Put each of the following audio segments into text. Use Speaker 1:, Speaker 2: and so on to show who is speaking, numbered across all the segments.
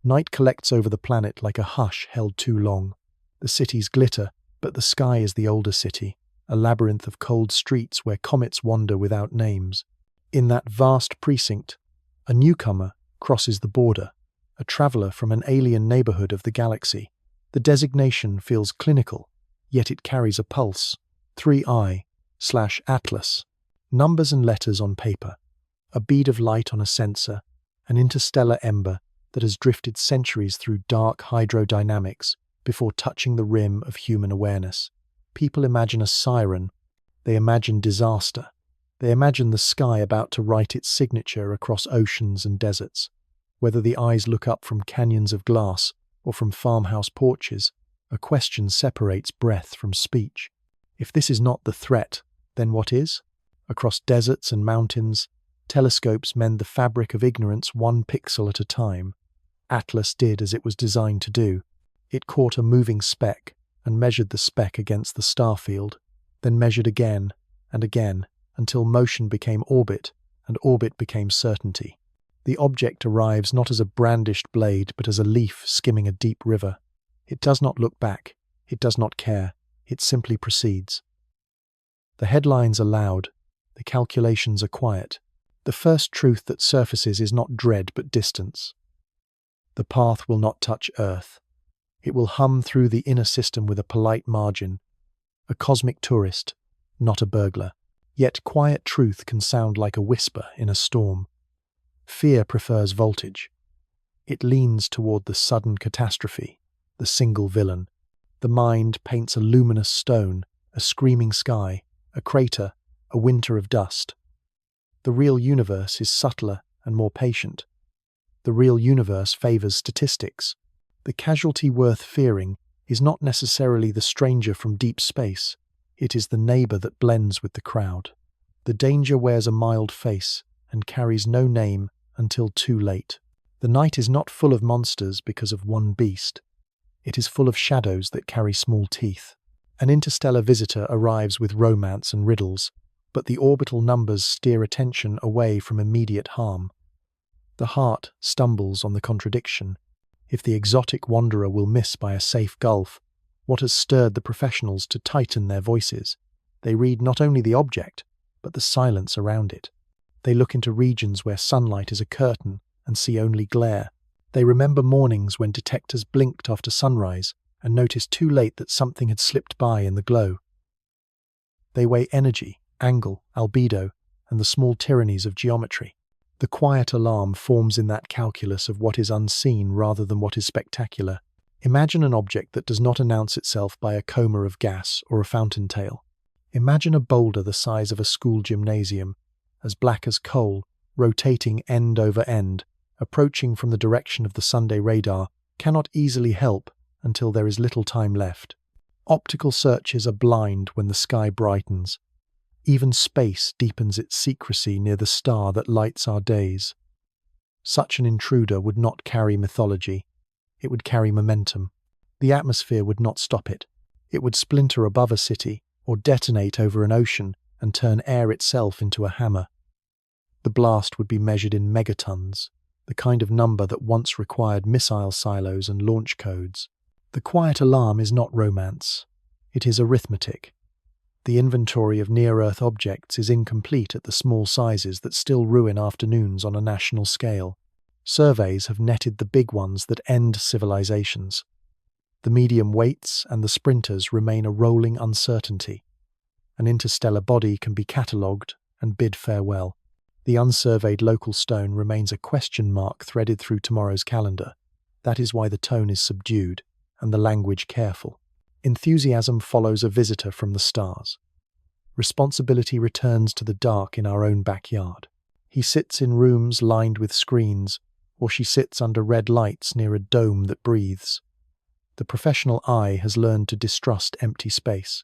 Speaker 1: Night collects over the planet like a hush held too long. The cities glitter, but the sky is the older city, a labyrinth of cold streets where comets wander without names. In that vast precinct, a newcomer crosses the border, a traveler from an alien neighborhood of the galaxy. The designation feels clinical, yet it carries a pulse. 3I/Atlas. Numbers and letters on paper. A bead of light on a sensor, an interstellar ember that has drifted centuries through dark hydrodynamics before touching the rim of human awareness. People imagine a siren. They imagine disaster. They imagine the sky about to write its signature across oceans and deserts. Whether the eyes look up from canyons of glass or from farmhouse porches, a question separates breath from speech. If this is not the threat, then what is? Across deserts and mountains, telescopes mend the fabric of ignorance one pixel at a time. Atlas did as it was designed to do. It caught a moving speck and measured the speck against the star field, then measured again and again until motion became orbit and orbit became certainty. The object arrives not as a brandished blade but as a leaf skimming a deep river. It does not look back. It does not care. It simply proceeds. The headlines are loud. The calculations are quiet. The first truth that surfaces is not dread but distance. The path will not touch Earth. It will hum through the inner system with a polite margin. A cosmic tourist, not a burglar. Yet quiet truth can sound like a whisper in a storm. Fear prefers voltage. It leans toward the sudden catastrophe, the single villain. The mind paints a luminous stone, a screaming sky, a crater, a winter of dust. The real universe is subtler and more patient. The real universe favors statistics. The casualty worth fearing is not necessarily the stranger from deep space. It is the neighbor that blends with the crowd. The danger wears a mild face and carries no name until too late. The night is not full of monsters because of one beast. It is full of shadows that carry small teeth. An interstellar visitor arrives with romance and riddles, but the orbital numbers steer attention away from immediate harm. The heart stumbles on the contradiction. If the exotic wanderer will miss by a safe gulf, what has stirred the professionals to tighten their voices? They read not only the object, but the silence around it. They look into regions where sunlight is a curtain and see only glare. They remember mornings when detectors blinked after sunrise and noticed too late that something had slipped by in the glow. They weigh energy, angle, albedo, and the small tyrannies of geometry. The quiet alarm forms in that calculus of what is unseen rather than what is spectacular. Imagine an object that does not announce itself by a coma of gas or a fountain tail. Imagine a boulder the size of a school gymnasium, as black as coal, rotating end over end, approaching from the direction of the Sunday radar, cannot easily help until there is little time left. Optical searches are blind when the sky brightens. Even space deepens its secrecy near the star that lights our days. Such an intruder would not carry mythology. It would carry momentum. The atmosphere would not stop it. It would splinter above a city or detonate over an ocean and turn air itself into a hammer. The blast would be measured in megatons, the kind of number that once required missile silos and launch codes. The quiet alarm is not romance. It is arithmetic. The inventory of near-Earth objects is incomplete at the small sizes that still ruin afternoons on a national scale. Surveys have netted the big ones that end civilizations. The medium weights and the sprinters remain a rolling uncertainty. An interstellar body can be catalogued and bid farewell. The unsurveyed local stone remains a question mark threaded through tomorrow's calendar. That is why the tone is subdued and the language careful. Enthusiasm follows a visitor from the stars. Responsibility returns to the dark in our own backyard. He sits in rooms lined with screens, or she sits under red lights near a dome that breathes. The professional eye has learned to distrust empty space.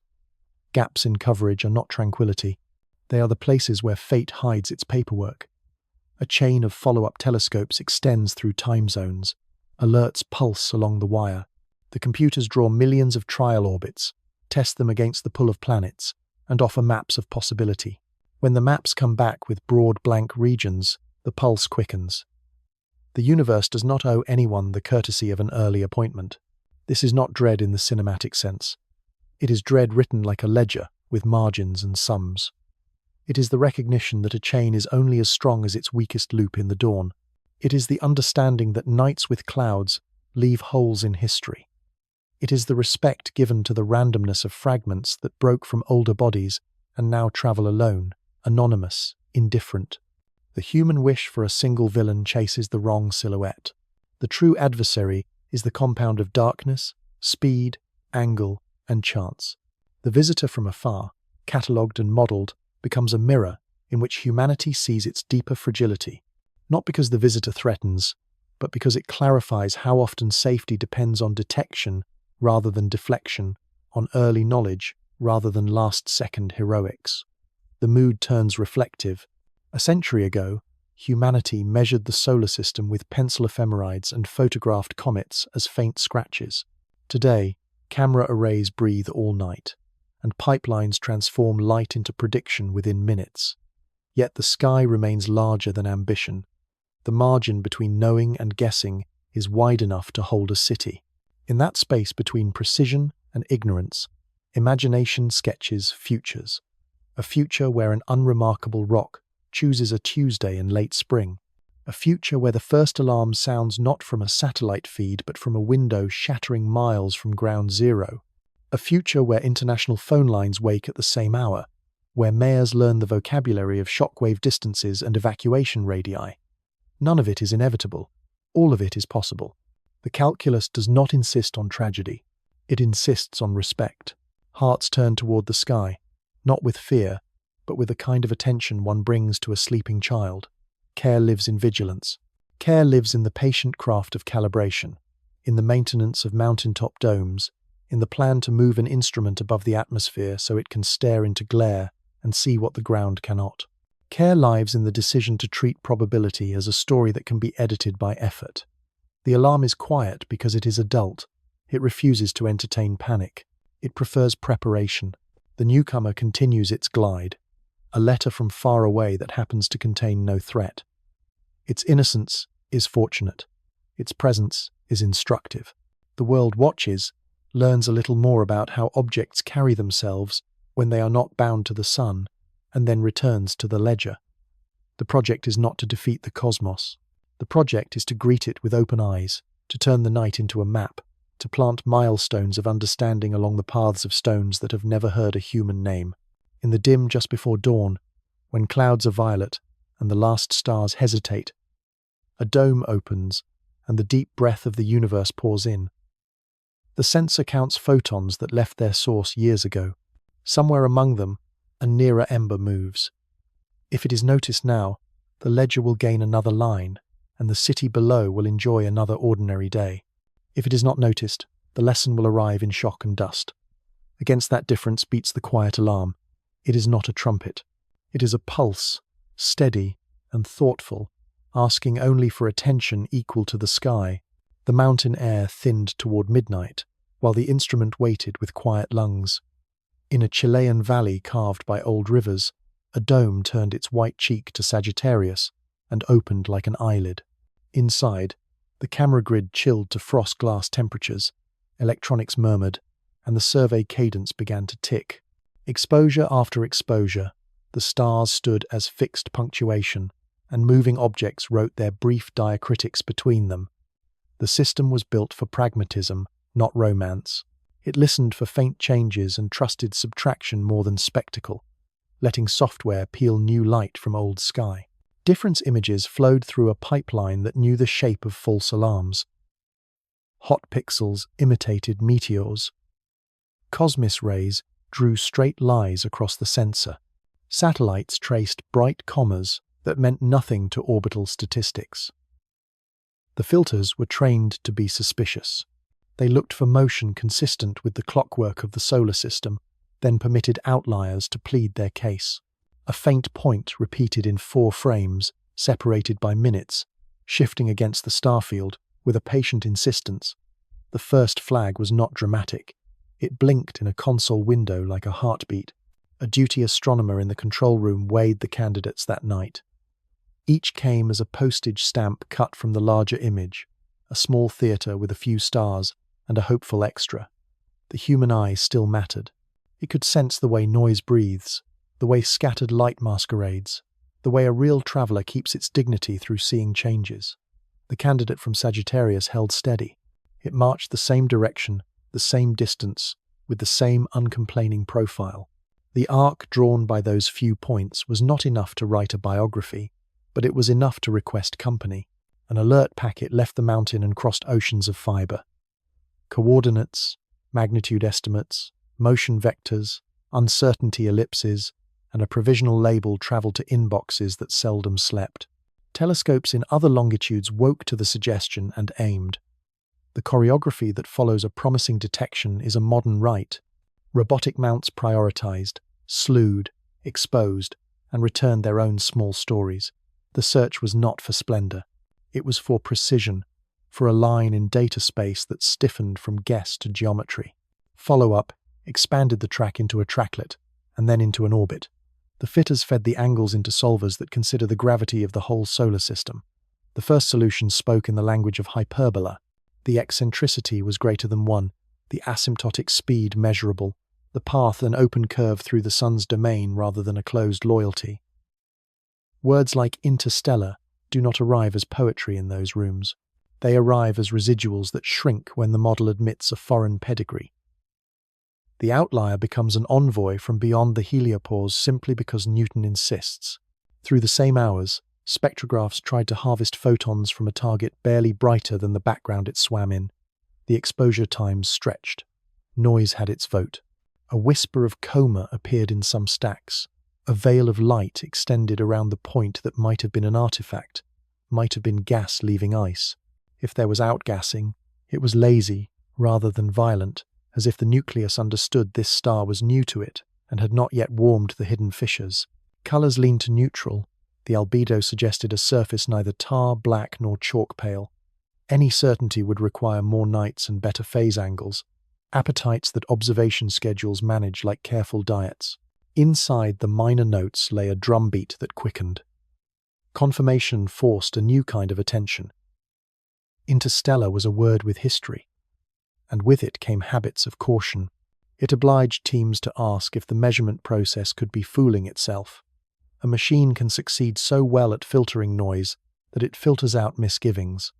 Speaker 1: Gaps in coverage are not tranquility. They are the places where fate hides its paperwork. A chain of follow-up telescopes extends through time zones. Alerts pulse along the wire. The computers draw millions of trial orbits, test them against the pull of planets, and offer maps of possibility. When the maps come back with broad blank regions, the pulse quickens. The universe does not owe anyone the courtesy of an early appointment. This is not dread in the cinematic sense. It is dread written like a ledger, with margins and sums. It is the recognition that a chain is only as strong as its weakest loop in the dawn. It is the understanding that nights with clouds leave holes in history. It is the respect given to the randomness of fragments that broke from older bodies and now travel alone, anonymous, indifferent. The human wish for a single villain chases the wrong silhouette. The true adversary is the compound of darkness, speed, angle, and chance. The visitor from afar, catalogued and modelled, becomes a mirror in which humanity sees its deeper fragility, not because the visitor threatens, but because it clarifies how often safety depends on detection rather than deflection, on early knowledge rather than last-second heroics. The mood turns reflective. A century ago, humanity measured the solar system with pencil ephemerides and photographed comets as faint scratches. Today, camera arrays breathe all night, and pipelines transform light into prediction within minutes. Yet the sky remains larger than ambition. The margin between knowing and guessing is wide enough to hold a city. In that space between precision and ignorance, imagination sketches futures. A future where an unremarkable rock chooses a Tuesday in late spring. A future where the first alarm sounds not from a satellite feed but from a window shattering miles from ground zero. A future where international phone lines wake at the same hour, where mayors learn the vocabulary of shockwave distances and evacuation radii. None of it is inevitable. All of it is possible. The calculus does not insist on tragedy. It insists on respect. Hearts turn toward the sky, not with fear, but with a kind of attention one brings to a sleeping child. Care lives in vigilance. Care lives in the patient craft of calibration, in the maintenance of mountaintop domes, in the plan to move an instrument above the atmosphere so it can stare into glare and see what the ground cannot. Care lives in the decision to treat probability as a story that can be edited by effort. The alarm is quiet because it is adult. It refuses to entertain panic. It prefers preparation. The newcomer continues its glide, a letter from far away that happens to contain no threat. Its innocence is fortunate. Its presence is instructive. The world watches, learns a little more about how objects carry themselves when they are not bound to the sun, and then returns to the ledger. The project is not to defeat the cosmos. The project is to greet it with open eyes, to turn the night into a map, to plant milestones of understanding along the paths of stones that have never heard a human name. In the dim just before dawn, when clouds are violet and the last stars hesitate, a dome opens and the deep breath of the universe pours in. The sensor counts photons that left their source years ago. Somewhere among them, a nearer ember moves. If it is noticed now, the ledger will gain another line, and the city below will enjoy another ordinary day. If it is not noticed, the lesson will arrive in shock and dust. Against that difference beats the quiet alarm. It is not a trumpet. It is a pulse, steady and thoughtful, asking only for attention equal to the sky. The mountain air thinned toward midnight, while the instrument waited with quiet lungs. In a Chilean valley carved by old rivers, a dome turned its white cheek to Sagittarius and opened like an eyelid. Inside, the camera grid chilled to frost glass temperatures, electronics murmured, and the survey cadence began to tick. Exposure after exposure, the stars stood as fixed punctuation, and moving objects wrote their brief diacritics between them. The system was built for pragmatism, not romance. It listened for faint changes and trusted subtraction more than spectacle, letting software peel new light from old sky. Difference images flowed through a pipeline that knew the shape of false alarms. Hot pixels imitated meteors. Cosmos rays drew straight lines across the sensor. Satellites traced bright commas that meant nothing to orbital statistics. The filters were trained to be suspicious. They looked for motion consistent with the clockwork of the solar system, then permitted outliers to plead their case. A faint point repeated in 4 frames, separated by minutes, shifting against the starfield with a patient insistence. The first flag was not dramatic. It blinked in a console window like a heartbeat. A duty astronomer in the control room weighed the candidates that night. Each came as a postage stamp cut from the larger image, a small theatre with a few stars and a hopeful extra. The human eye still mattered. It could sense the way noise breathes, the way scattered light masquerades, the way a real traveller keeps its dignity through seeing changes. The candidate from Sagittarius held steady. It marched the same direction, the same distance, with the same uncomplaining profile. The arc drawn by those few points was not enough to write a biography, but it was enough to request company. An alert packet left the mountain and crossed oceans of fibre. Coordinates, magnitude estimates, motion vectors, uncertainty ellipses, and a provisional label travelled to inboxes that seldom slept. Telescopes in other longitudes woke to the suggestion and aimed. The choreography that follows a promising detection is a modern rite. Robotic mounts prioritized, slewed, exposed, and returned their own small stories. The search was not for splendor. It was for precision, for a line in data space that stiffened from guess to geometry. Follow-up expanded the track into a tracklet, and then into an orbit. The fitters fed the angles into solvers that consider the gravity of the whole solar system. The first solution spoke in the language of hyperbola. The eccentricity was greater than 1, the asymptotic speed measurable, the path an open curve through the sun's domain rather than a closed loyalty. Words like interstellar do not arrive as poetry in those rooms. They arrive as residuals that shrink when the model admits a foreign pedigree. The outlier becomes an envoy from beyond the heliopause simply because Newton insists. Through the same hours, spectrographs tried to harvest photons from a target barely brighter than the background it swam in. The exposure times stretched. Noise had its vote. A whisper of coma appeared in some stacks. A veil of light extended around the point that might have been an artifact, might have been gas leaving ice. If there was outgassing, it was lazy rather than violent, as if the nucleus understood this star was new to it and had not yet warmed the hidden fissures. Colours leaned to neutral. The albedo suggested a surface neither tar, black, nor chalk pale. Any certainty would require more nights and better phase angles, appetites that observation schedules manage like careful diets. Inside the minor notes lay a drumbeat that quickened. Confirmation forced a new kind of attention. Interstellar was a word with history, and with it came habits of caution. It obliged teams to ask if the measurement process could be fooling itself. A machine can succeed so well at filtering noise that it filters out misgivings.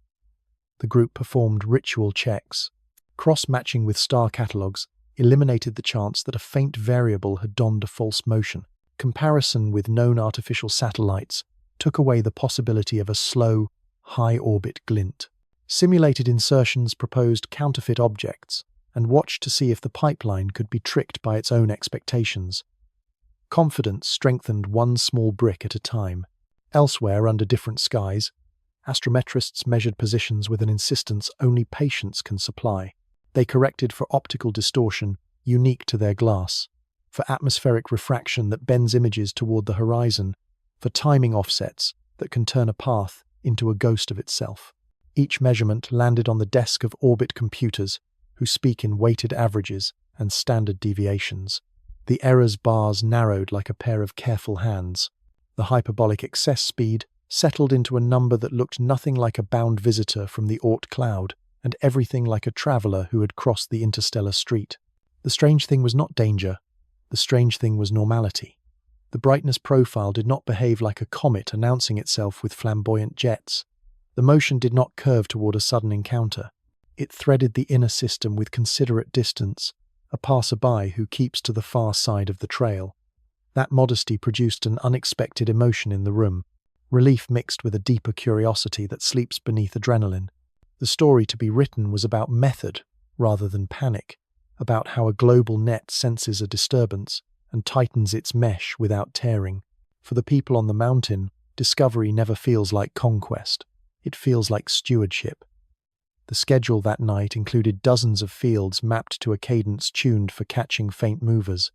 Speaker 1: The group performed ritual checks. Cross-matching with star catalogues eliminated the chance that a faint variable had donned a false motion. Comparison with known artificial satellites took away the possibility of a slow, high-orbit glint. Simulated insertions proposed counterfeit objects and watched to see if the pipeline could be tricked by its own expectations. Confidence strengthened one small brick at a time. Elsewhere, under different skies, astrometrists measured positions with an insistence only patience can supply. They corrected for optical distortion unique to their glass, for atmospheric refraction that bends images toward the horizon, for timing offsets that can turn a path into a ghost of itself. Each measurement landed on the desk of orbit computers, who speak in weighted averages and standard deviations. The errors bars narrowed like a pair of careful hands. The hyperbolic excess speed settled into a number that looked nothing like a bound visitor from the Oort cloud, and everything like a traveller who had crossed the interstellar street. The strange thing was not danger. The strange thing was normality. The brightness profile did not behave like a comet announcing itself with flamboyant jets. The motion did not curve toward a sudden encounter. It threaded the inner system with considerate distance, a passerby who keeps to the far side of the trail. That modesty produced an unexpected emotion in the room, relief mixed with a deeper curiosity that sleeps beneath adrenaline. The story to be written was about method rather than panic, about how a global net senses a disturbance and tightens its mesh without tearing. For the people on the mountain, discovery never feels like conquest. It feels like stewardship. The schedule that night included dozens of fields mapped to a cadence tuned for catching faint movers.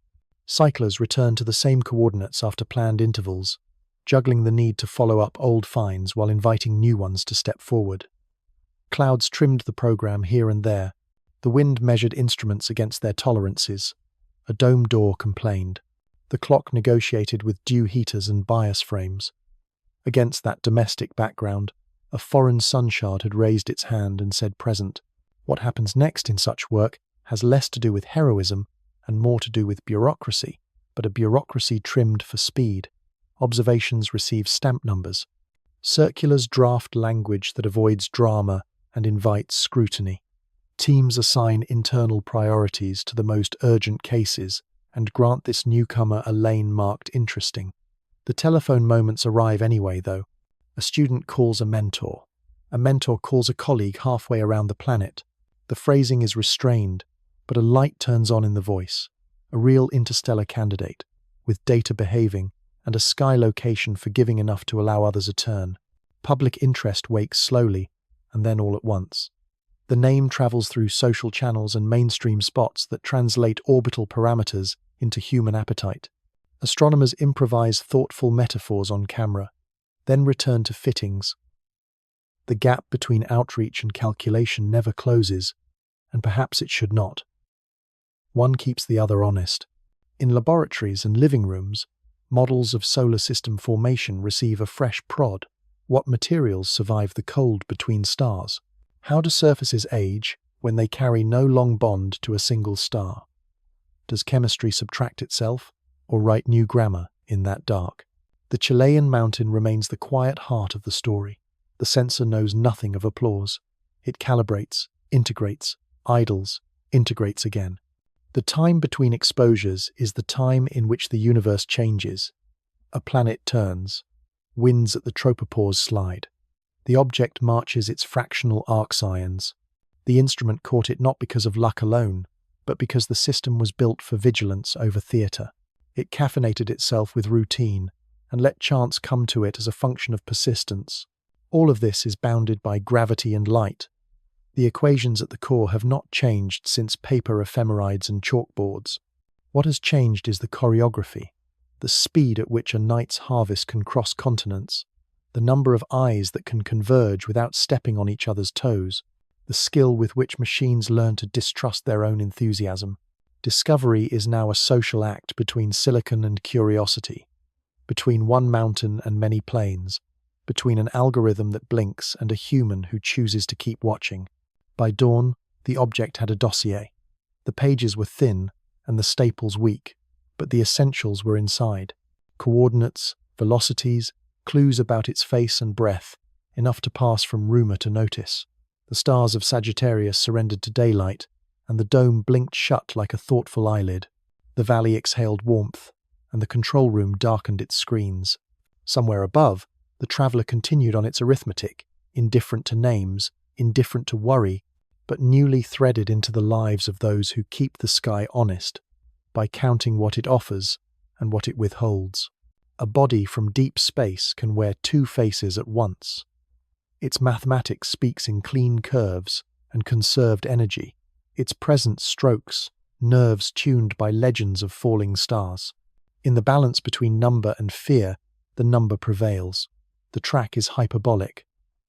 Speaker 1: Cyclers returned to the same coordinates after planned intervals, juggling the need to follow up old finds while inviting new ones to step forward. Clouds trimmed the program here and there. The wind measured instruments against their tolerances. A dome door complained. The clock negotiated with dew heaters and bias frames. Against that domestic background, a foreign sunshard had raised its hand and said present. What happens next in such work has less to do with heroism and more to do with bureaucracy, but a bureaucracy trimmed for speed. Observations receive stamp numbers. Circulars draft language that avoids drama and invites scrutiny. Teams assign internal priorities to the most urgent cases and grant this newcomer a lane marked interesting. The telephone moments arrive anyway, though. A student calls a mentor. A mentor calls a colleague halfway around the planet. The phrasing is restrained, but a light turns on in the voice. A real interstellar candidate, with data behaving and a sky location forgiving enough to allow others a turn. Public interest wakes slowly, and then all at once. The name travels through social channels and mainstream spots that translate orbital parameters into human appetite. Astronomers improvise thoughtful metaphors on camera, then return to fittings. The gap between outreach and calculation never closes, and perhaps it should not. One keeps the other honest. In laboratories and living rooms, models of solar system formation receive a fresh prod. What materials survive the cold between stars? How do surfaces age when they carry no long bond to a single star? Does chemistry subtract itself, or write new grammar in that dark? The Chilean mountain remains the quiet heart of the story. The sensor knows nothing of applause. It calibrates, integrates, idles, integrates again. The time between exposures is the time in which the universe changes. A planet turns. Winds at the tropopause slide. The object marches its fractional arc scions. The instrument caught it not because of luck alone, but because the system was built for vigilance over theatre. It caffeinated itself with routine and let chance come to it as a function of persistence. All of this is bounded by gravity and light. The equations at the core have not changed since paper ephemerides and chalkboards. What has changed is the choreography, the speed at which a night's harvest can cross continents, the number of eyes that can converge without stepping on each other's toes, the skill with which machines learn to distrust their own enthusiasm. Discovery is now a social act between silicon and curiosity, between one mountain and many plains, between an algorithm that blinks and a human who chooses to keep watching. By dawn, the object had a dossier. The pages were thin and the staples weak, but the essentials were inside. Coordinates, velocities, clues about its face and breath, enough to pass from rumor to notice. The stars of Sagittarius surrendered to daylight, and the dome blinked shut like a thoughtful eyelid. The valley exhaled warmth, and the control room darkened its screens. Somewhere above, the traveller continued on its arithmetic, indifferent to names, indifferent to worry, but newly threaded into the lives of those who keep the sky honest, by counting what it offers and what it withholds. A body from deep space can wear two faces at once. Its mathematics speaks in clean curves and conserved energy. Its present strokes, nerves tuned by legends of falling stars. In the balance between number and fear, the number prevails. The track is hyperbolic.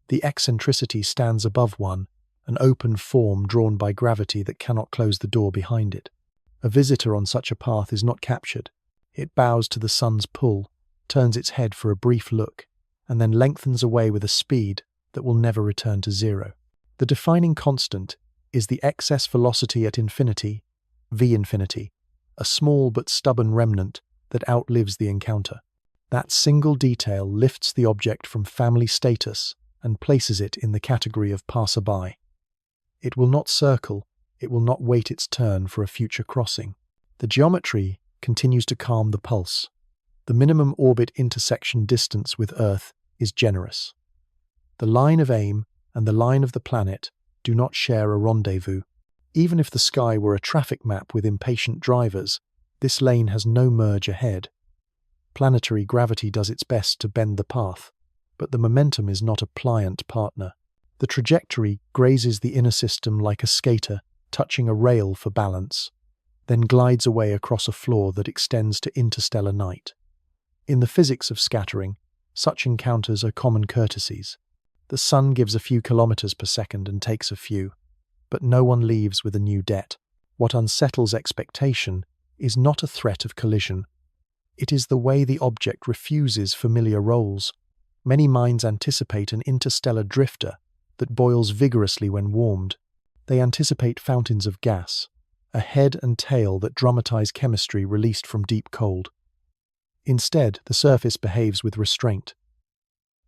Speaker 1: The eccentricity stands above one, an open form drawn by gravity that cannot close the door behind it. A visitor on such a path is not captured. It bows to the sun's pull, turns its head for a brief look, and then lengthens away with a speed that will never return to zero. The defining constant is the excess velocity at infinity, v infinity, a small but stubborn remnant that outlives the encounter. That single detail lifts the object from family status and places it in the category of passerby. It will not circle, it will not wait its turn for a future crossing. The geometry continues to calm the pulse. The minimum orbit intersection distance with Earth is generous. The line of aim and the line of the planet do not share a rendezvous. Even if the sky were a traffic map with impatient drivers, this lane has no merge ahead. Planetary gravity does its best to bend the path, but the momentum is not a pliant partner. The trajectory grazes the inner system like a skater touching a rail for balance, then glides away across a floor that extends to interstellar night. In the physics of scattering, such encounters are common courtesies. The sun gives a few kilometers per second and takes a few, but no one leaves with a new debt. What unsettles expectation is not a threat of collision. It is the way the object refuses familiar roles. Many minds anticipate an interstellar drifter that boils vigorously when warmed. They anticipate fountains of gas, a head and tail that dramatize chemistry released from deep cold. Instead, the surface behaves with restraint.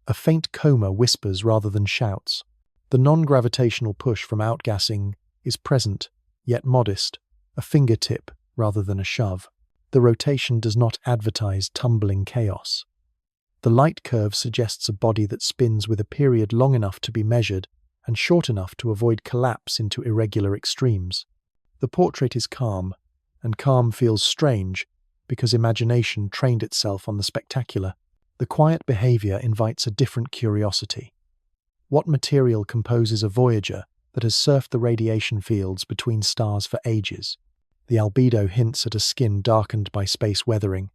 Speaker 1: A faint coma whispers rather than shouts. The non-gravitational push from outgassing is present, yet modest, a fingertip rather than a shove. The rotation does not advertise tumbling chaos. The light curve suggests a body that spins with a period long enough to be measured and short enough to avoid collapse into irregular extremes. The portrait is calm, and calm feels strange because imagination trained itself on the spectacular. The quiet behavior invites a different curiosity. What material composes a Voyager that has surfed the radiation fields between stars for ages? The albedo hints at a skin darkened by space weathering,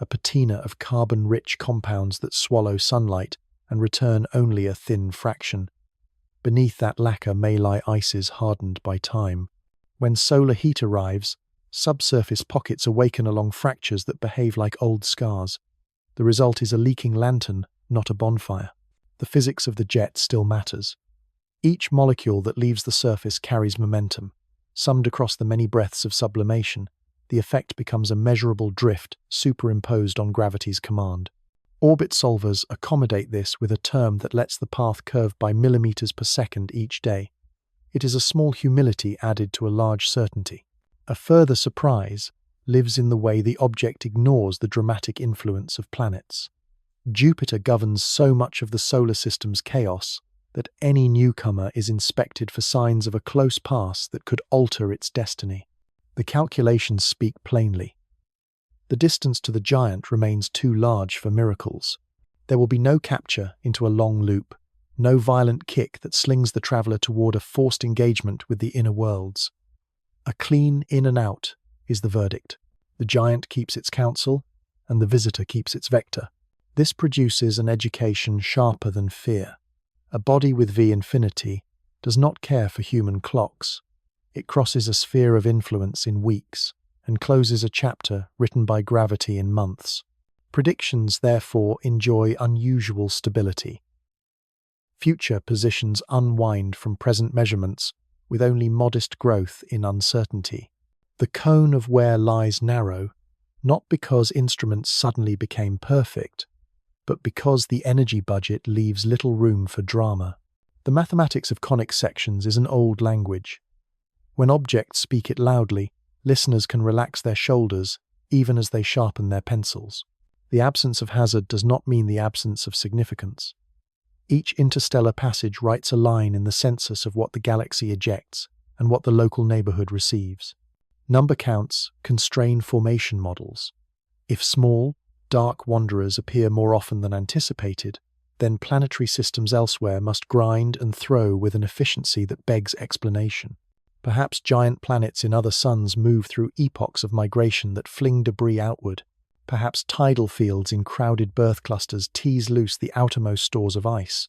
Speaker 1: a patina of carbon-rich compounds that swallow sunlight and return only a thin fraction. Beneath that lacquer may lie ices hardened by time. When solar heat arrives, subsurface pockets awaken along fractures that behave like old scars. The result is a leaking lantern, not a bonfire. The physics of the jet still matters. Each molecule that leaves the surface carries momentum. Summed across the many breaths of sublimation, the effect becomes a measurable drift superimposed on gravity's command. Orbit solvers accommodate this with a term that lets the path curve by millimeters per second each day. It is a small humility added to a large certainty. A further surprise lives in the way the object ignores the dramatic influence of planets. Jupiter governs so much of the solar system's chaos that any newcomer is inspected for signs of a close pass that could alter its destiny. The calculations speak plainly. The distance to the giant remains too large for miracles. There will be no capture into a long loop, no violent kick that slings the traveler toward a forced engagement with the inner worlds. A clean in and out is the verdict. The giant keeps its counsel, and the visitor keeps its vector. This produces an education sharper than fear. A body with V infinity does not care for human clocks. It crosses a sphere of influence in weeks and closes a chapter written by gravity in months. Predictions, therefore, enjoy unusual stability. Future positions unwind from present measurements with only modest growth in uncertainty. The cone of where lies narrow, not because instruments suddenly became perfect, but because the energy budget leaves little room for drama. The mathematics of conic sections is an old language. When objects speak it loudly, listeners can relax their shoulders even as they sharpen their pencils. The absence of hazard does not mean the absence of significance. Each interstellar passage writes a line in the census of what the galaxy ejects and what the local neighborhood receives. Number counts constrain formation models. If small, dark wanderers appear more often than anticipated, then planetary systems elsewhere must grind and throw with an efficiency that begs explanation. Perhaps giant planets in other suns move through epochs of migration that fling debris outward. Perhaps tidal fields in crowded birth clusters tease loose the outermost stores of ice.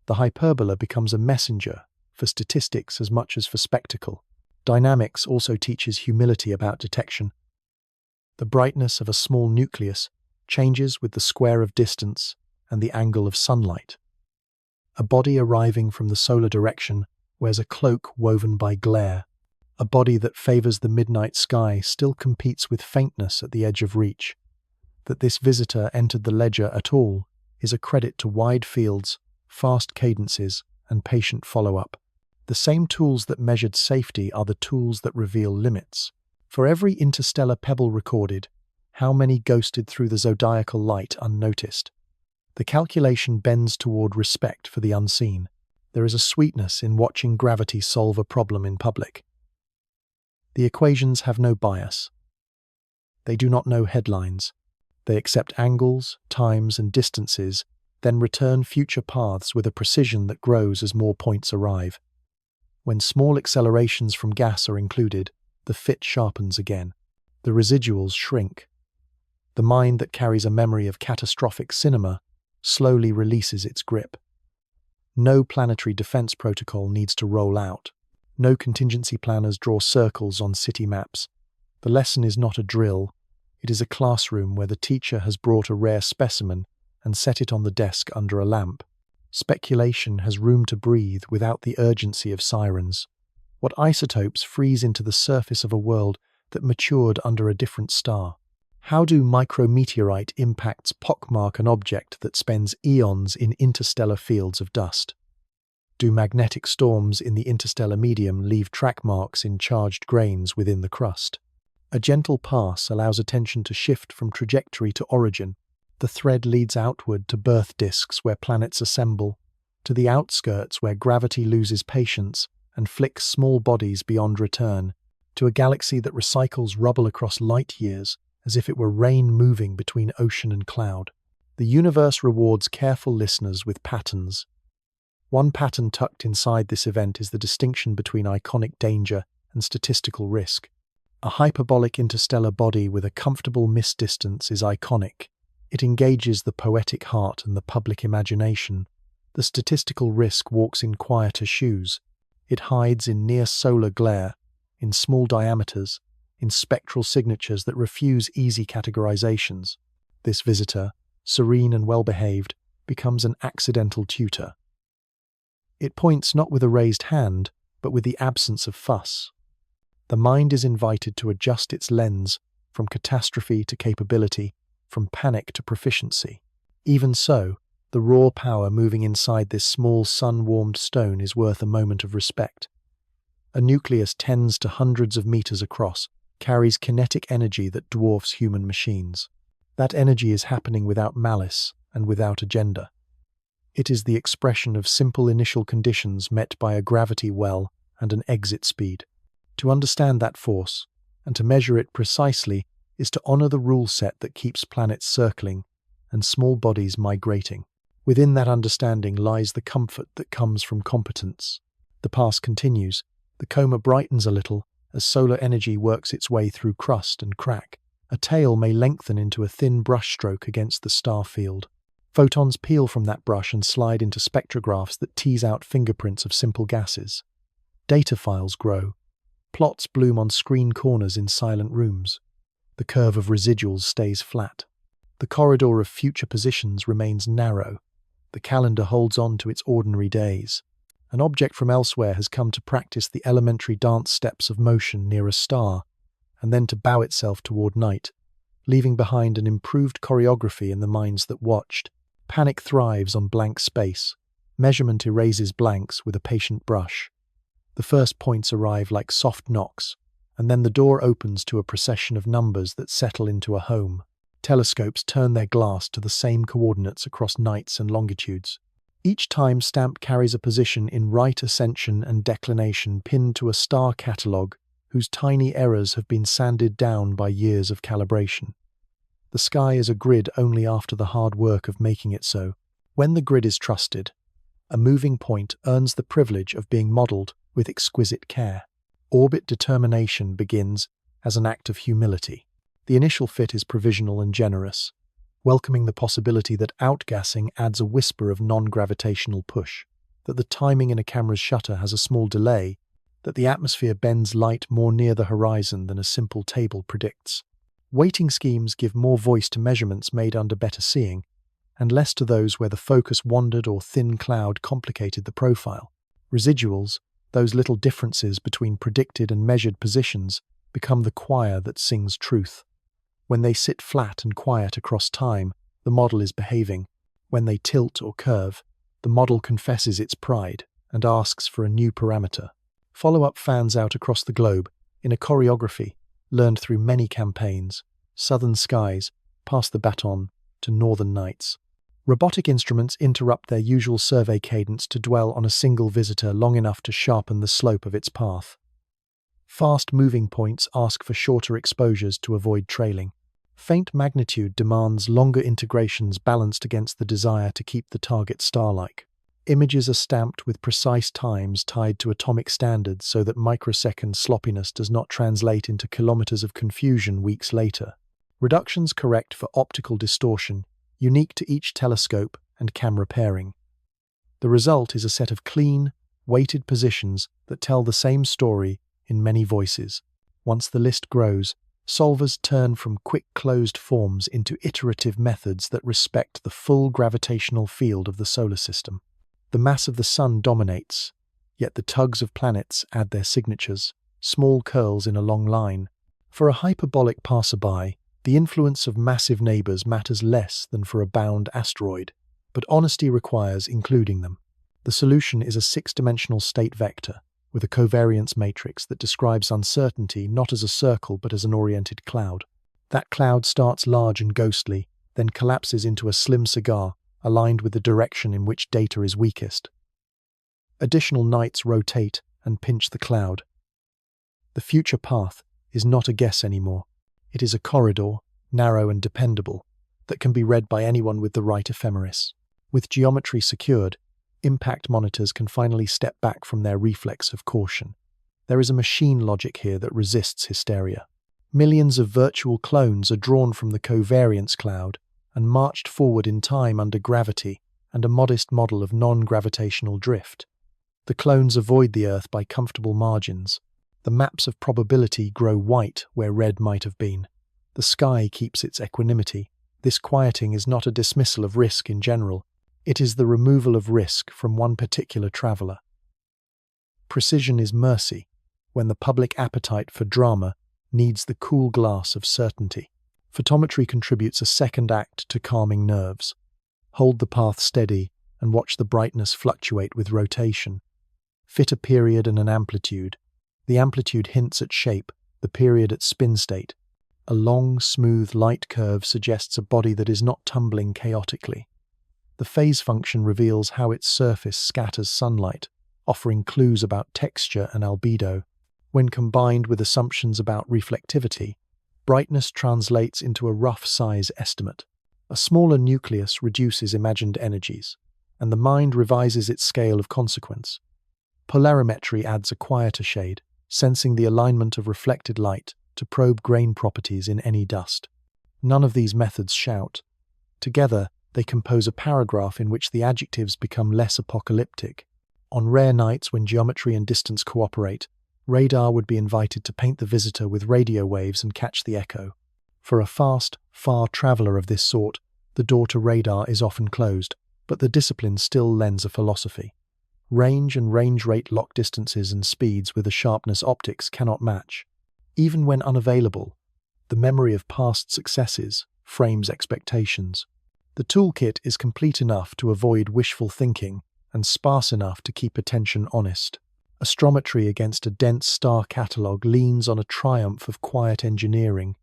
Speaker 1: The hyperbola becomes a messenger for statistics as much as for spectacle. Dynamics also teaches humility about detection. The brightness of a small nucleus changes with the square of distance and the angle of sunlight. A body arriving from the solar direction wears a cloak woven by glare. A body that favors the midnight sky still competes with faintness at the edge of reach. That this visitor entered the ledger at all is a credit to wide fields, fast cadences, and patient follow-up. The same tools that measured safety are the tools that reveal limits. For every interstellar pebble recorded, how many ghosted through the zodiacal light unnoticed? The calculation bends toward respect for the unseen. There is a sweetness in watching gravity solve a problem in public. The equations have no bias. They do not know headlines. They accept angles, times, and distances, then return future paths with a precision that grows as more points arrive. When small accelerations from gas are included, the fit sharpens again. The residuals shrink. The mind that carries a memory of catastrophic cinema slowly releases its grip. No planetary defense protocol needs to roll out. No contingency planners draw circles on city maps. The lesson is not a drill. It is a classroom where the teacher has brought a rare specimen and set it on the desk under a lamp. Speculation has room to breathe without the urgency of sirens. What isotopes freeze into the surface of a world that matured under a different star? How do micrometeorite impacts pockmark an object that spends eons in interstellar fields of dust? Do magnetic storms in the interstellar medium leave track marks in charged grains within the crust? A gentle pass allows attention to shift from trajectory to origin. The thread leads outward to birth disks where planets assemble, to the outskirts where gravity loses patience and flicks small bodies beyond return, to a galaxy that recycles rubble across light years as if it were rain moving between ocean and cloud. The universe rewards careful listeners with patterns. One pattern tucked inside this event is the distinction between iconic danger and statistical risk. A hyperbolic interstellar body with a comfortable miss distance is iconic. It engages the poetic heart and the public imagination. The statistical risk walks in quieter shoes. It hides in near-solar glare, in small diameters, in spectral signatures that refuse easy categorizations. This visitor, serene and well-behaved, becomes an accidental tutor. It points not with a raised hand, but with the absence of fuss. The mind is invited to adjust its lens from catastrophe to capability, from panic to proficiency. Even so, the raw power moving inside this small sun-warmed stone is worth a moment of respect. A nucleus tens to hundreds of meters across carries kinetic energy that dwarfs human machines. That energy is happening without malice and without agenda. It is the expression of simple initial conditions met by a gravity well and an exit speed. To understand that force, and to measure it precisely, is to honor the rule set that keeps planets circling and small bodies migrating. Within that understanding lies the comfort that comes from competence. The pass continues. The coma brightens a little as solar energy works its way through crust and crack. A tail may lengthen into a thin brushstroke against the star field. Photons peel from that brush and slide into spectrographs that tease out fingerprints of simple gases. Data files grow. Plots bloom on screen corners in silent rooms. The curve of residuals stays flat. The corridor of future positions remains narrow. The calendar holds on to its ordinary days. An object from elsewhere has come to practice the elementary dance steps of motion near a star, and then to bow itself toward night, leaving behind an improved choreography in the minds that watched. Panic thrives on blank space. Measurement erases blanks with a patient brush. The first points arrive like soft knocks, and then the door opens to a procession of numbers that settle into a home. Telescopes turn their glass to the same coordinates across nights and longitudes. Each time stamp carries a position in right ascension and declination pinned to a star catalogue whose tiny errors have been sanded down by years of calibration. The sky is a grid only after the hard work of making it so. When the grid is trusted, a moving point earns the privilege of being modelled with exquisite care. Orbit determination begins as an act of humility. The initial fit is provisional and generous, welcoming the possibility that outgassing adds a whisper of non-gravitational push, that the timing in a camera's shutter has a small delay, that the atmosphere bends light more near the horizon than a simple table predicts. Weighting schemes give more voice to measurements made under better seeing, and less to those where the focus wandered or thin cloud complicated the profile. Residuals, those little differences between predicted and measured positions, become the choir that sings truth. When they sit flat and quiet across time, the model is behaving. When they tilt or curve, the model confesses its pride and asks for a new parameter. Follow-up fans out across the globe in a choreography learned through many campaigns. Southern skies pass the baton to northern nights. Robotic instruments interrupt their usual survey cadence to dwell on a single visitor long enough to sharpen the slope of its path. Fast moving points ask for shorter exposures to avoid trailing. Faint magnitude demands longer integrations balanced against the desire to keep the target star-like. Images are stamped with precise times tied to atomic standards so that microsecond sloppiness does not translate into kilometers of confusion weeks later. Reductions correct for optical distortion, unique to each telescope and camera pairing. The result is a set of clean, weighted positions that tell the same story in many voices. Once the list grows, Solvers turn from quick closed forms into iterative methods that respect the full gravitational field of the solar system. The mass of the sun dominates, yet the tugs of planets add their signatures, small curls in a long line. For a hyperbolic passerby, the influence of massive neighbors matters less than for a bound asteroid, but honesty requires including them. The solution is a six-dimensional state vector with a covariance matrix that describes uncertainty not as a circle but as an oriented cloud. That cloud starts large and ghostly, then collapses into a slim cigar aligned with the direction in which data is weakest. Additional nights rotate and pinch the cloud. The future path is not a guess anymore. It is a corridor, narrow and dependable, that can be read by anyone with the right ephemeris. With geometry secured, impact monitors can finally step back from their reflex of caution. There is a machine logic here that resists hysteria. Millions of virtual clones are drawn from the covariance cloud and marched forward in time under gravity and a modest model of non-gravitational drift. The clones avoid the Earth by comfortable margins. The maps of probability grow white where red might have been. The sky keeps its equanimity. This quieting is not a dismissal of risk in general. It is the removal of risk from one particular traveller. Precision is mercy, when the public appetite for drama needs the cool glass of certainty. Photometry contributes a second act to calming nerves. Hold the path steady and watch the brightness fluctuate with rotation. Fit a period and an amplitude. The amplitude hints at shape, the period at spin state. A long, smooth, light curve suggests a body that is not tumbling chaotically. The phase function reveals how its surface scatters sunlight, offering clues about texture and albedo. When combined with assumptions about reflectivity, brightness translates into a rough size estimate. A smaller nucleus reduces imagined energies, and the mind revises its scale of consequence. Polarimetry adds a quieter shade, sensing the alignment of reflected light to probe grain properties in any dust. None of these methods shout. Together, they compose a paragraph in which the adjectives become less apocalyptic. On rare nights when geometry and distance cooperate, radar would be invited to paint the visitor with radio waves and catch the echo. For a fast, far traveller of this sort, the door to radar is often closed, but the discipline still lends a philosophy. Range and range rate lock distances and speeds with a sharpness optics cannot match. Even when unavailable, the memory of past successes frames expectations. The toolkit is complete enough to avoid wishful thinking and sparse enough to keep attention honest. Astrometry against a dense star catalogue leans on a triumph of quiet engineering.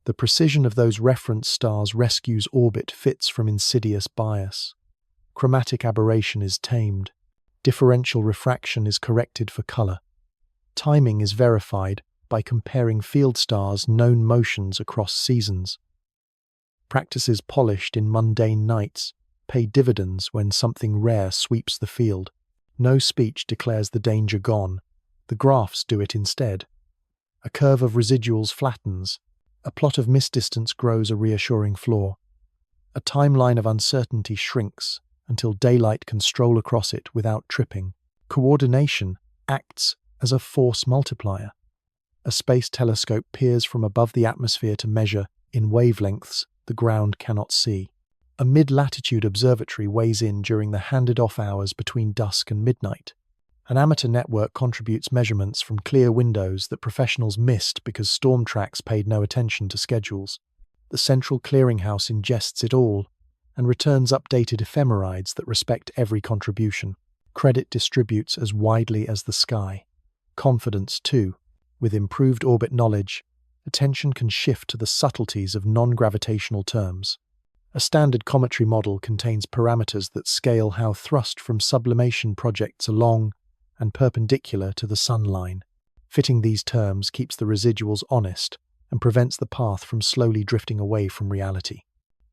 Speaker 1: The precision of those reference stars rescues orbit fits from insidious bias. Chromatic aberration is tamed. Differential refraction is corrected for color. Timing is verified by comparing field stars' known motions across seasons. Practices polished in mundane nights pay dividends when something rare sweeps the field. No speech declares the danger gone. The graphs do it instead. A curve of residuals flattens. A plot of misdistance grows a reassuring flaw. A timeline of uncertainty shrinks until daylight can stroll across it without tripping. Coordination acts as a force multiplier. A space telescope peers from above the atmosphere to measure, in wavelengths, the ground cannot see. A mid-latitude observatory weighs in during the handed-off hours between dusk and midnight. An amateur network contributes measurements from clear windows that professionals missed because storm tracks paid no attention to schedules. The central clearinghouse ingests it all and returns updated ephemerides that respect every contribution. Credit distributes as widely as the sky. Confidence, too. With improved orbit knowledge, attention can shift to the subtleties of non-gravitational terms. A standard cometry model contains parameters that scale how thrust from sublimation projects along and perpendicular to the sun line. Fitting these terms keeps the residuals honest and prevents the path from slowly drifting away from reality.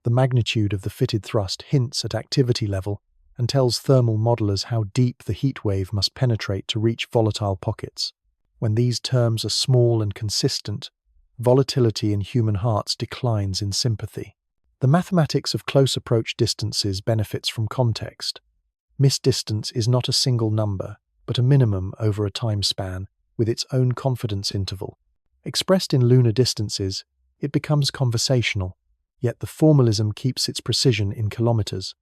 Speaker 1: The magnitude of the fitted thrust hints at activity level and tells thermal modelers how deep the heat wave must penetrate to reach volatile pockets. When these terms are small and consistent, volatility in human hearts declines in sympathy. The mathematics of close approach distances benefits from context. Misdistance is not a single number, but a minimum over a time span, with its own confidence interval. Expressed in lunar distances, it becomes conversational, yet the formalism keeps its precision in kilometers.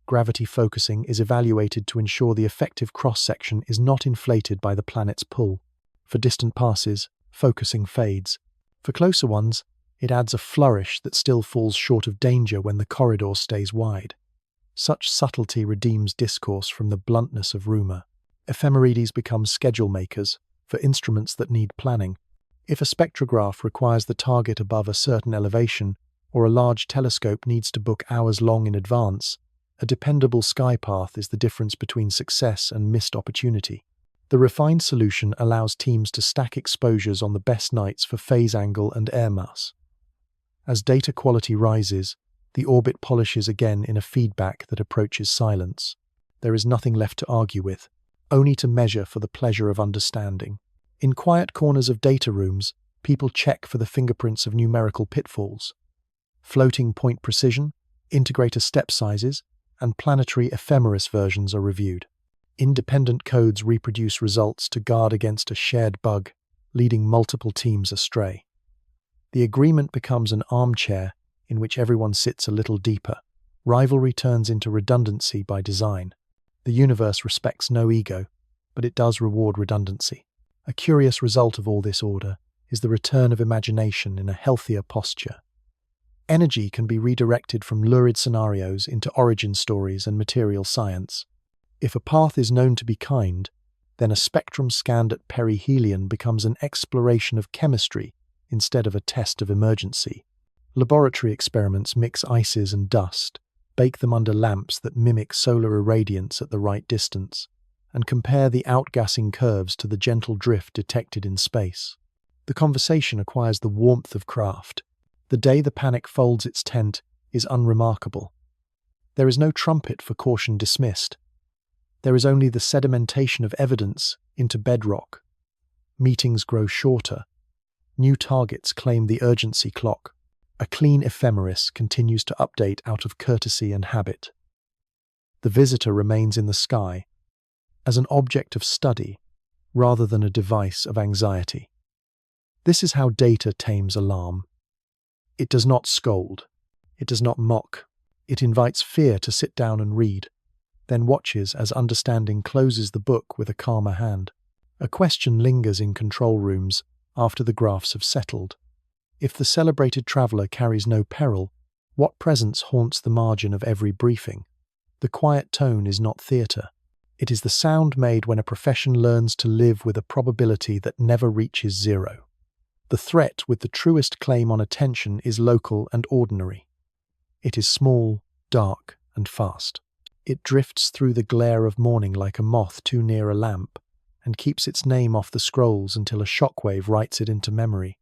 Speaker 1: Gravity focusing is evaluated to ensure the effective cross-section is not inflated by the planet's pull. For distant passes, focusing fades. For closer ones, it adds a flourish that still falls short of danger when the corridor stays wide. Such subtlety redeems discourse from the bluntness of rumor. Ephemerides become schedule makers for instruments that need planning. If a spectrograph requires the target above a certain elevation, or a large telescope needs to book hours long in advance, a dependable sky path is the difference between success and missed opportunity. The refined solution allows teams to stack exposures on the best nights for phase angle and air mass. As data quality rises, the orbit polishes again in a feedback that approaches silence. There is nothing left to argue with, only to measure for the pleasure of understanding. In quiet corners of data rooms, people check for the fingerprints of numerical pitfalls. Floating point precision, integrator step sizes, and planetary ephemeris versions are reviewed. Independent codes reproduce results to guard against a shared bug, leading multiple teams astray. The agreement becomes an armchair in which everyone sits a little deeper. Rivalry turns into redundancy by design. The universe respects no ego, but it does reward redundancy. A curious result of all this order is the return of imagination in a healthier posture. Energy can be redirected from lurid scenarios into origin stories and material science. If a path is known to be kind, then a spectrum scanned at perihelion becomes an exploration of chemistry instead of a test of emergency. Laboratory experiments mix ices and dust, bake them under lamps that mimic solar irradiance at the right distance, and compare the outgassing curves to the gentle drift detected in space. The conversation acquires the warmth of craft. The day the panic folds its tent is unremarkable. There is no trumpet for caution dismissed. There is only the sedimentation of evidence into bedrock. Meetings grow shorter. New targets claim the urgency clock. A clean ephemeris continues to update out of courtesy and habit. The visitor remains in the sky as an object of study rather than a device of anxiety. This is how data tames alarm. It does not scold. It does not mock. It invites fear to sit down and read, then watches as understanding closes the book with a calmer hand. A question lingers in control rooms after the graphs have settled. If the celebrated traveller carries no peril, what presence haunts the margin of every briefing? The quiet tone is not theatre. It is the sound made when a profession learns to live with a probability that never reaches zero. The threat with the truest claim on attention is local and ordinary. It is small, dark, and fast. It drifts through the glare of morning like a moth too near a lamp, and keeps its name off the scrolls until a shockwave writes it into memory.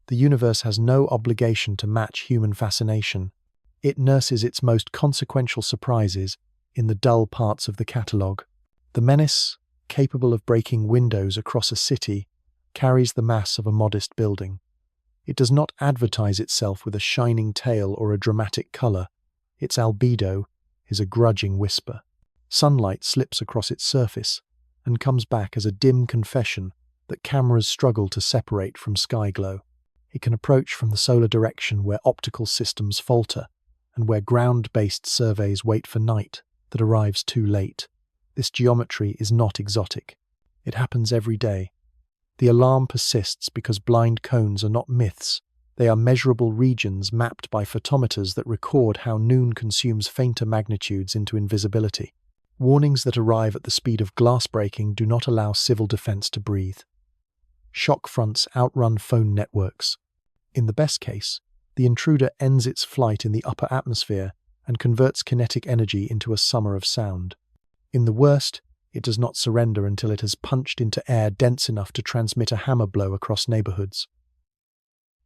Speaker 1: The universe has no obligation to match human fascination. It nurses its most consequential surprises in the dull parts of the catalogue. The menace, capable of breaking windows across a city, carries the mass of a modest building. It does not advertise itself with a shining tail or a dramatic colour. Its albedo is a grudging whisper. Sunlight slips across its surface and comes back as a dim confession that cameras struggle to separate from sky glow. It can approach from the solar direction where optical systems falter and where ground-based surveys wait for night that arrives too late. This geometry is not exotic. It happens every day. The alarm persists because blind cones are not myths. They are measurable regions mapped by photometers that record how noon consumes fainter magnitudes into invisibility. Warnings that arrive at the speed of glass breaking do not allow civil defense to breathe. Shock fronts outrun phone networks. In the best case, the intruder ends its flight in the upper atmosphere and converts kinetic energy into a summer of sound. In the worst, it does not surrender until it has punched into air dense enough to transmit a hammer blow across neighborhoods.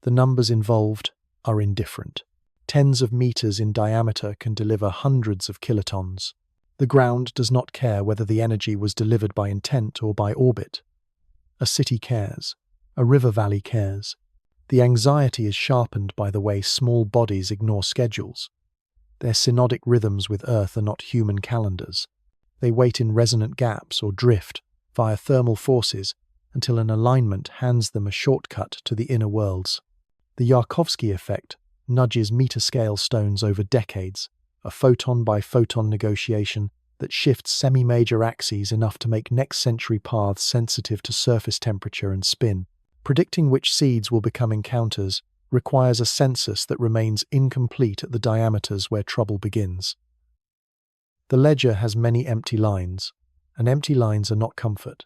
Speaker 1: The numbers involved are indifferent. Tens of meters in diameter can deliver hundreds of kilotons. The ground does not care whether the energy was delivered by intent or by orbit. A city cares. A river valley cares. The anxiety is sharpened by the way small bodies ignore schedules. Their synodic rhythms with Earth are not human calendars. They wait in resonant gaps or drift, via thermal forces, until an alignment hands them a shortcut to the inner worlds. The Yarkovsky effect nudges meter-scale stones over decades, a photon-by-photon negotiation that shifts semi-major axes enough to make next-century paths sensitive to surface temperature and spin. Predicting which seeds will become encounters requires a census that remains incomplete at the diameters where trouble begins. The ledger has many empty lines, and empty lines are not comfort.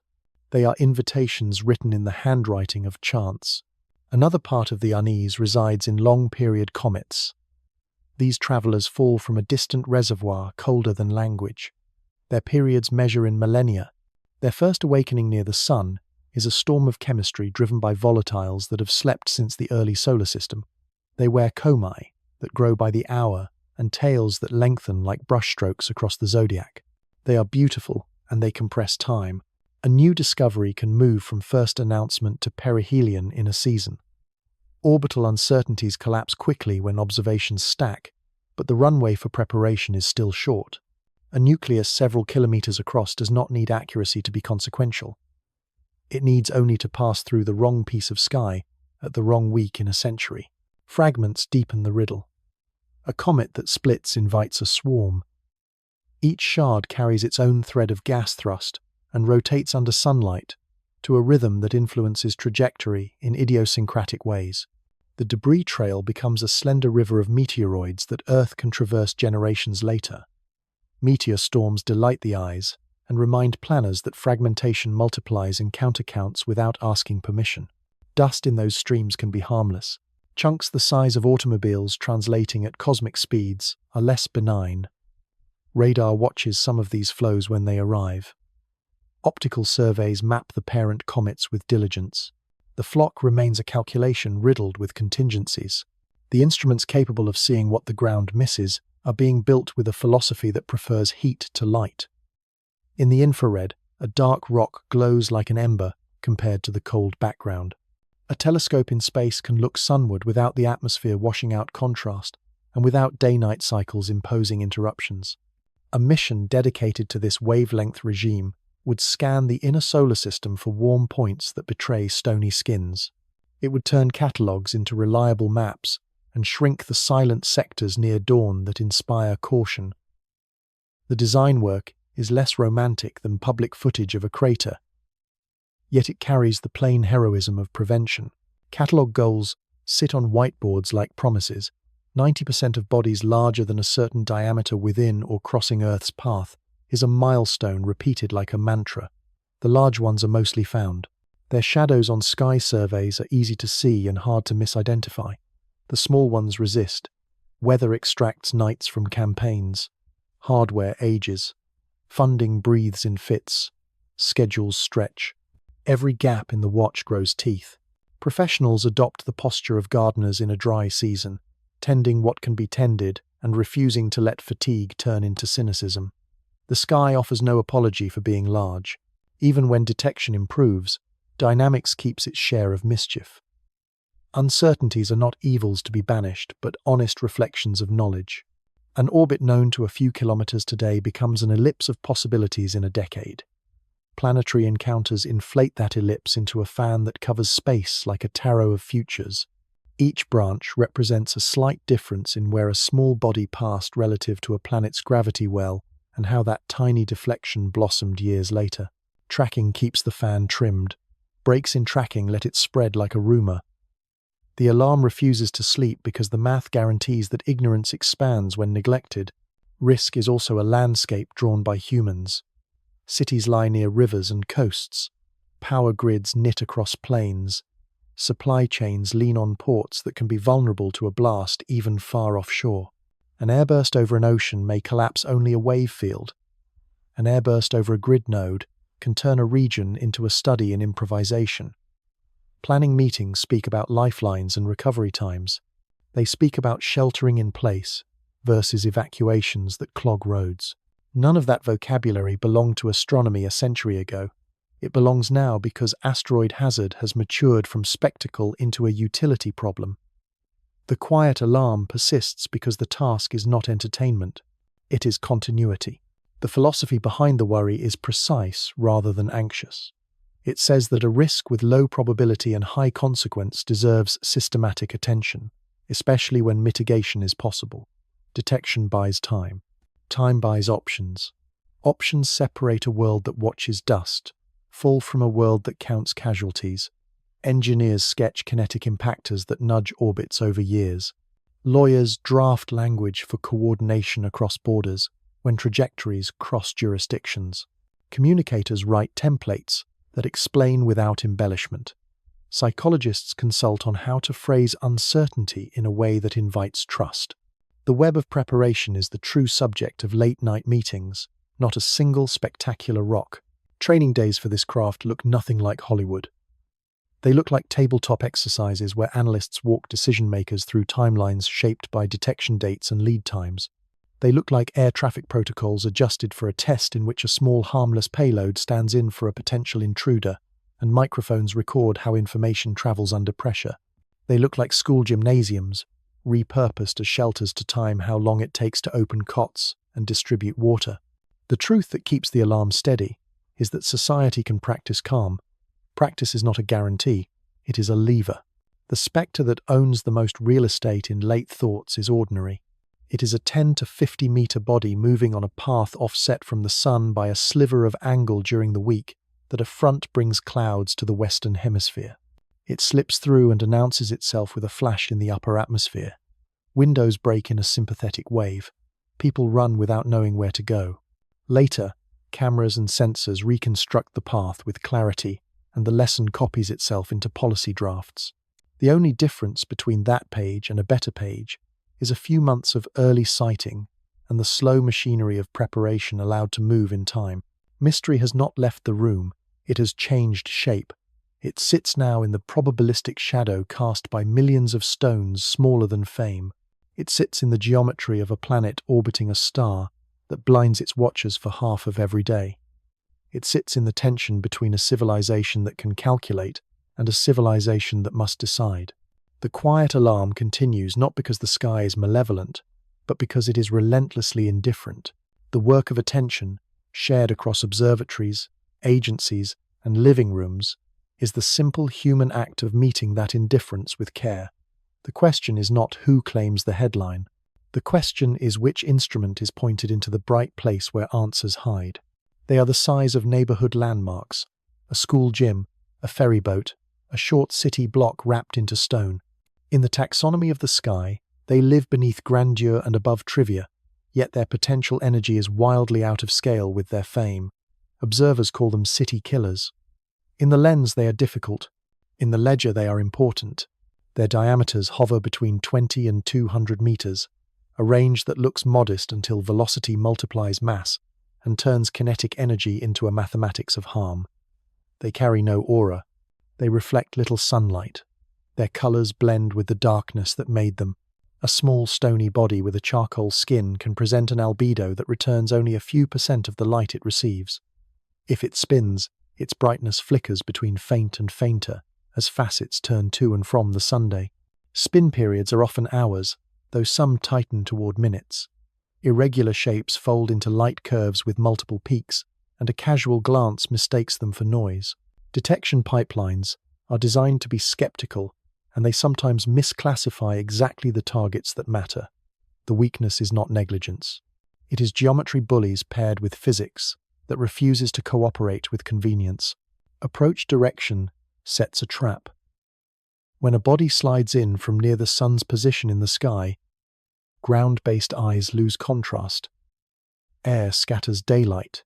Speaker 1: They are invitations written in the handwriting of chance. Another part of the unease resides in long-period comets. These travelers fall from a distant reservoir colder than language. Their periods measure in millennia. Their first awakening near the sun is a storm of chemistry driven by volatiles that have slept since the early solar system. They wear comae that grow by the hour and tails that lengthen like brushstrokes across the zodiac. They are beautiful and they compress time. A new discovery can move from first announcement to perihelion in a season. Orbital uncertainties collapse quickly when observations stack, but the runway for preparation is still short. A nucleus several kilometers across does not need accuracy to be consequential. It needs only to pass through the wrong piece of sky at the wrong week in a century. Fragments deepen the riddle. A comet that splits invites a swarm. Each shard carries its own thread of gas thrust and rotates under sunlight to a rhythm that influences trajectory in idiosyncratic ways. The debris trail becomes a slender river of meteoroids that Earth can traverse generations later. Meteor storms delight the eyes and remind planners that fragmentation multiplies encounter counts without asking permission. Dust in those streams can be harmless. Chunks the size of automobiles translating at cosmic speeds are less benign. Radar watches some of these flows when they arrive. Optical surveys map the parent comets with diligence. The flock remains a calculation riddled with contingencies. The instruments capable of seeing what the ground misses are being built with a philosophy that prefers heat to light. In the infrared, a dark rock glows like an ember compared to the cold background. A telescope in space can look sunward without the atmosphere washing out contrast and without day-night cycles imposing interruptions. A mission dedicated to this wavelength regime would scan the inner solar system for warm points that betray stony skins. It would turn catalogues into reliable maps and shrink the silent sectors near dawn that inspire caution. The design work is less romantic than public footage of a crater, yet it carries the plain heroism of prevention. Catalogue goals sit on whiteboards like promises. 90% of bodies larger than a certain diameter within or crossing Earth's path is a milestone repeated like a mantra. The large ones are mostly found. Their shadows on sky surveys are easy to see and hard to misidentify. The small ones resist. Weather extracts nights from campaigns. Hardware ages. Funding breathes in fits. Schedules stretch. Every gap in the watch grows teeth. Professionals adopt the posture of gardeners in a dry season, tending what can be tended and refusing to let fatigue turn into cynicism. The sky offers no apology for being large. Even when detection improves, dynamics keeps its share of mischief. Uncertainties are not evils to be banished, but honest reflections of knowledge. An orbit known to a few kilometers today becomes an ellipse of possibilities in a decade. Planetary encounters inflate that ellipse into a fan that covers space like a tarot of futures. Each branch represents a slight difference in where a small body passed relative to a planet's gravity well, and how that tiny deflection blossomed years later. Tracking keeps the fan trimmed. Breaks in tracking let it spread like a rumor. The alarm refuses to sleep because the math guarantees that ignorance expands when neglected. Risk is also a landscape drawn by humans. Cities lie near rivers and coasts. Power grids knit across plains. Supply chains lean on ports that can be vulnerable to a blast even far offshore. An airburst over an ocean may collapse only a wave field. An airburst over a grid node can turn a region into a study in improvisation. Planning meetings speak about lifelines and recovery times. They speak about sheltering in place versus evacuations that clog roads. None of that vocabulary belonged to astronomy a century ago. It belongs now because asteroid hazard has matured from spectacle into a utility problem. The quiet alarm persists because the task is not entertainment. It is continuity. The philosophy behind the worry is precise rather than anxious. It says that a risk with low probability and high consequence deserves systematic attention, especially when mitigation is possible. Detection buys time. Time buys options. Options separate a world that watches dust, fall from a world that counts casualties. Engineers sketch kinetic impactors that nudge orbits over years. Lawyers draft language for coordination across borders when trajectories cross jurisdictions. Communicators write templates that explain without embellishment. Psychologists consult on how to phrase uncertainty in a way that invites trust. The web of preparation is the true subject of late-night meetings, not a single spectacular rock. Training days for this craft look nothing like Hollywood. They look like tabletop exercises where analysts walk decision-makers through timelines shaped by detection dates and lead times. They look like air traffic protocols adjusted for a test in which a small harmless payload stands in for a potential intruder, and microphones record how information travels under pressure. They look like school gymnasiums, repurposed as shelters to time how long it takes to open cots and distribute water. The truth that keeps the alarm steady is that society can practice calm. Practice is not a guarantee, it is a lever. The spectre that owns the most real estate in late thoughts is ordinary. It is a 10 to 50 meter body moving on a path offset from the sun by a sliver of angle during the week that a front brings clouds to the western hemisphere. It slips through and announces itself with a flash in the upper atmosphere. Windows break in a sympathetic wave. People run without knowing where to go. Later, cameras and sensors reconstruct the path with clarity, and the lesson copies itself into policy drafts. The only difference between that page and a better page is a few months of early sighting and the slow machinery of preparation allowed to move in time. Mystery has not left the room, it has changed shape. It sits now in the probabilistic shadow cast by millions of stones smaller than fame. It sits in the geometry of a planet orbiting a star that blinds its watchers for half of every day. It sits in the tension between a civilization that can calculate and a civilization that must decide. The quiet alarm continues not because the sky is malevolent, but because it is relentlessly indifferent. The work of attention, shared across observatories, agencies, and living rooms, is the simple human act of meeting that indifference with care. The question is not who claims the headline. The question is which instrument is pointed into the bright place where answers hide. They are the size of neighborhood landmarks, a school gym, a ferry boat, a short city block wrapped into stone. In the taxonomy of the sky, they live beneath grandeur and above trivia, yet their potential energy is wildly out of scale with their fame. Observers call them city killers. In the lens they are difficult, in the ledger they are important. Their diameters hover between 20 and 200 meters, a range that looks modest until velocity multiplies mass and turns kinetic energy into a mathematics of harm. They carry no aura. They reflect little sunlight. Their colors blend with the darkness that made them. A small stony body with a charcoal skin can present an albedo that returns only a few % of the light it receives. If it spins, its brightness flickers between faint and fainter as facets turn to and from the sunday. Spin periods are often hours, though some tighten toward minutes. Irregular shapes fold into light curves with multiple peaks, and a casual glance mistakes them for noise. Detection pipelines are designed to be skeptical, and they sometimes misclassify exactly the targets that matter. The weakness is not negligence. It is geometry bullies paired with physics that refuses to cooperate with convenience. Approach direction sets a trap. When a body slides in from near the sun's position in the sky, ground-based eyes lose contrast. Air scatters daylight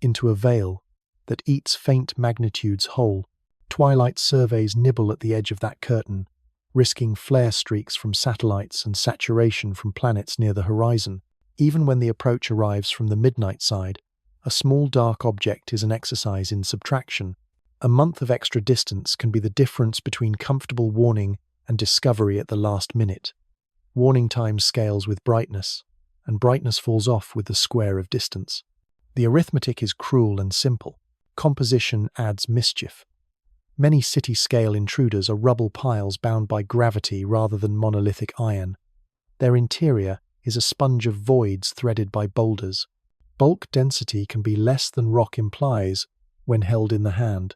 Speaker 1: into a veil that eats faint magnitudes whole. Twilight surveys nibble at the edge of that curtain, risking flare streaks from satellites and saturation from planets near the horizon. Even when the approach arrives from the midnight side, a small dark object is an exercise in subtraction. A month of extra distance can be the difference between comfortable warning and discovery at the last minute. Warning time scales with brightness, and brightness falls off with the square of distance. The arithmetic is cruel and simple. Composition adds mischief. Many city-scale intruders are rubble piles bound by gravity rather than monolithic iron. Their interior is a sponge of voids threaded by boulders. Bulk density can be less than rock implies when held in the hand.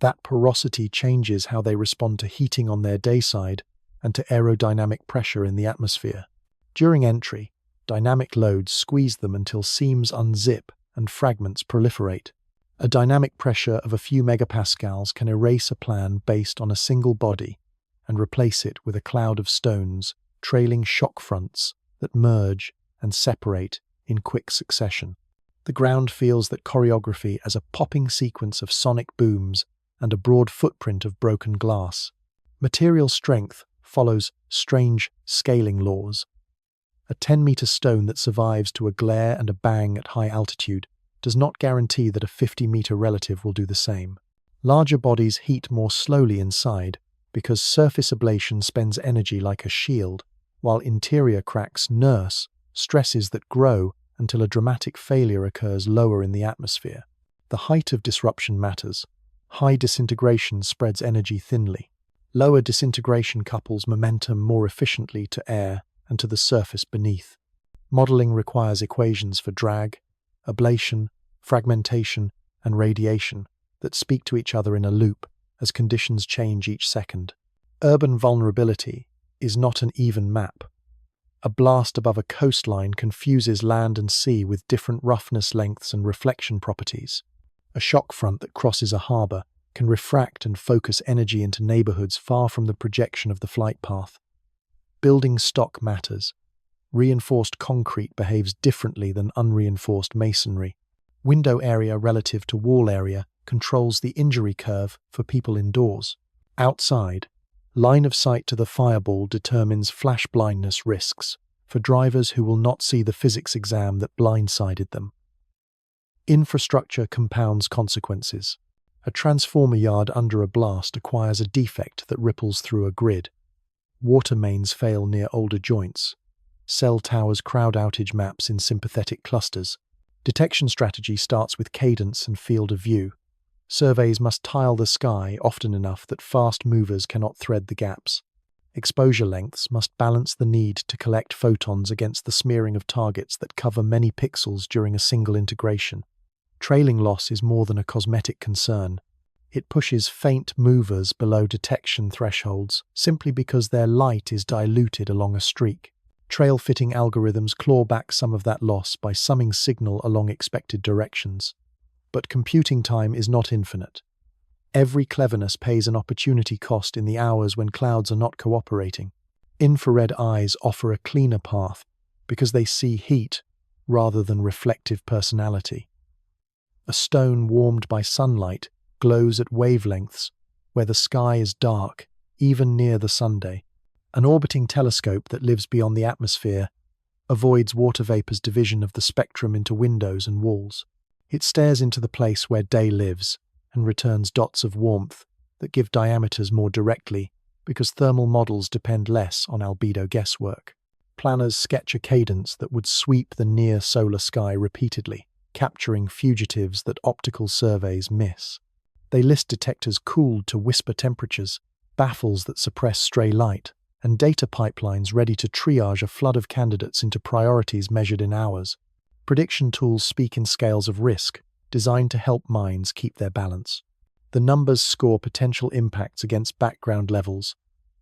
Speaker 1: That porosity changes how they respond to heating on their day side and to aerodynamic pressure in the atmosphere. During entry, dynamic loads squeeze them until seams unzip and fragments proliferate. A dynamic pressure of a few megapascals can erase a plan based on a single body and replace it with a cloud of stones, trailing shock fronts that merge and separate in quick succession. The ground feels that choreography as a popping sequence of sonic booms and a broad footprint of broken glass. Material strength follows strange scaling laws. A 10-meter stone that survives to a glare and a bang at high altitude does not guarantee that a 50-meter relative will do the same. Larger bodies heat more slowly inside because surface ablation spends energy like a shield, while interior cracks nurse stresses that grow until a dramatic failure occurs lower in the atmosphere. The height of disruption matters. High disintegration spreads energy thinly. Lower disintegration couples momentum more efficiently to air and to the surface beneath. Modeling requires equations for drag, ablation, fragmentation, and radiation that speak to each other in a loop as conditions change each second. Urban vulnerability is not an even map. A blast above a coastline confuses land and sea with different roughness lengths and reflection properties. A shock front that crosses a harbour can refract and focus energy into neighbourhoods far from the projection of the flight path. Building stock matters. Reinforced concrete behaves differently than unreinforced masonry. Window area relative to wall area controls the injury curve for people indoors. Outside, line of sight to the fireball determines flash blindness risks for drivers who will not see the physics exam that blindsided them. Infrastructure compounds consequences. A transformer yard under a blast acquires a defect that ripples through a grid. Water mains fail near older joints. Cell towers crowd outage maps in sympathetic clusters. Detection strategy starts with cadence and field of view. Surveys must tile the sky often enough that fast movers cannot thread the gaps. Exposure lengths must balance the need to collect photons against the smearing of targets that cover many pixels during a single integration. Trailing loss is more than a cosmetic concern. It pushes faint movers below detection thresholds simply because their light is diluted along a streak. Trail-fitting algorithms claw back some of that loss by summing signal along expected directions. But computing time is not infinite. Every cleverness pays an opportunity cost in the hours when clouds are not cooperating. Infrared eyes offer a cleaner path because they see heat rather than reflective personality. A stone warmed by sunlight glows at wavelengths where the sky is dark, even near the Sunday. An orbiting telescope that lives beyond the atmosphere avoids water vapor's division of the spectrum into windows and walls. It stares into the place where day lives and returns dots of warmth that give diameters more directly because thermal models depend less on albedo guesswork. Planners sketch a cadence that would sweep the near solar sky repeatedly, capturing fugitives that optical surveys miss. They list detectors cooled to whisper temperatures, baffles that suppress stray light, and data pipelines ready to triage a flood of candidates into priorities measured in hours. Prediction tools speak in scales of risk, designed to help minds keep their balance. The numbers score potential impacts against background levels,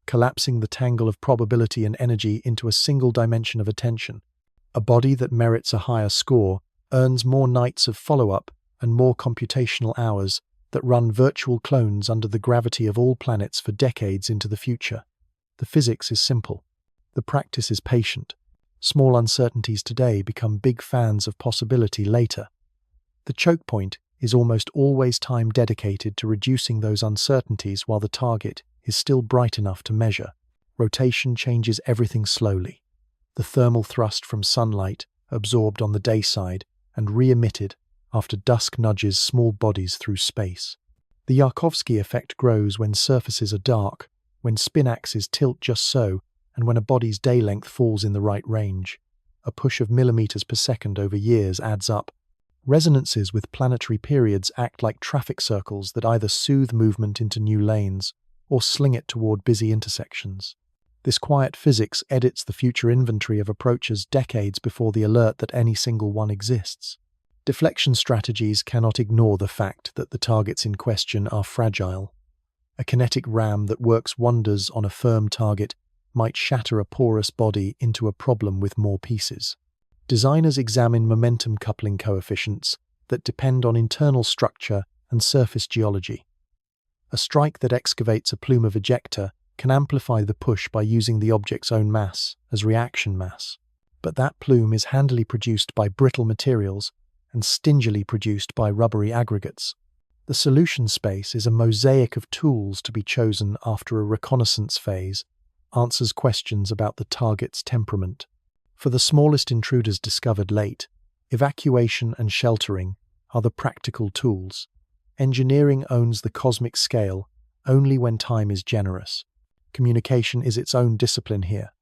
Speaker 1: collapsing the tangle of probability and energy into a single dimension of attention. A body that merits a higher score earns more nights of follow-up and more computational hours that run virtual clones under the gravity of all planets for decades into the future. The physics is simple. The practice is patient. Small uncertainties today become big fans of possibility later. The choke point is almost always time dedicated to reducing those uncertainties while the target is still bright enough to measure. Rotation changes everything slowly. The thermal thrust from sunlight absorbed on the day side and re-emitted after dusk nudges small bodies through space. The Yarkovsky effect grows when surfaces are dark, when spin axes tilt just so, and when a body's day length falls in the right range. A push of millimeters per second over years adds up. Resonances with planetary periods act like traffic circles that either soothe movement into new lanes or sling it toward busy intersections. This quiet physics edits the future inventory of approaches decades before the alert that any single one exists. Deflection strategies cannot ignore the fact that the targets in question are fragile. A kinetic ram that works wonders on a firm target might shatter a porous body into a problem with more pieces. Designers examine momentum coupling coefficients that depend on internal structure and surface geology. A strike that excavates a plume of ejecta can amplify the push by using the object's own mass as reaction mass. But that plume is handily produced by brittle materials and stingily produced by rubbery aggregates. The solution space is a mosaic of tools to be chosen after a reconnaissance phase answers questions about the target's temperament. For the smallest intruders discovered late, evacuation and sheltering are the practical tools. Engineering owns the cosmic scale only when time is generous. Communication is its own discipline here.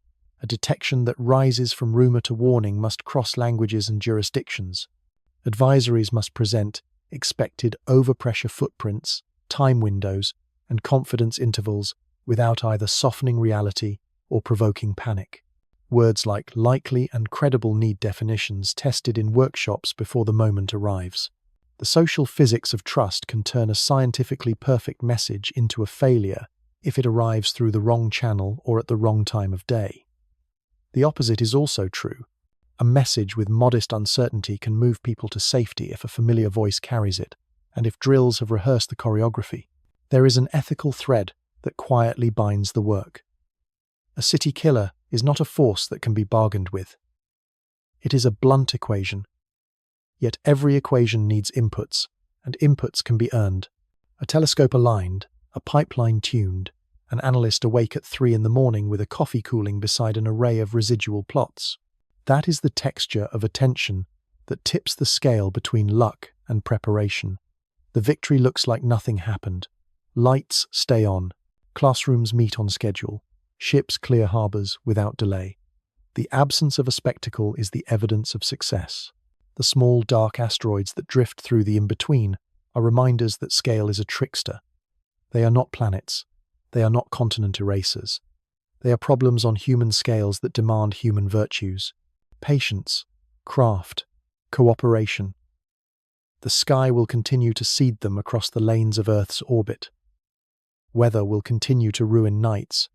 Speaker 1: A detection that rises from rumor to warning must cross languages and jurisdictions. Advisories must present expected overpressure footprints, time windows, and confidence intervals without either softening reality or provoking panic. Words like likely and credible need definitions tested in workshops before the moment arrives. The social physics of trust can turn a scientifically perfect message into a failure if it arrives through the wrong channel or at the wrong time of day. The opposite is also true. A message with modest uncertainty can move people to safety if a familiar voice carries it, and if drills have rehearsed the choreography. There is an ethical thread that quietly binds the work. A city killer is not a force that can be bargained with. It is a blunt equation. Yet every equation needs inputs, and inputs can be earned. A telescope aligned, a pipeline tuned, an analyst awake at 3 a.m. with a coffee cooling beside an array of residual plots. That is the texture of attention that tips the scale between luck and preparation. The victory looks like nothing happened. Lights stay on. Classrooms meet on schedule. Ships clear harbors without delay. The absence of a spectacle is the evidence of success. The small, dark asteroids that drift through the in-between are reminders that scale is a trickster. They are not planets. They are not continent erasers. They are problems on human scales that demand human virtues. Patience, craft, cooperation. The sky will continue to seed them across the lanes of Earth's orbit. Weather will continue to ruin nights.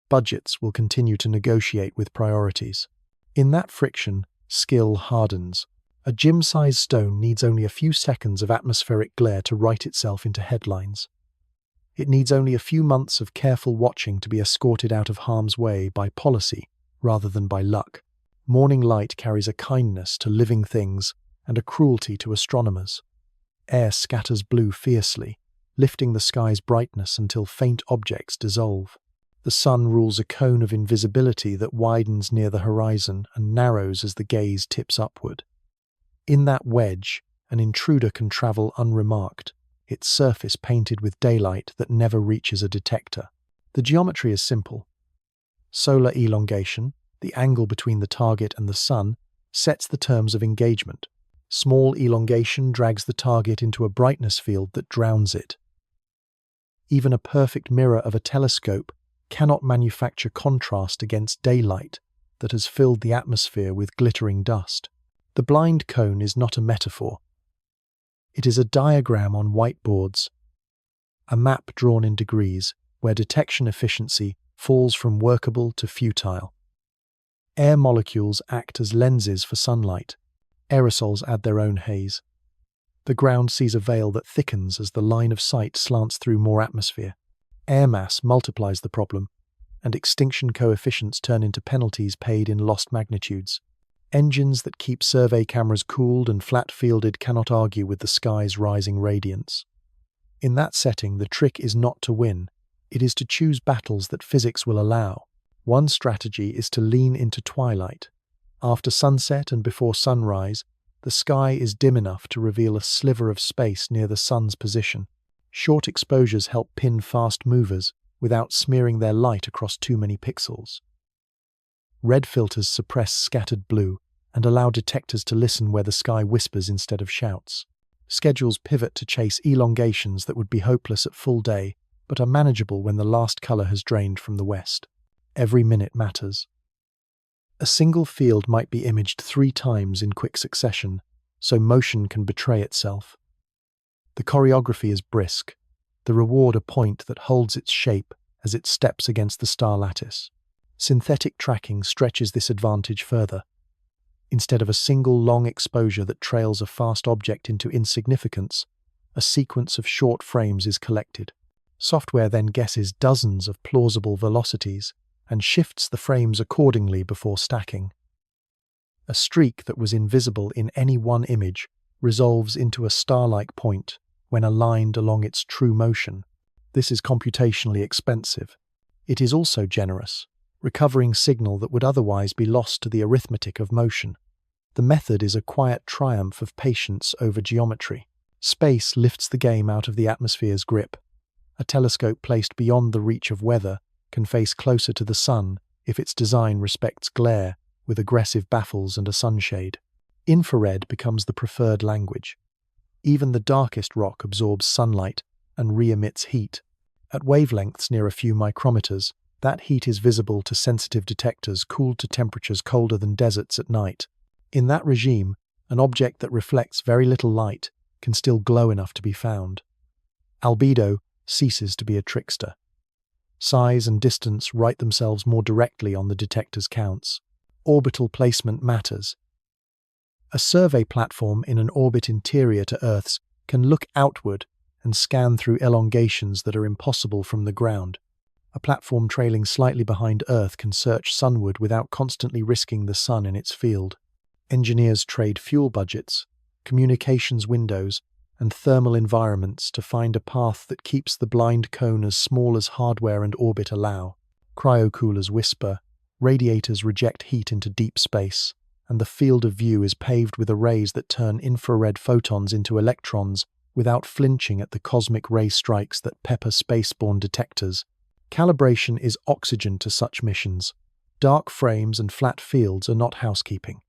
Speaker 1: Budgets will continue to negotiate with priorities. In that friction, skill hardens. A gym-sized stone needs only a few seconds of atmospheric glare to write itself into headlines. It needs only a few months of careful watching to be escorted out of harm's way by policy rather than by luck. Morning light carries a kindness to living things and a cruelty to astronomers. Air scatters blue fiercely, lifting the sky's brightness until faint objects dissolve. The sun rules a cone of invisibility that widens near the horizon and narrows as the gaze tips upward. In that wedge, an intruder can travel unremarked, its surface painted with daylight that never reaches a detector. The geometry is simple. Solar elongation, the angle between the target and the sun, sets the terms of engagement. Small elongation drags the target into a brightness field that drowns it. Even a perfect mirror of a telescope cannot manufacture contrast against daylight that has filled the atmosphere with glittering dust. The blind cone is not a metaphor. It is a diagram on whiteboards, a map drawn in degrees where detection efficiency falls from workable to futile. Air molecules act as lenses for sunlight. Aerosols add their own haze. The ground sees a veil that thickens as the line of sight slants through more atmosphere. Air mass multiplies the problem, and extinction coefficients turn into penalties paid in lost magnitudes. Engines that keep survey cameras cooled and flat-fielded cannot argue with the sky's rising radiance. In that setting, the trick is not to win. It is to choose battles that physics will allow. One strategy is to lean into twilight. After sunset and before sunrise, the sky is dim enough to reveal a sliver of space near the sun's position. Short exposures help pin fast movers without smearing their light across too many pixels. Red filters suppress scattered blue and allow detectors to listen where the sky whispers instead of shouts. Schedules pivot to chase elongations that would be hopeless at full day, but are manageable when the last color has drained from the west. Every minute matters. A single field might be imaged 3 times in quick succession, so motion can betray itself. The choreography is brisk, the reward a point that holds its shape as it steps against the star lattice. Synthetic tracking stretches this advantage further. Instead of a single long exposure that trails a fast object into insignificance, a sequence of short frames is collected. Software then guesses dozens of plausible velocities and shifts the frames accordingly before stacking. A streak that was invisible in any one image resolves into a star-like point when aligned along its true motion. This is computationally expensive. It is also generous, recovering signal that would otherwise be lost to the arithmetic of motion. The method is a quiet triumph of patience over geometry. Space lifts the game out of the atmosphere's grip. A telescope placed beyond the reach of weather can face closer to the sun if its design respects glare with aggressive baffles and a sunshade. Infrared becomes the preferred language. Even the darkest rock absorbs sunlight and re-emits heat. At wavelengths near a few micrometers, that heat is visible to sensitive detectors cooled to temperatures colder than deserts at night. In that regime, an object that reflects very little light can still glow enough to be found. Albedo ceases to be a trickster. Size and distance write themselves more directly on the detector's counts. Orbital placement matters. A survey platform in an orbit interior to Earth's can look outward and scan through elongations that are impossible from the ground. A platform trailing slightly behind Earth can search sunward without constantly risking the sun in its field. Engineers trade fuel budgets, communications windows, and thermal environments to find a path that keeps the blind cone as small as hardware and orbit allow. Cryocoolers whisper, radiators reject heat into deep space, and the field of view is paved with arrays that turn infrared photons into electrons without flinching at the cosmic ray strikes that pepper spaceborne detectors. Calibration is oxygen to such missions. Dark frames and flat fields are not housekeeping.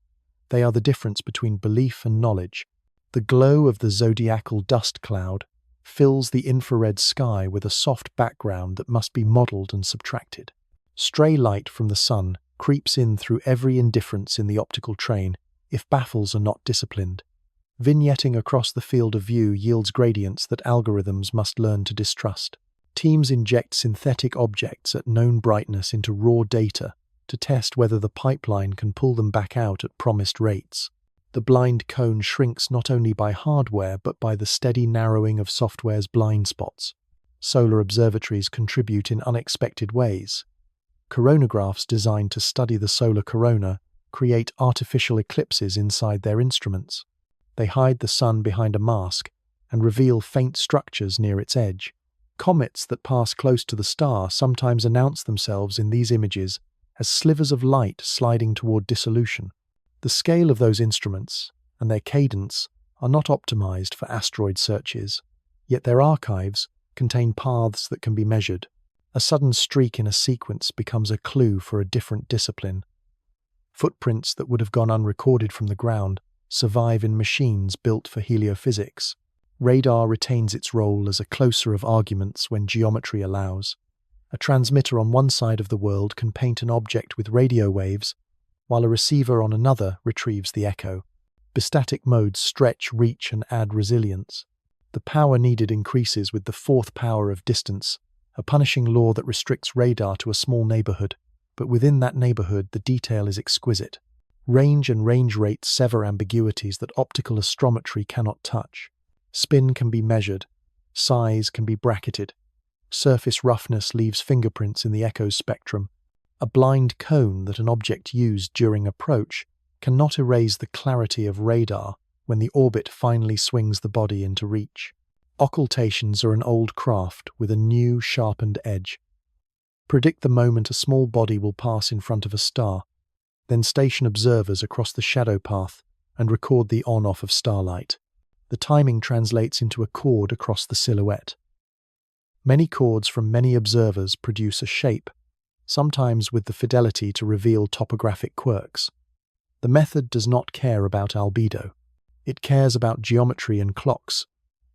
Speaker 1: They are the difference between belief and knowledge. The glow of the zodiacal dust cloud fills the infrared sky with a soft background that must be modeled and subtracted. Stray light from the sun creeps in through every indifference in the optical train if baffles are not disciplined. Vignetting across the field of view yields gradients that algorithms must learn to distrust. Teams inject synthetic objects at known brightness into raw data to test whether the pipeline can pull them back out at promised rates. The blind cone shrinks not only by hardware but by the steady narrowing of software's blind spots. Solar observatories contribute in unexpected ways. Coronagraphs designed to study the solar corona create artificial eclipses inside their instruments. They hide the sun behind a mask and reveal faint structures near its edge. Comets that pass close to the star sometimes announce themselves in these images as slivers of light sliding toward dissolution. The scale of those instruments and their cadence are not optimized for asteroid searches, yet their archives contain paths that can be measured. A sudden streak in a sequence becomes a clue for a different discipline. Footprints that would have gone unrecorded from the ground survive in machines built for heliophysics. Radar retains its role as a closer of arguments when geometry allows. A transmitter on one side of the world can paint an object with radio waves, while a receiver on another retrieves the echo. Bistatic modes stretch reach and add resilience. The power needed increases with the fourth power of distance, a punishing law that restricts radar to a small neighborhood, but within that neighborhood the detail is exquisite. Range and range rate sever ambiguities that optical astrometry cannot touch. Spin can be measured, size can be bracketed, surface roughness leaves fingerprints in the echo's spectrum. A blind cone that an object used during approach cannot erase the clarity of radar when the orbit finally swings the body into reach. Occultations are an old craft with a new, sharpened edge. Predict the moment a small body will pass in front of a star, then station observers across the shadow path and record the on-off of starlight. The timing translates into a chord across the silhouette. Many chords from many observers produce a shape, sometimes with the fidelity to reveal topographic quirks. The method does not care about albedo. It cares about geometry and clocks.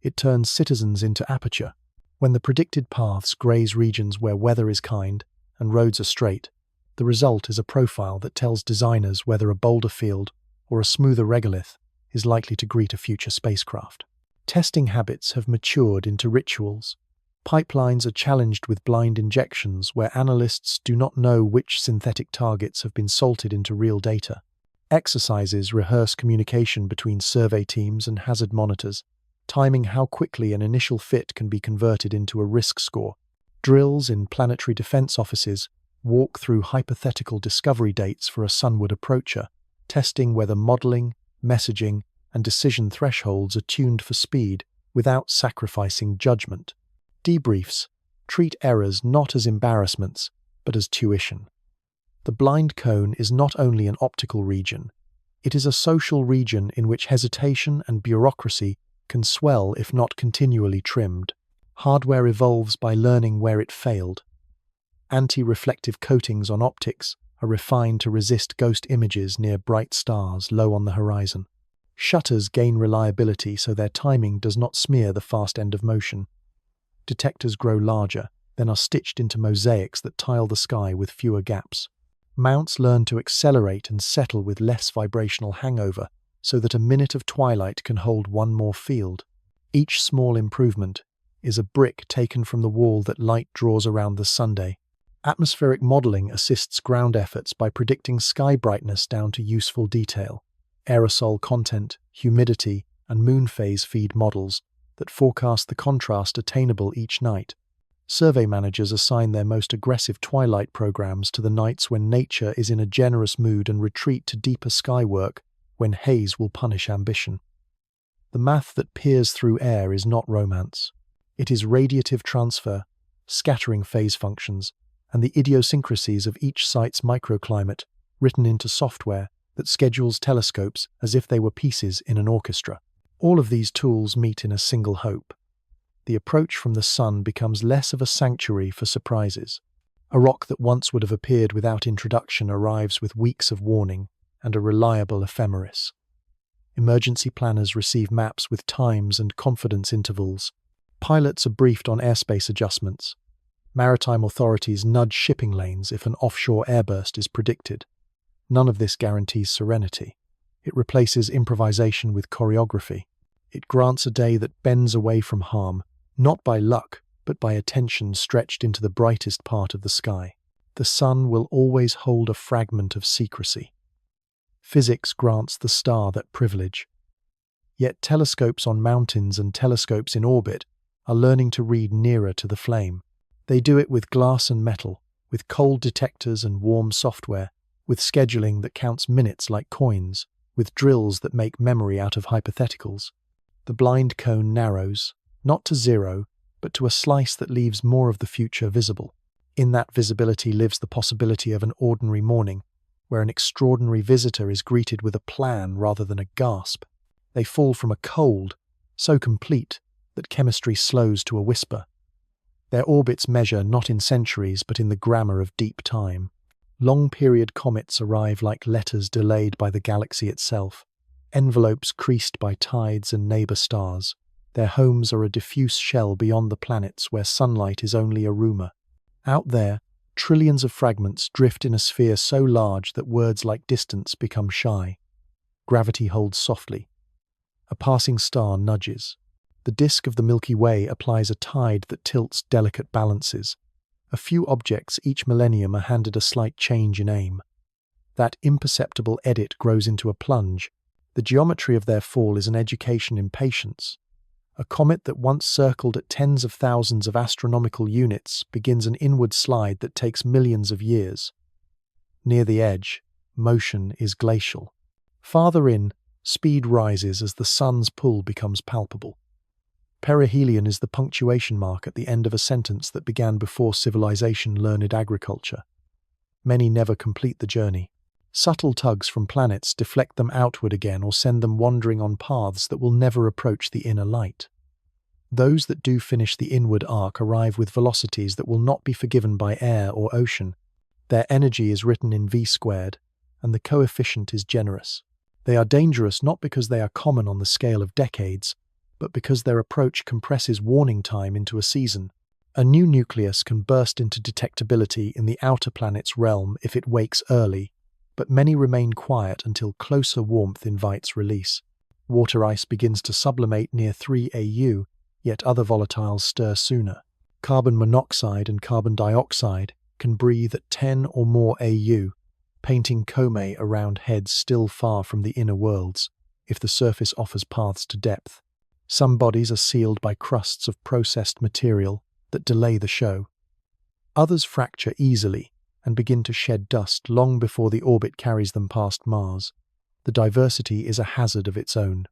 Speaker 1: It turns citizens into aperture. When the predicted paths graze regions where weather is kind and roads are straight, the result is a profile that tells designers whether a boulder field or a smoother regolith is likely to greet a future spacecraft. Testing habits have matured into rituals. Pipelines are challenged with blind injections where analysts do not know which synthetic targets have been salted into real data. Exercises rehearse communication between survey teams and hazard monitors, timing how quickly an initial fit can be converted into a risk score. Drills in planetary defense offices walk through hypothetical discovery dates for a sunward approacher, testing whether modeling, messaging, and decision thresholds are tuned for speed without sacrificing judgment. Debriefs treat errors not as embarrassments, but as tuition. The blind cone is not only an optical region, it is a social region in which hesitation and bureaucracy can swell if not continually trimmed. Hardware evolves by learning where it failed. Anti-reflective coatings on optics are refined to resist ghost images near bright stars low on the horizon. Shutters gain reliability so their timing does not smear the fast end of motion. Detectors grow larger, then are stitched into mosaics that tile the sky with fewer gaps. Mounts learn to accelerate and settle with less vibrational hangover, so that a minute of twilight can hold one more field. Each small improvement is a brick taken from the wall that light draws around the Sunday. Atmospheric modeling assists ground efforts by predicting sky brightness down to useful detail. Aerosol content, humidity, and moon phase feed models that forecast the contrast attainable each night. Survey managers assign their most aggressive twilight programs to the nights when nature is in a generous mood and retreat to deeper sky work when haze will punish ambition. The math that peers through air is not romance. It is radiative transfer, scattering phase functions, and the idiosyncrasies of each site's microclimate written into software that schedules telescopes as if they were pieces in an orchestra. All of these tools meet in a single hope. The approach from the sun becomes less of a sanctuary for surprises. A rock that once would have appeared without introduction arrives with weeks of warning and a reliable ephemeris. Emergency planners receive maps with times and confidence intervals. Pilots are briefed on airspace adjustments. Maritime authorities nudge shipping lanes if an offshore airburst is predicted. None of this guarantees serenity. It replaces improvisation with choreography. It grants a day that bends away from harm, not by luck, but by attention stretched into the brightest part of the sky. The sun will always hold a fragment of secrecy. Physics grants the star that privilege. Yet telescopes on mountains and telescopes in orbit are learning to read nearer to the flame. They do it with glass and metal, with cold detectors and warm software, with scheduling that counts minutes like coins, with drills that make memory out of hypotheticals. The blind cone narrows, not to zero, but to a slice that leaves more of the future visible. In that visibility lives the possibility of an ordinary morning, where an extraordinary visitor is greeted with a plan rather than a gasp. They fall from a cold, so complete that chemistry slows to a whisper. Their orbits measure not in centuries but in the grammar of deep time. Long-period comets arrive like letters delayed by the galaxy itself, envelopes creased by tides and neighbor stars. Their homes are a diffuse shell beyond the planets where sunlight is only a rumor. Out there, trillions of fragments drift in a sphere so large that words like distance become shy. Gravity holds softly. A passing star nudges. The disk of the Milky Way applies a tide that tilts delicate balances. A few objects each millennium are handed a slight change in aim. That imperceptible edit grows into a plunge. The geometry of their fall is an education in patience. A comet that once circled at tens of thousands of astronomical units begins an inward slide that takes millions of years. Near the edge, motion is glacial. Farther in, speed rises as the sun's pull becomes palpable. Perihelion is the punctuation mark at the end of a sentence that began before civilization learned agriculture. Many never complete the journey. Subtle tugs from planets deflect them outward again or send them wandering on paths that will never approach the inner light. Those that do finish the inward arc arrive with velocities that will not be forgiven by air or ocean. Their energy is written in v², and the coefficient is generous. They are dangerous not because they are common on the scale of decades, but because their approach compresses warning time into a season. A new nucleus can burst into detectability in the outer planet's realm if it wakes early, but many remain quiet until closer warmth invites release. Water ice begins to sublimate near 3 AU, yet other volatiles stir sooner. Carbon monoxide and carbon dioxide can breathe at 10 or more AU, painting comae around heads still far from the inner worlds, if the surface offers paths to depth. Some bodies are sealed by crusts of processed material that delay the show. Others fracture easily and begin to shed dust long before the orbit carries them past Mars. The diversity is a hazard of its own.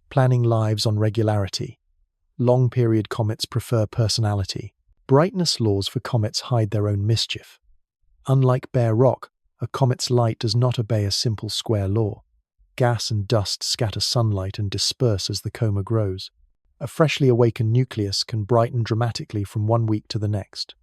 Speaker 1: Planning lives on regularity. Long-period comets prefer personality. Brightness laws for comets hide their own mischief. Unlike bare rock, a comet's light does not obey a simple square law. Gas and dust scatter sunlight and disperse as the coma grows. A freshly awakened nucleus can brighten dramatically from one week to the next.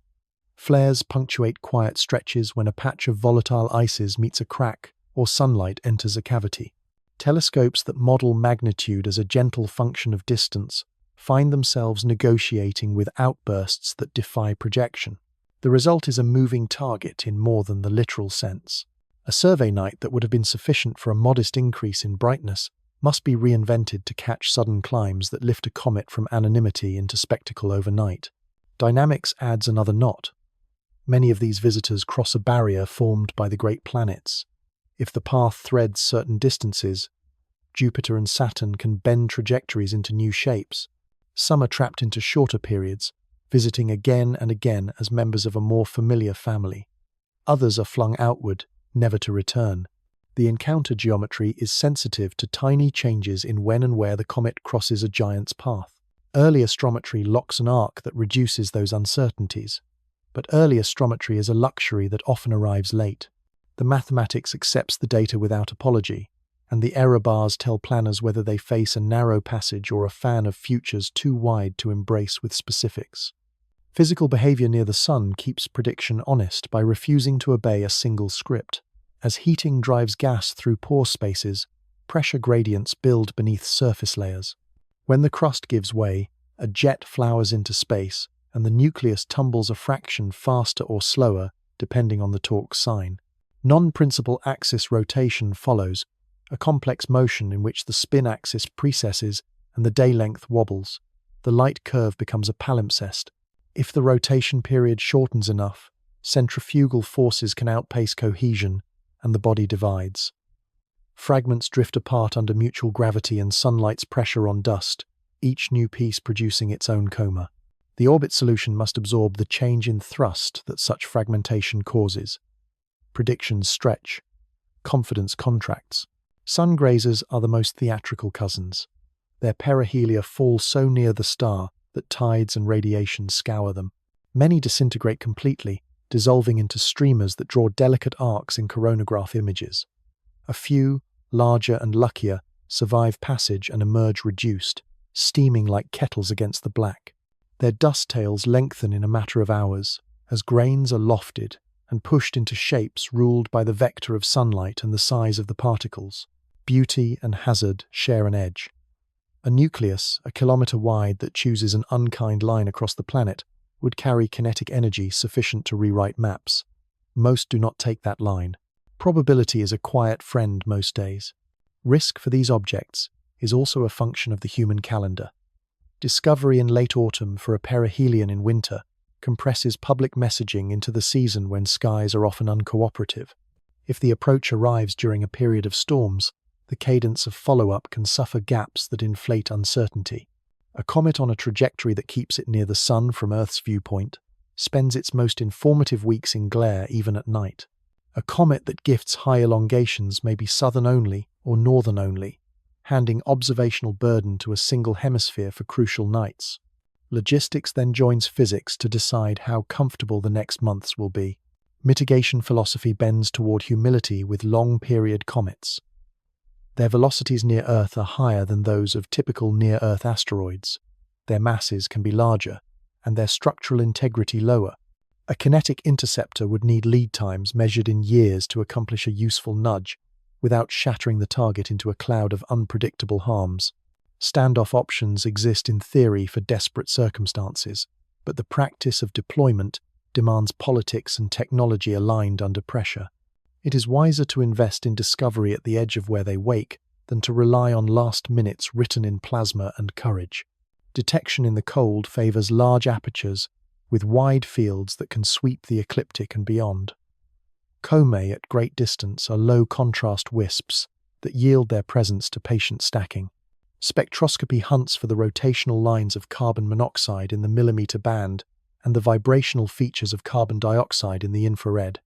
Speaker 1: Flares punctuate quiet stretches when a patch of volatile ices meets a crack or sunlight enters a cavity. Telescopes that model magnitude as a gentle function of distance find themselves negotiating with outbursts that defy projection. The result is a moving target in more than the literal sense. A survey night that would have been sufficient for a modest increase in brightness must be reinvented to catch sudden climbs that lift a comet from anonymity into spectacle overnight. Dynamics adds another knot. Many of these visitors cross a barrier formed by the great planets. If the path threads certain distances, Jupiter and Saturn can bend trajectories into new shapes. Some are trapped into shorter periods, visiting again and again as members of a more familiar family. Others are flung outward, never to return. The encounter geometry is sensitive to tiny changes in when and where the comet crosses a giant's path. Early astrometry locks an arc that reduces those uncertainties. But early astrometry is a luxury that often arrives late. The mathematics accepts the data without apology, and the error bars tell planners whether they face a narrow passage or a fan of futures too wide to embrace with specifics. Physical behavior near the Sun keeps prediction honest by refusing to obey a single script. As heating drives gas through pore spaces, pressure gradients build beneath surface layers. When the crust gives way, a jet flowers into space, and the nucleus tumbles a fraction faster or slower, depending on the torque sign. Non-principal axis rotation follows, a complex motion in which the spin axis precesses and the day length wobbles. The light curve becomes a palimpsest. If the rotation period shortens enough, centrifugal forces can outpace cohesion, and the body divides. Fragments drift apart under mutual gravity and sunlight's pressure on dust, each new piece producing its own coma. The orbit solution must absorb the change in thrust that such fragmentation causes. Predictions stretch. Confidence contracts. Sun grazers are the most theatrical cousins. Their perihelia fall so near the star that tides and radiation scour them. Many disintegrate completely, dissolving into streamers that draw delicate arcs in coronagraph images. A few, larger and luckier, survive passage and emerge reduced, steaming like kettles against the black. Their dust tails lengthen in a matter of hours, as grains are lofted and pushed into shapes ruled by the vector of sunlight and the size of the particles. Beauty and hazard share an edge. A nucleus, a kilometre wide, that chooses an unkind line across the planet would carry kinetic energy sufficient to rewrite maps. Most do not take that line. Probability is a quiet friend most days. Risk for these objects is also a function of the human calendar. Discovery in late autumn for a perihelion in winter compresses public messaging into the season when skies are often uncooperative. If the approach arrives during a period of storms, the cadence of follow-up can suffer gaps that inflate uncertainty. A comet on a trajectory that keeps it near the Sun from Earth's viewpoint spends its most informative weeks in glare even at night. A comet that gifts high elongations may be southern only or northern only, handing observational burden to a single hemisphere for crucial nights. Logistics then joins physics to decide how comfortable the next months will be. Mitigation philosophy bends toward humility with long-period comets. Their velocities near Earth are higher than those of typical near-Earth asteroids. Their masses can be larger, and their structural integrity lower. A kinetic interceptor would need lead times measured in years to accomplish a useful nudge, without shattering the target into a cloud of unpredictable harms. Standoff options exist in theory for desperate circumstances, but the practice of deployment demands politics and technology aligned under pressure. It is wiser to invest in discovery at the edge of where they wake than to rely on last minutes written in plasma and courage. Detection in the cold favors large apertures with wide fields that can sweep the ecliptic and beyond. Comae at great distance are low-contrast wisps that yield their presence to patient stacking. Spectroscopy hunts for the rotational lines of carbon monoxide in the millimeter band and the vibrational features of carbon dioxide in the infrared.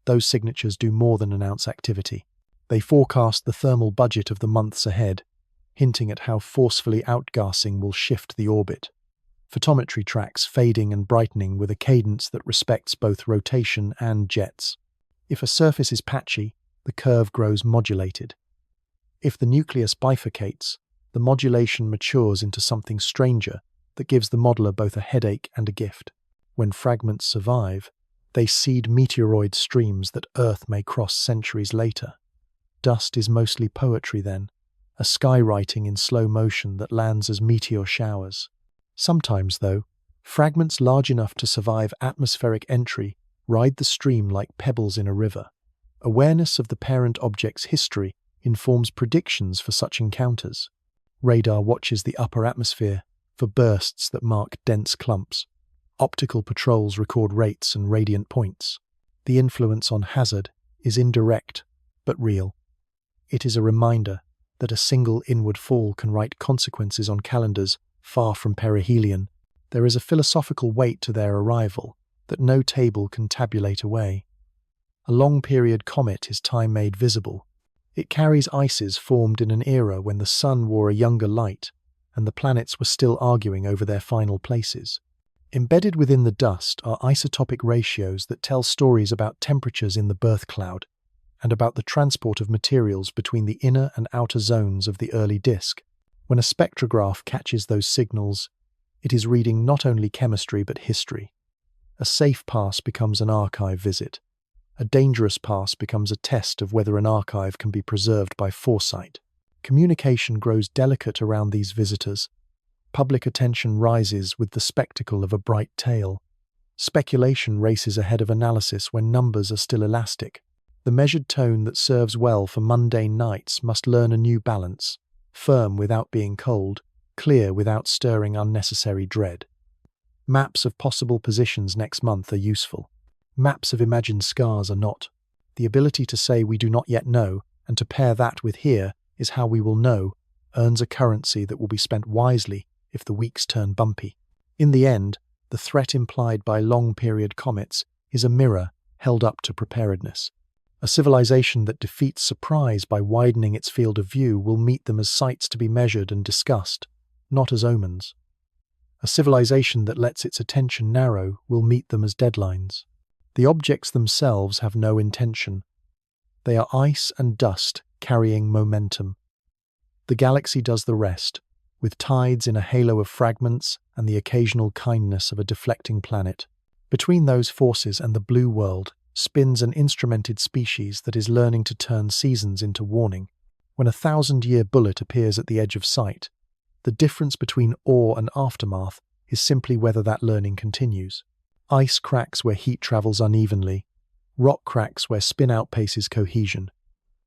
Speaker 1: Those signatures do more than announce activity. They forecast the thermal budget of the months ahead, hinting at how forcefully outgassing will shift the orbit. Photometry tracks fading and brightening with a cadence that respects both rotation and jets. If a surface is patchy, the curve grows modulated. If the nucleus bifurcates, the modulation matures into something stranger that gives the modeler both a headache and a gift. When fragments survive, they seed meteoroid streams that Earth may cross centuries later. Dust is mostly poetry then, a skywriting in slow motion that lands as meteor showers. Sometimes, though, fragments large enough to survive atmospheric entry ride the stream like pebbles in a river. Awareness of the parent object's history informs predictions for such encounters. Radar watches the upper atmosphere for bursts that mark dense clumps. Optical patrols record rates and radiant points. The influence on hazard is indirect but real. It is a reminder that a single inward fall can write consequences on calendars far from perihelion. There is a philosophical weight to their arrival that no table can tabulate away. A long-period comet is time made visible. It carries ices formed in an era when the sun wore a younger light and the planets were still arguing over their final places. Embedded within the dust are isotopic ratios that tell stories about temperatures in the birth cloud and about the transport of materials between the inner and outer zones of the early disk. When a spectrograph catches those signals, it is reading not only chemistry but history. A safe pass becomes an archive visit. A dangerous pass becomes a test of whether an archive can be preserved by foresight. Communication grows delicate around these visitors. Public attention rises with the spectacle of a bright tale. Speculation races ahead of analysis when numbers are still elastic. The measured tone that serves well for mundane nights must learn a new balance, firm without being cold, clear without stirring unnecessary dread. Maps of possible positions next month are useful. Maps of imagined scars are not. The ability to say we do not yet know, and to pair that with here is how we will know, earns a currency that will be spent wisely if the weeks turn bumpy. In the end, the threat implied by long-period comets is a mirror held up to preparedness. A civilization that defeats surprise by widening its field of view will meet them as sights to be measured and discussed, not as omens. A civilization that lets its attention narrow will meet them as deadlines. The objects themselves have no intention. They are ice and dust carrying momentum. The galaxy does the rest, with tides in a halo of fragments and the occasional kindness of a deflecting planet. Between those forces and the blue world spins an instrumented species that is learning to turn seasons into warning. When a 1,000-year bullet appears at the edge of sight, the difference between awe and aftermath is simply whether that learning continues. Ice cracks where heat travels unevenly, rock cracks where spin outpaces cohesion.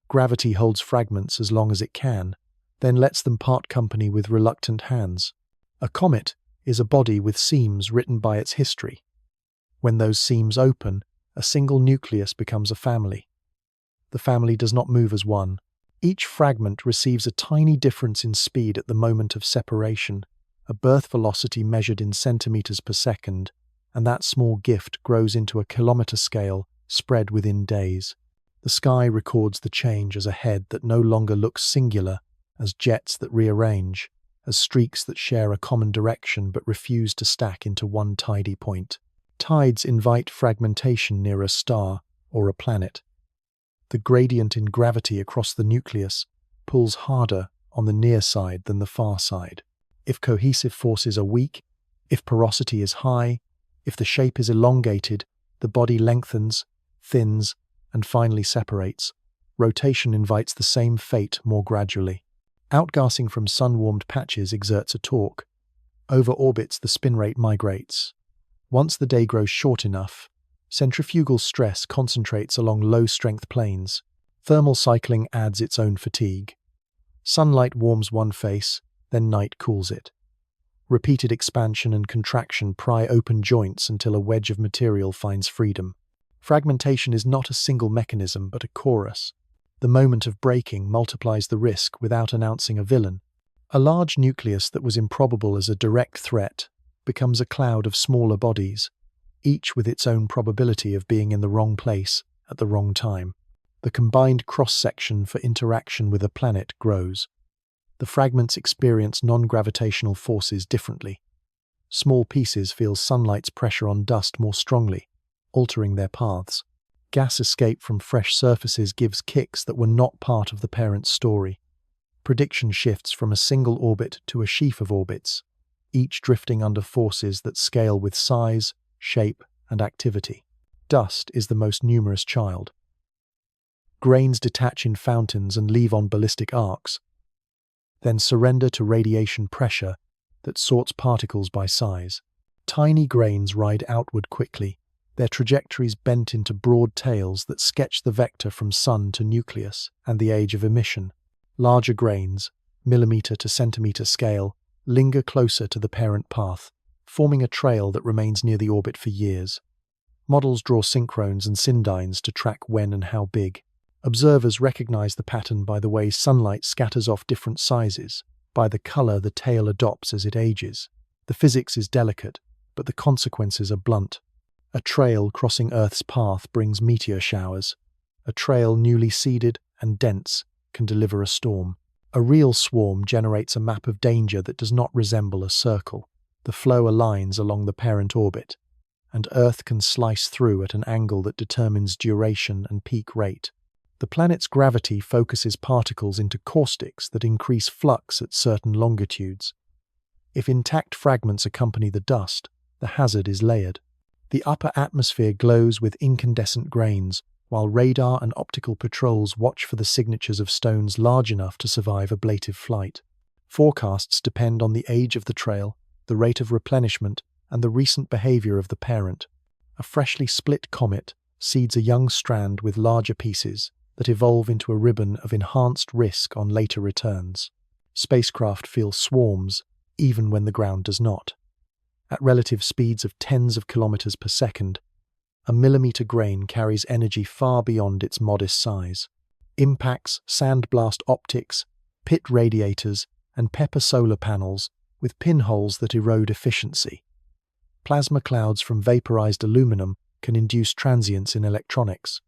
Speaker 1: Gravity holds fragments as long as it can, then lets them part company with reluctant hands. A comet is a body with seams written by its history. When those seams open, a single nucleus becomes a family. The family does not move as one. Each fragment receives a tiny difference in speed at the moment of separation, a birth velocity measured in centimeters per second, and that small gift grows into a kilometer scale spread within days. The sky records the change as a head that no longer looks singular, as jets that rearrange, as streaks that share a common direction but refuse to stack into one tidy point. Tides invite fragmentation near a star or a planet. The gradient in gravity across the nucleus pulls harder on the near side than the far side. If cohesive forces are weak, if porosity is high, if the shape is elongated, the body lengthens, thins, and finally separates. Rotation invites the same fate more gradually. Outgassing from sun-warmed patches exerts a torque. Over orbits, the spin rate migrates. Once the day grows short enough, centrifugal stress concentrates along low-strength planes. Thermal cycling adds its own fatigue. Sunlight warms one face, then night cools it. Repeated expansion and contraction pry open joints until a wedge of material finds freedom. Fragmentation is not a single mechanism, but a chorus. The moment of breaking multiplies the risk without announcing a villain. A large nucleus that was improbable as a direct threat becomes a cloud of smaller bodies, each with its own probability of being in the wrong place at the wrong time. The combined cross-section for interaction with a planet grows. The fragments experience non-gravitational forces differently. Small pieces feel sunlight's pressure on dust more strongly, altering their paths. Gas escape from fresh surfaces gives kicks that were not part of the parent story. Prediction shifts from a single orbit to a sheaf of orbits, each drifting under forces that scale with size, shape, and activity. Dust is the most numerous child. Grains detach in fountains and leave on ballistic arcs, then surrender to radiation pressure that sorts particles by size. Tiny grains ride outward quickly, their trajectories bent into broad tails that sketch the vector from sun to nucleus and the age of emission. Larger grains, millimeter to centimeter scale, linger closer to the parent path, forming a trail that remains near the orbit for years. Models draw synchrones and syndines to track when and how big. Observers recognize the pattern by the way sunlight scatters off different sizes, by the color the tail adopts as it ages. The physics is delicate, but the consequences are blunt. A trail crossing Earth's path brings meteor showers. A trail newly seeded and dense can deliver a storm. A real swarm generates a map of danger that does not resemble a circle. The flow aligns along the parent orbit, and Earth can slice through at an angle that determines duration and peak rate. The planet's gravity focuses particles into caustics that increase flux at certain longitudes. If intact fragments accompany the dust, the hazard is layered. The upper atmosphere glows with incandescent grains, while radar and optical patrols watch for the signatures of stones large enough to survive ablative flight. Forecasts depend on the age of the trail, the rate of replenishment, and the recent behavior of the parent. A freshly split comet seeds a young strand with larger pieces that evolve into a ribbon of enhanced risk on later returns. Spacecraft feel swarms, even when the ground does not. At relative speeds of tens of kilometers per second, a millimeter grain carries energy far beyond its modest size. Impacts, sandblast optics, pit radiators, and pepper solar panels with pinholes that erode efficiency. Plasma clouds from vaporized aluminum can induce transients in electronics.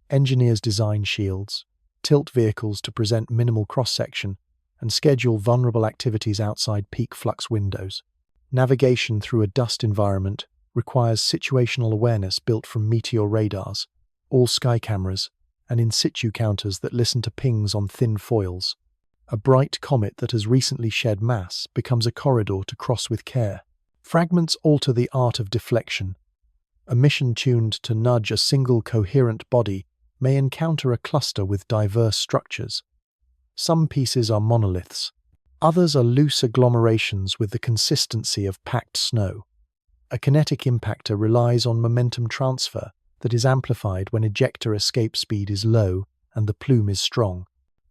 Speaker 1: Engineers design shields, tilt vehicles to present minimal cross-section, and schedule vulnerable activities outside peak flux windows. Navigation through a dust environment requires situational awareness built from meteor radars, all sky cameras, and in situ counters that listen to pings on thin foils. A bright comet that has recently shed mass becomes a corridor to cross with care. Fragments alter the art of deflection. A mission tuned to nudge a single coherent body may encounter a cluster with diverse structures. Some pieces are monoliths. Others are loose agglomerations with the consistency of packed snow. A kinetic impactor relies on momentum transfer that is amplified when ejector escape speed is low and the plume is strong.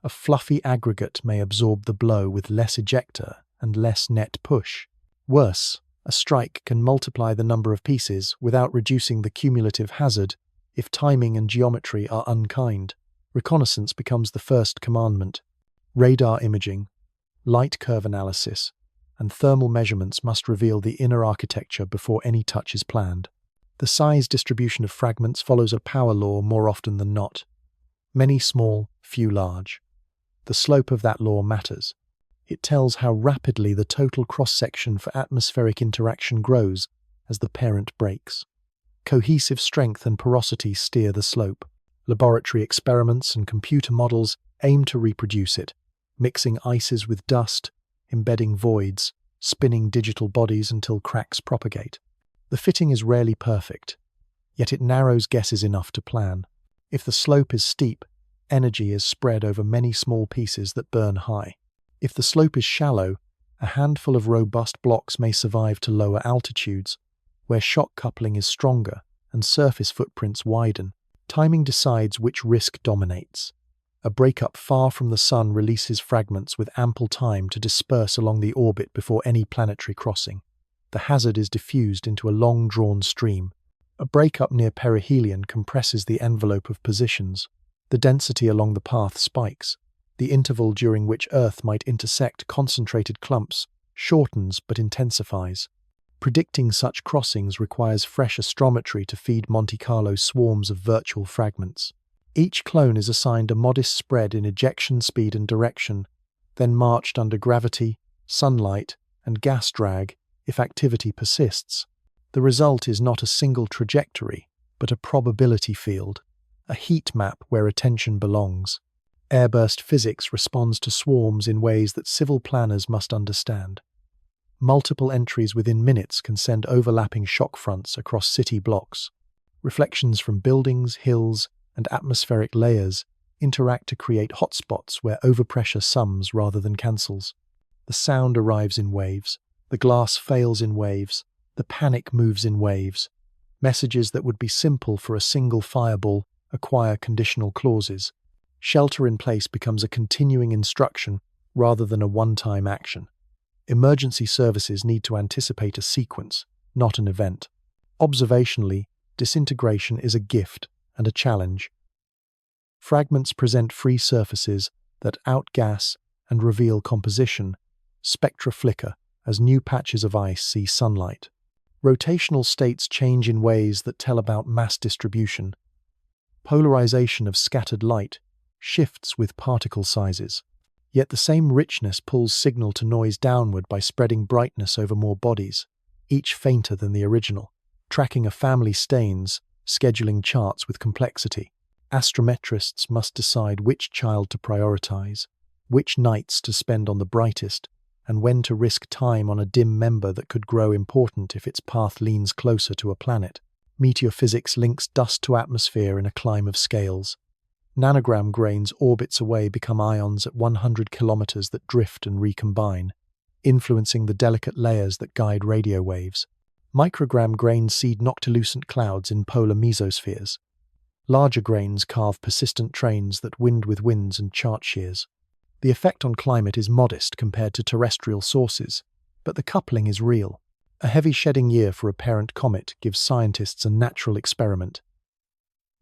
Speaker 1: A fluffy aggregate may absorb the blow with less ejector and less net push. Worse, a strike can multiply the number of pieces without reducing the cumulative hazard if timing and geometry are unkind. Reconnaissance becomes the first commandment. Radar imaging, light curve analysis, and thermal measurements must reveal the inner architecture before any touch is planned. The size distribution of fragments follows a power law more often than not. Many small, few large. The slope of that law matters. It tells how rapidly the total cross-section for atmospheric interaction grows as the parent breaks. Cohesive strength and porosity steer the slope. Laboratory experiments and computer models aim to reproduce it, mixing ices with dust, embedding voids, spinning digital bodies until cracks propagate. The fitting is rarely perfect, yet it narrows guesses enough to plan. If the slope is steep, energy is spread over many small pieces that burn high. If the slope is shallow, a handful of robust blocks may survive to lower altitudes, where shock coupling is stronger and surface footprints widen. Timing decides which risk dominates. A breakup far from the Sun releases fragments with ample time to disperse along the orbit before any planetary crossing. The hazard is diffused into a long-drawn stream. A breakup near perihelion compresses the envelope of positions. The density along the path spikes. The interval during which Earth might intersect concentrated clumps shortens but intensifies. Predicting such crossings requires fresh astrometry to feed Monte Carlo swarms of virtual fragments. Each clone is assigned a modest spread in ejection speed and direction, then marched under gravity, sunlight, and gas drag if activity persists. The result is not a single trajectory, but a probability field, a heat map where attention belongs. Airburst physics responds to swarms in ways that civil planners must understand. Multiple entries within minutes can send overlapping shock fronts across city blocks. Reflections from buildings, hills, and atmospheric layers interact to create hotspots where overpressure sums rather than cancels. The sound arrives in waves, the glass fails in waves, the panic moves in waves. Messages that would be simple for a single fireball acquire conditional clauses. Shelter in place becomes a continuing instruction rather than a one-time action. Emergency services need to anticipate a sequence, not an event. Observationally, disintegration is a gift and a challenge. Fragments present free surfaces that outgas and reveal composition. Spectra flicker as new patches of ice see sunlight. Rotational states change in ways that tell about mass distribution. Polarization of scattered light shifts with particle sizes. Yet the same richness pulls signal to noise downward by spreading brightness over more bodies, each fainter than the original. Tracking a family stains, scheduling charts with complexity. Astrometrists must decide which child to prioritize, which nights to spend on the brightest, and when to risk time on a dim member that could grow important if its path leans closer to a planet. Meteophysics links dust to atmosphere in a climb of scales. Nanogram grains orbits away become ions at 100 kilometers that drift and recombine, influencing the delicate layers that guide radio waves. Microgram grains seed noctilucent clouds in polar mesospheres. Larger grains carve persistent trains that wind with winds and chart shears. The effect on climate is modest compared to terrestrial sources, but the coupling is real. A heavy shedding year for a parent comet gives scientists a natural experiment.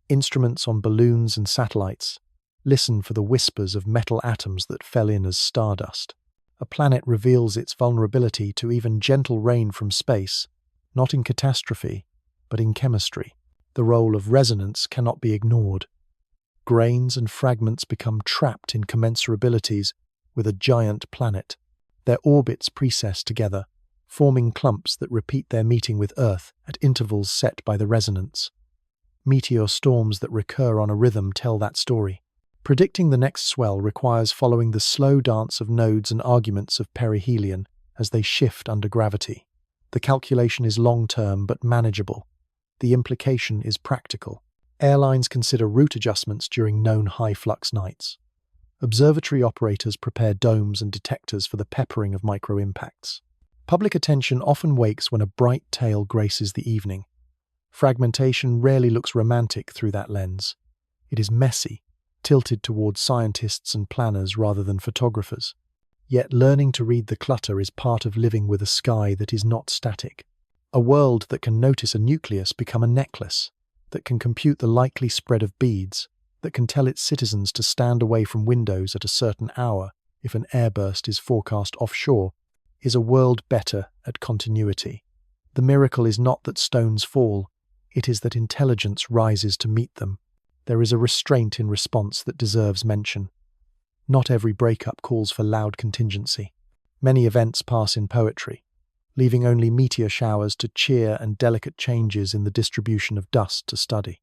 Speaker 1: Instruments on balloons and satellites listen for the whispers of metal atoms that fell in as stardust. A planet reveals its vulnerability to even gentle rain from space, not in catastrophe, but in chemistry. The role of resonance cannot be ignored. Grains and fragments become trapped in commensurabilities with a giant planet. Their orbits precess together, forming clumps that repeat their meeting with Earth at intervals set by the resonance. Meteor storms that recur on a rhythm tell that story. Predicting the next swell requires following the slow dance of nodes and arguments of perihelion as they shift under gravity. The calculation is long-term but manageable. The implication is practical. Airlines consider route adjustments during known high-flux nights. Observatory operators prepare domes and detectors for the peppering of micro-impacts. Public attention often wakes when a bright tail graces the evening. Fragmentation rarely looks romantic through that lens. It is messy, tilted towards scientists and planners rather than photographers. Yet learning to read the clutter is part of living with a sky that is not static. A world that can notice a nucleus become a necklace, that can compute the likely spread of beads, that can tell its citizens to stand away from windows at a certain hour if an airburst is forecast offshore, is a world better at continuity. The miracle is not that stones fall, it is that intelligence rises to meet them. There is a restraint in response that deserves mention. Not every breakup calls for loud contingency. Many events pass in poetry, leaving only meteor showers to cheer and delicate changes in the distribution of dust to study.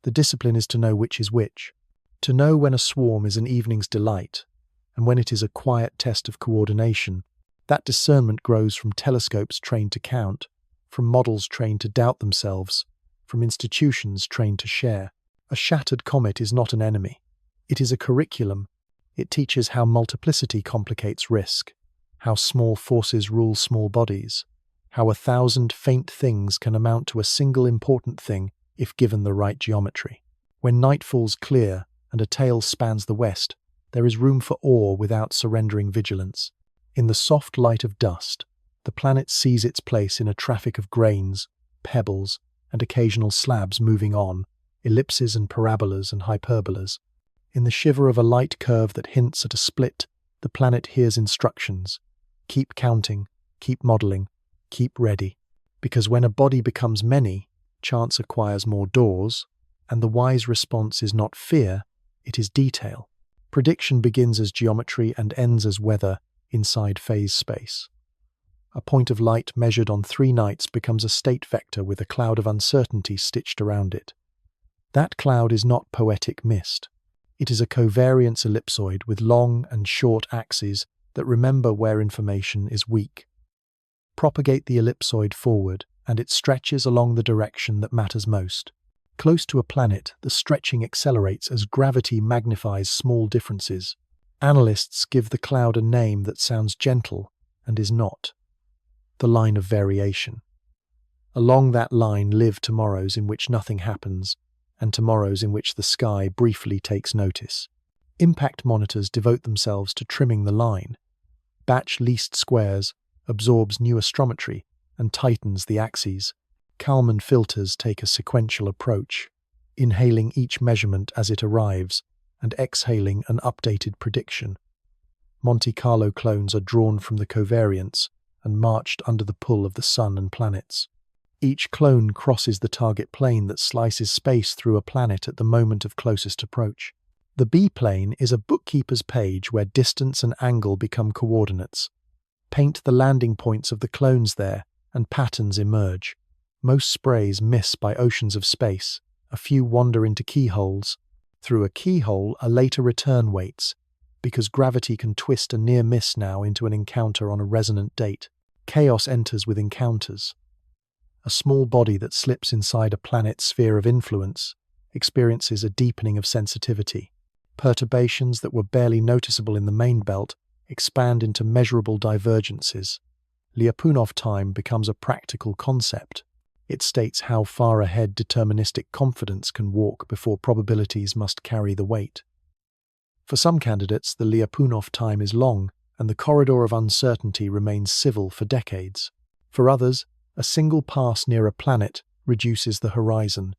Speaker 1: The discipline is to know which is which, to know when a swarm is an evening's delight, and when it is a quiet test of coordination. That discernment grows from telescopes trained to count, from models trained to doubt themselves, from institutions trained to share. A shattered comet is not an enemy. It is a curriculum. It teaches how multiplicity complicates risk, how small forces rule small bodies, how 1,000 faint things can amount to a single important thing if given the right geometry. When night falls clear and a tail spans the west, there is room for awe without surrendering vigilance. In the soft light of dust, the planet sees its place in a traffic of grains, pebbles, and occasional slabs moving on, ellipses and parabolas and hyperbolas. In the shiver of a light curve that hints at a split, the planet hears instructions. Keep counting, keep modeling, keep ready. Because when a body becomes many, chance acquires more doors, and the wise response is not fear, it is detail. Prediction begins as geometry and ends as weather inside phase space. A point of light measured on 3 nights becomes a state vector with a cloud of uncertainty stitched around it. That cloud is not poetic mist. It is a covariance ellipsoid with long and short axes that remember where information is weak. Propagate the ellipsoid forward, and it stretches along the direction that matters most. Close to a planet, the stretching accelerates as gravity magnifies small differences. Analysts give the cloud a name that sounds gentle and is not: the line of variation. Along that line live tomorrows in which nothing happens, and tomorrows in which the sky briefly takes notice. Impact monitors devote themselves to trimming the line. Batch least squares absorbs new astrometry and tightens the axes. Kalman filters take a sequential approach, inhaling each measurement as it arrives and exhaling an updated prediction. Monte Carlo clones are drawn from the covariance and marched under the pull of the sun and planets. Each clone crosses the target plane that slices space through a planet at the moment of closest approach. The B-plane is a bookkeeper's page where distance and angle become coordinates. Paint the landing points of the clones there, and patterns emerge. Most sprays miss by oceans of space. A few wander into keyholes. Through a keyhole, a later return waits, because gravity can twist a near miss now into an encounter on a resonant date. Chaos enters with encounters. A small body that slips inside a planet's sphere of influence experiences a deepening of sensitivity. Perturbations that were barely noticeable in the main belt expand into measurable divergences. Lyapunov time becomes a practical concept. It states how far ahead deterministic confidence can walk before probabilities must carry the weight. For some candidates, the Lyapunov time is long, and the corridor of uncertainty remains civil for decades. For others, a single pass near a planet reduces the horizon.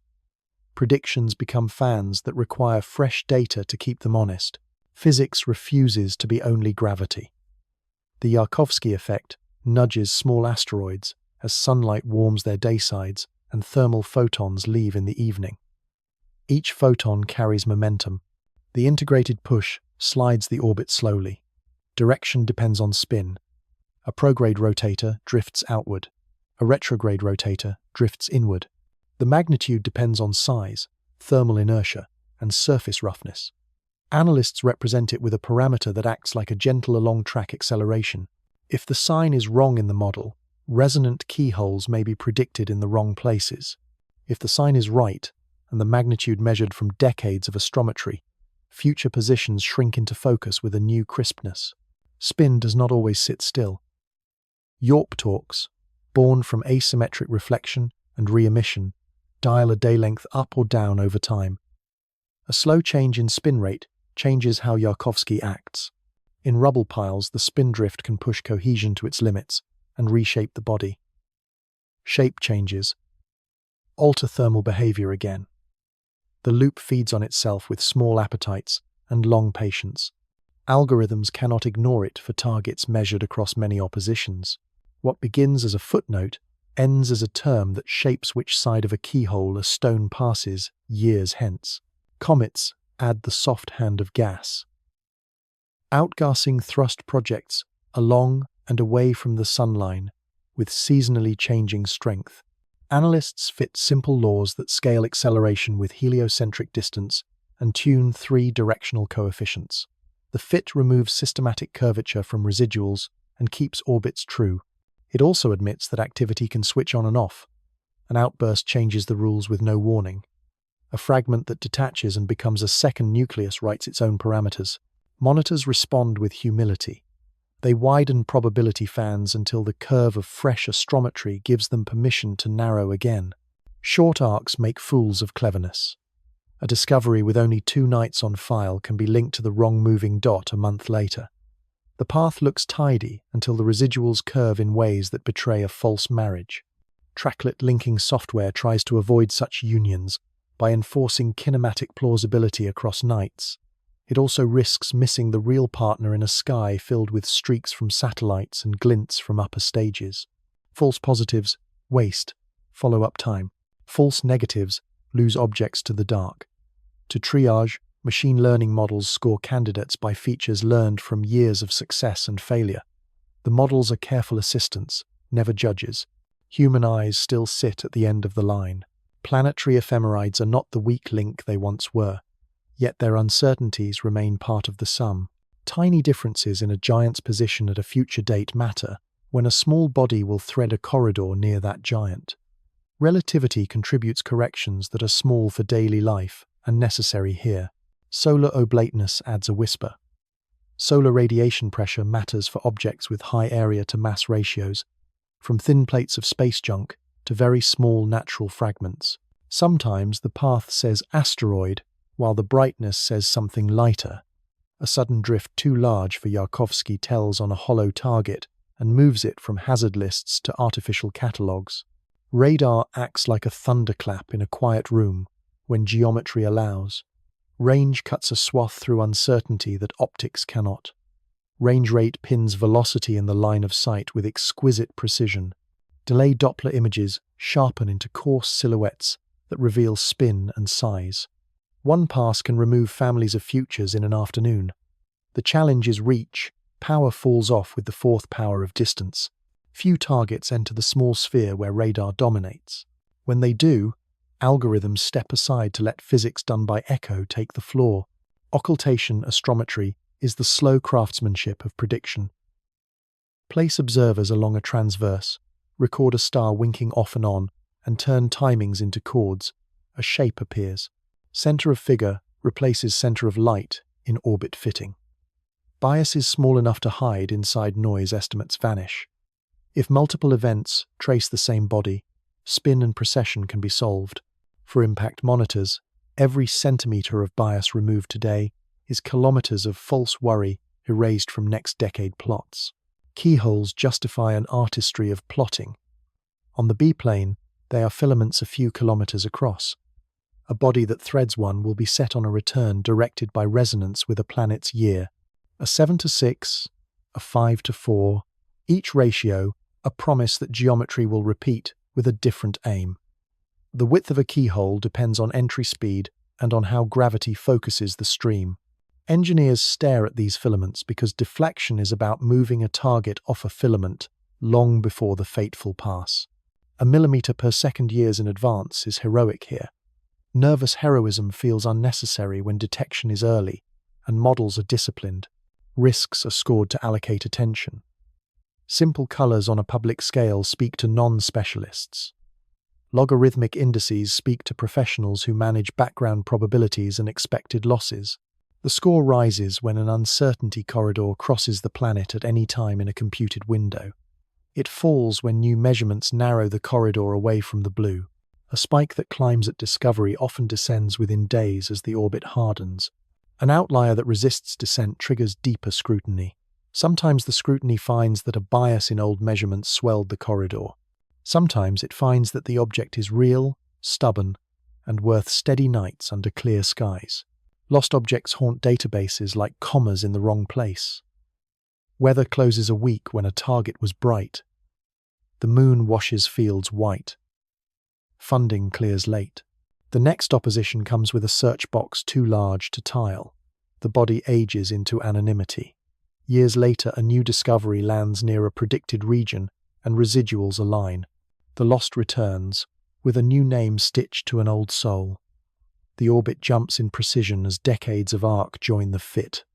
Speaker 1: Predictions become fans that require fresh data to keep them honest. Physics refuses to be only gravity. The Yarkovsky effect nudges small asteroids as sunlight warms their daysides and thermal photons leave in the evening. Each photon carries momentum. The integrated push slides the orbit slowly. Direction depends on spin. A prograde rotator drifts outward. A retrograde rotator drifts inward. The magnitude depends on size, thermal inertia, and surface roughness. Analysts represent it with a parameter that acts like a gentle along-track acceleration. If the sign is wrong in the model, resonant keyholes may be predicted in the wrong places. If the sign is right, and the magnitude measured from decades of astrometry, future positions shrink into focus with a new crispness. Spin does not always sit still. Yorp torques, born from asymmetric reflection and re-emission, dial a day length up or down over time. A slow change in spin rate changes how Yarkovsky acts. In rubble piles, the spin drift can push cohesion to its limits and reshape the body. Shape changes alter thermal behavior again. The loop feeds on itself with small appetites and long patience. Algorithms cannot ignore it for targets measured across many oppositions. What begins as a footnote ends as a term that shapes which side of a keyhole a stone passes years hence. Comets add the soft hand of gas. Outgassing thrust projects along and away from the sunline with seasonally changing strength. Analysts fit simple laws that scale acceleration with heliocentric distance and tune 3 directional coefficients. The fit removes systematic curvature from residuals and keeps orbits true. It also admits that activity can switch on and off. An outburst changes the rules with no warning. A fragment that detaches and becomes a second nucleus writes its own parameters. Monitors respond with humility. They widen probability fans until the curve of fresh astrometry gives them permission to narrow again. Short arcs make fools of cleverness. A discovery with only 2 nights on file can be linked to the wrong moving dot a month later. The path looks tidy until the residuals curve in ways that betray a false marriage. Tracklet linking software tries to avoid such unions by enforcing kinematic plausibility across nights. It also risks missing the real partner in a sky filled with streaks from satellites and glints from upper stages. False positives waste follow-up time. False negatives lose objects to the dark. To triage, machine learning models score candidates by features learned from years of success and failure. The models are careful assistants, never judges. Human eyes still sit at the end of the line. Planetary ephemerides are not the weak link they once were, yet their uncertainties remain part of the sum. Tiny differences in a giant's position at a future date matter when a small body will thread a corridor near that giant. Relativity contributes corrections that are small for daily life and necessary here. Solar oblateness adds a whisper. Solar radiation pressure matters for objects with high area to mass ratios, from thin plates of space junk to very small natural fragments. Sometimes the path says asteroid, while the brightness says something lighter. A sudden drift too large for Yarkovsky tells on a hollow target and moves it from hazard lists to artificial catalogues. Radar acts like a thunderclap in a quiet room when geometry allows. Range cuts a swath through uncertainty that optics cannot. Range rate pins velocity in the line of sight with exquisite precision. Delay Doppler images sharpen into coarse silhouettes that reveal spin and size. One pass can remove families of futures in an afternoon. The challenge is reach. Power falls off with the fourth power of distance. Few targets enter the small sphere where radar dominates. When they do, algorithms step aside to let physics done by echo take the floor. Occultation astrometry is the slow craftsmanship of prediction. Place observers along a transverse, record a star winking off and on, and turn timings into chords. A shape appears. Center of figure replaces center of light in orbit fitting. Biases small enough to hide inside noise estimates vanish. If multiple events trace the same body, spin and precession can be solved. For impact monitors, every centimeter of bias removed today is kilometers of false worry erased from next decade plots. Keyholes justify an artistry of plotting. On the B-plane, they are filaments a few kilometers across. A body that threads one will be set on a return directed by resonance with a planet's year. A 7-6, a 5-4, each ratio a promise that geometry will repeat with a different aim. The width of a keyhole depends on entry speed and on how gravity focuses the stream. Engineers stare at these filaments because deflection is about moving a target off a filament long before the fateful pass. A millimeter per second years in advance is heroic here. Nervous heroism feels unnecessary when detection is early and models are disciplined. Risks are scored to allocate attention. Simple colors on a public scale speak to non-specialists. Logarithmic indices speak to professionals who manage background probabilities and expected losses. The score rises when an uncertainty corridor crosses the planet at any time in a computed window. It falls when new measurements narrow the corridor away from the blue. A spike that climbs at discovery often descends within days as the orbit hardens. An outlier that resists descent triggers deeper scrutiny. Sometimes the scrutiny finds that a bias in old measurements swelled the corridor. Sometimes it finds that the object is real, stubborn, and worth steady nights under clear skies. Lost objects haunt databases like commas in the wrong place. Weather closes a week when a target was bright. The moon washes fields white. Funding clears late. The next opposition comes with a search box too large to tile. The body ages into anonymity. Years later, a new discovery lands near a predicted region and residuals align. The lost returns, with a new name stitched to an old soul. The orbit jumps in precision as decades of arc join the fit.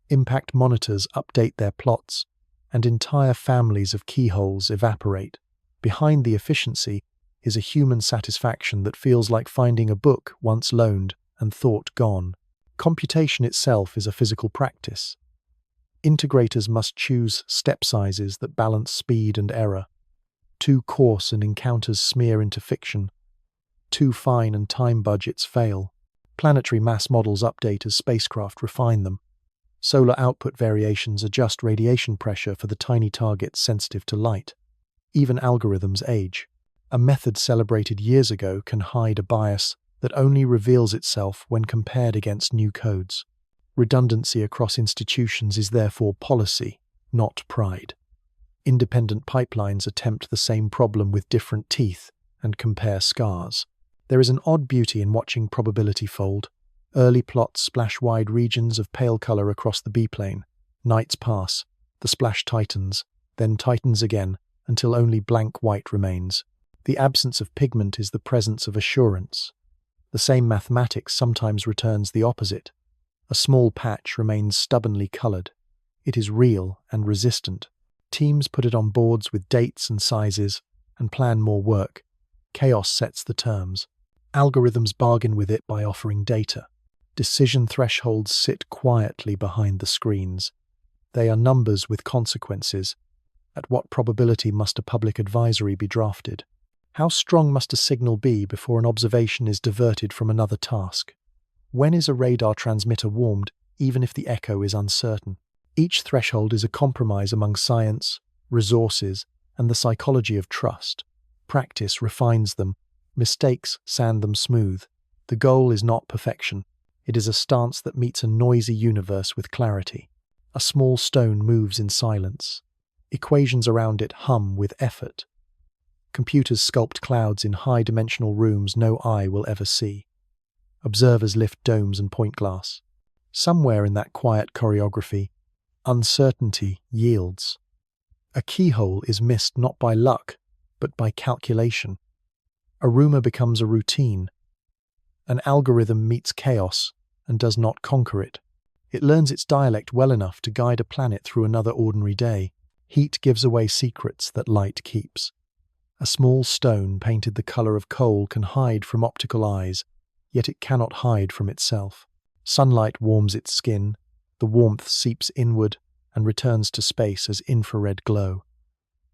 Speaker 1: Impact monitors update their plots, and entire families of keyholes evaporate. Behind the efficiency is a human satisfaction that feels like finding a book once loaned and thought gone. Computation itself is a physical practice. Integrators must choose step sizes that balance speed and error. Too coarse and encounters smear into fiction. Too fine and time budgets fail. Planetary mass models update as spacecraft refine them. Solar output variations adjust radiation pressure for the tiny targets sensitive to light. Even algorithms age. A method celebrated years ago can hide a bias that only reveals itself when compared against new codes. Redundancy across institutions is therefore policy, not pride. Independent pipelines attempt the same problem with different teeth and compare scars. There is an odd beauty in watching probability fold. Early plots splash wide regions of pale color across the B-plane. Nights pass, the splash tightens, then tightens again until only blank white remains. The absence of pigment is the presence of assurance. The same mathematics sometimes returns the opposite. A small patch remains stubbornly colored. It is real and resistant. Teams put it on boards with dates and sizes and plan more work. Chaos sets the terms. Algorithms bargain with it by offering data. Decision thresholds sit quietly behind the screens. They are numbers with consequences. At what probability must a public advisory be drafted? How strong must a signal be before an observation is diverted from another task? When is a radar transmitter warmed, even if the echo is uncertain? Each threshold is a compromise among science, resources, and the psychology of trust. Practice refines them. Mistakes sand them smooth. The goal is not perfection. It is a stance that meets a noisy universe with clarity. A small stone moves in silence. Equations around it hum with effort. Computers sculpt clouds in high-dimensional rooms no eye will ever see. Observers lift domes and point glass. Somewhere in that quiet choreography, uncertainty yields. A keyhole is missed not by luck, but by calculation. A rumor becomes a routine. An algorithm meets chaos and does not conquer it. It learns its dialect well enough to guide a planet through another ordinary day. Heat gives away secrets that light keeps. A small stone painted the color of coal can hide from optical eyes, yet it cannot hide from itself. Sunlight warms its skin, the warmth seeps inward and returns to space as infrared glow.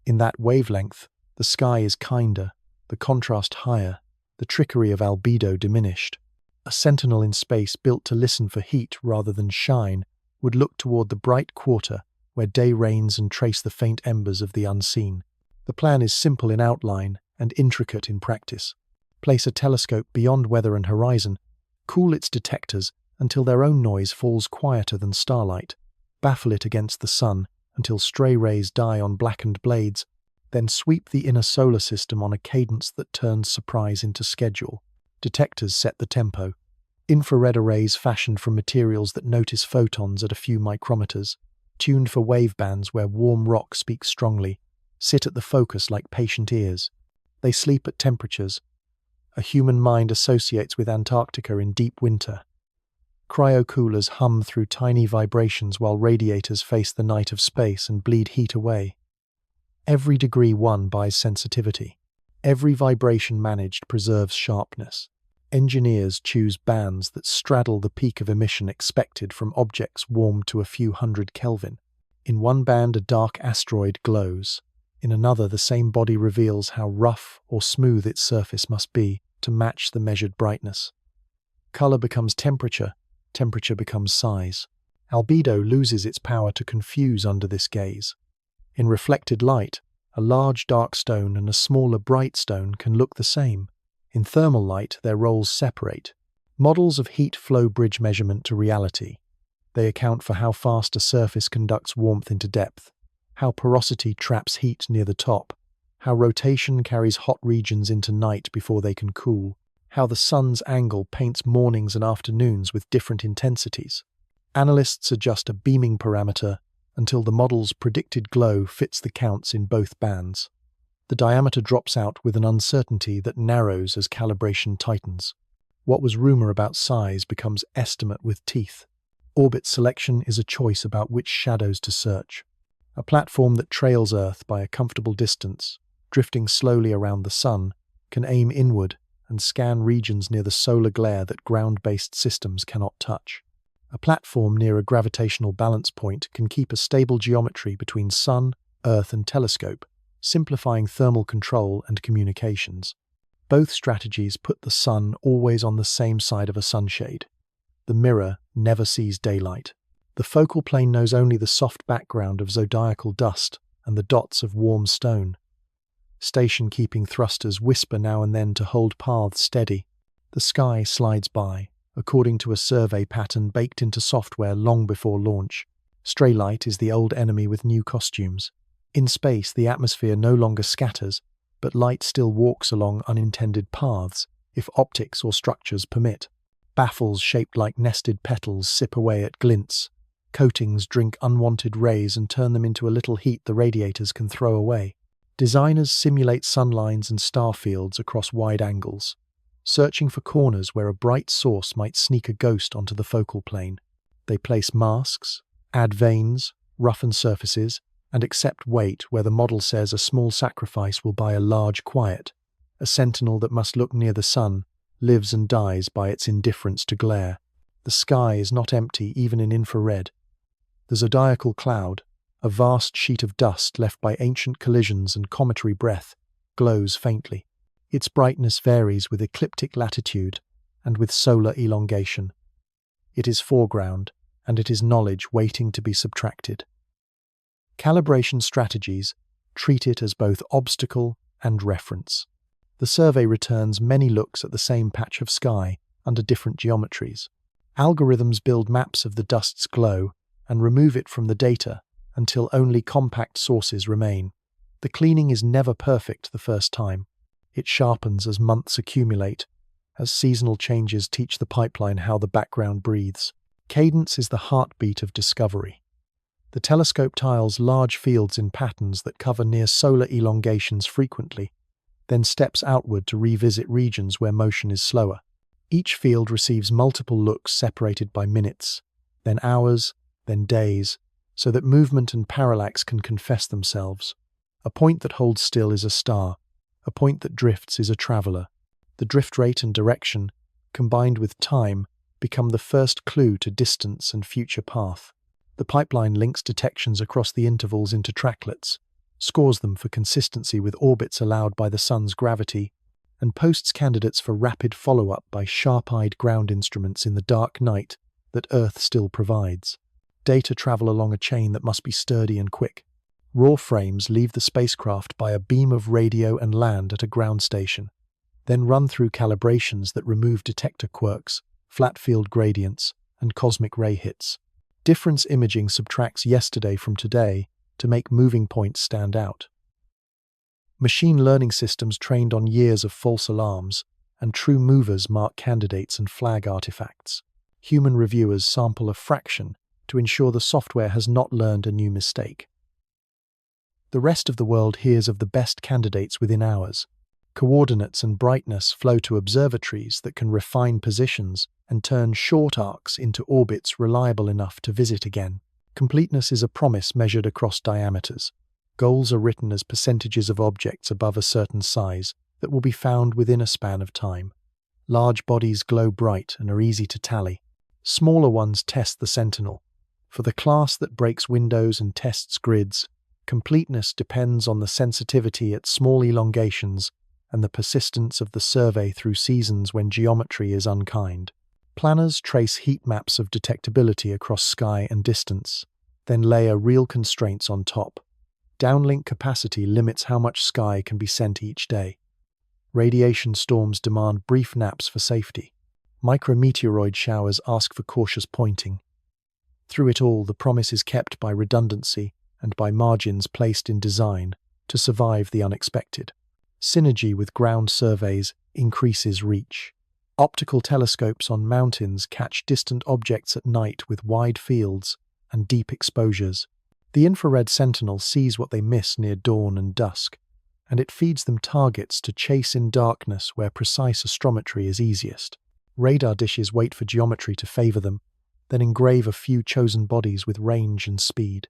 Speaker 1: In that wavelength, the sky is kinder, the contrast higher, the trickery of albedo diminished. A sentinel in space built to listen for heat rather than shine would look toward the bright quarter where day reigns and trace the faint embers of the unseen. The plan is simple in outline and intricate in practice. Place a telescope beyond weather and horizon, cool its detectors until their own noise falls quieter than starlight, baffle it against the sun until stray rays die on blackened blades, then sweep the inner solar system on a cadence that turns surprise into schedule. Detectors set the tempo. Infrared arrays fashioned from materials that notice photons at a few micrometers, tuned for wave bands where warm rock speaks strongly, sit at the focus like patient ears. They sleep at temperatures a human mind associates with Antarctica in deep winter. Cryocoolers hum through tiny vibrations while radiators face the night of space and bleed heat away. Every degree won buys sensitivity. Every vibration managed preserves sharpness. Engineers choose bands that straddle the peak of emission expected from objects warmed to a few hundred Kelvin. In one band, a dark asteroid glows. In another, the same body reveals how rough or smooth its surface must be to match the measured brightness. Color becomes temperature, temperature becomes size. Albedo loses its power to confuse under this gaze. In reflected light, a large dark stone and a smaller bright stone can look the same. In thermal light, their roles separate. Models of heat flow bridge measurement to reality. They account for how fast a surface conducts warmth into depth, how porosity traps heat near the top, how rotation carries hot regions into night before they can cool, how the sun's angle paints mornings and afternoons with different intensities. Analysts adjust a beaming parameter until the model's predicted glow fits the counts in both bands. The diameter drops out with an uncertainty that narrows as calibration tightens. What was rumor about size becomes estimate with teeth. Orbit selection is a choice about which shadows to search. A platform that trails Earth by a comfortable distance, drifting slowly around the sun, can aim inward and scan regions near the solar glare that ground-based systems cannot touch. A platform near a gravitational balance point can keep a stable geometry between sun, Earth, and telescope, simplifying thermal control and communications. Both strategies put the sun always on the same side of a sunshade. The mirror never sees daylight. The focal plane knows only the soft background of zodiacal dust and the dots of warm stone. Station-keeping thrusters whisper now and then to hold paths steady. The sky slides by, according to a survey pattern baked into software long before launch. Stray light is the old enemy with new costumes. In space, the atmosphere no longer scatters, but light still walks along unintended paths, if optics or structures permit. Baffles shaped like nested petals sip away at glints. Coatings drink unwanted rays and turn them into a little heat the radiators can throw away. Designers simulate sunlines and star fields across wide angles, searching for corners where a bright source might sneak a ghost onto the focal plane. They place masks, add veins, roughen surfaces, and accept weight where the model says a small sacrifice will buy a large quiet. A sentinel that must look near the sun lives and dies by its indifference to glare. The sky is not empty even in infrared. The zodiacal cloud, a vast sheet of dust left by ancient collisions and cometary breath, glows faintly. Its brightness varies with ecliptic latitude and with solar elongation. It is foreground, and it is knowledge waiting to be subtracted. Calibration strategies treat it as both obstacle and reference. The survey returns many looks at the same patch of sky under different geometries. Algorithms build maps of the dust's glow and remove it from the data until only compact sources remain. The cleaning is never perfect the first time. It sharpens as months accumulate, as seasonal changes teach the pipeline how the background breathes. Cadence is the heartbeat of discovery. The telescope tiles large fields in patterns that cover near solar elongations frequently, then steps outward to revisit regions where motion is slower. Each field receives multiple looks separated by minutes, then hours, then days, so that movement and parallax can confess themselves. A point that holds still is a star. A point that drifts is a traveler. The drift rate and direction, combined with time, become the first clue to distance and future path. The pipeline links detections across the intervals into tracklets, scores them for consistency with orbits allowed by the sun's gravity, and posts candidates for rapid follow-up by sharp-eyed ground instruments in the dark night that Earth still provides. Data travel along a chain that must be sturdy and quick. Raw frames leave the spacecraft by a beam of radio and land at a ground station, then run through calibrations that remove detector quirks, flat field gradients, and cosmic ray hits. Difference imaging subtracts yesterday from today to make moving points stand out. Machine learning systems trained on years of false alarms, and true movers mark candidates and flag artifacts. Human reviewers sample a fraction to ensure the software has not learned a new mistake. The rest of the world hears of the best candidates within hours. Coordinates and brightness flow to observatories that can refine positions and turn short arcs into orbits reliable enough to visit again. Completeness is a promise measured across diameters. Goals are written as percentages of objects above a certain size that will be found within a span of time. Large bodies glow bright and are easy to tally. Smaller ones test the sentinel. For the class that breaks windows and tests grids, completeness depends on the sensitivity at small elongations and the persistence of the survey through seasons when geometry is unkind. Planners trace heat maps of detectability across sky and distance, then layer real constraints on top. Downlink capacity limits how much sky can be sent each day. Radiation storms demand brief naps for safety. Micrometeoroid showers ask for cautious pointing. Through it all, the promise is kept by redundancy and by margins placed in design to survive the unexpected. Synergy with ground surveys increases reach. Optical telescopes on mountains catch distant objects at night with wide fields and deep exposures. The infrared sentinel sees what they miss near dawn and dusk, and it feeds them targets to chase in darkness where precise astrometry is easiest. Radar dishes wait for geometry to favor them, then engrave a few chosen bodies with range and speed.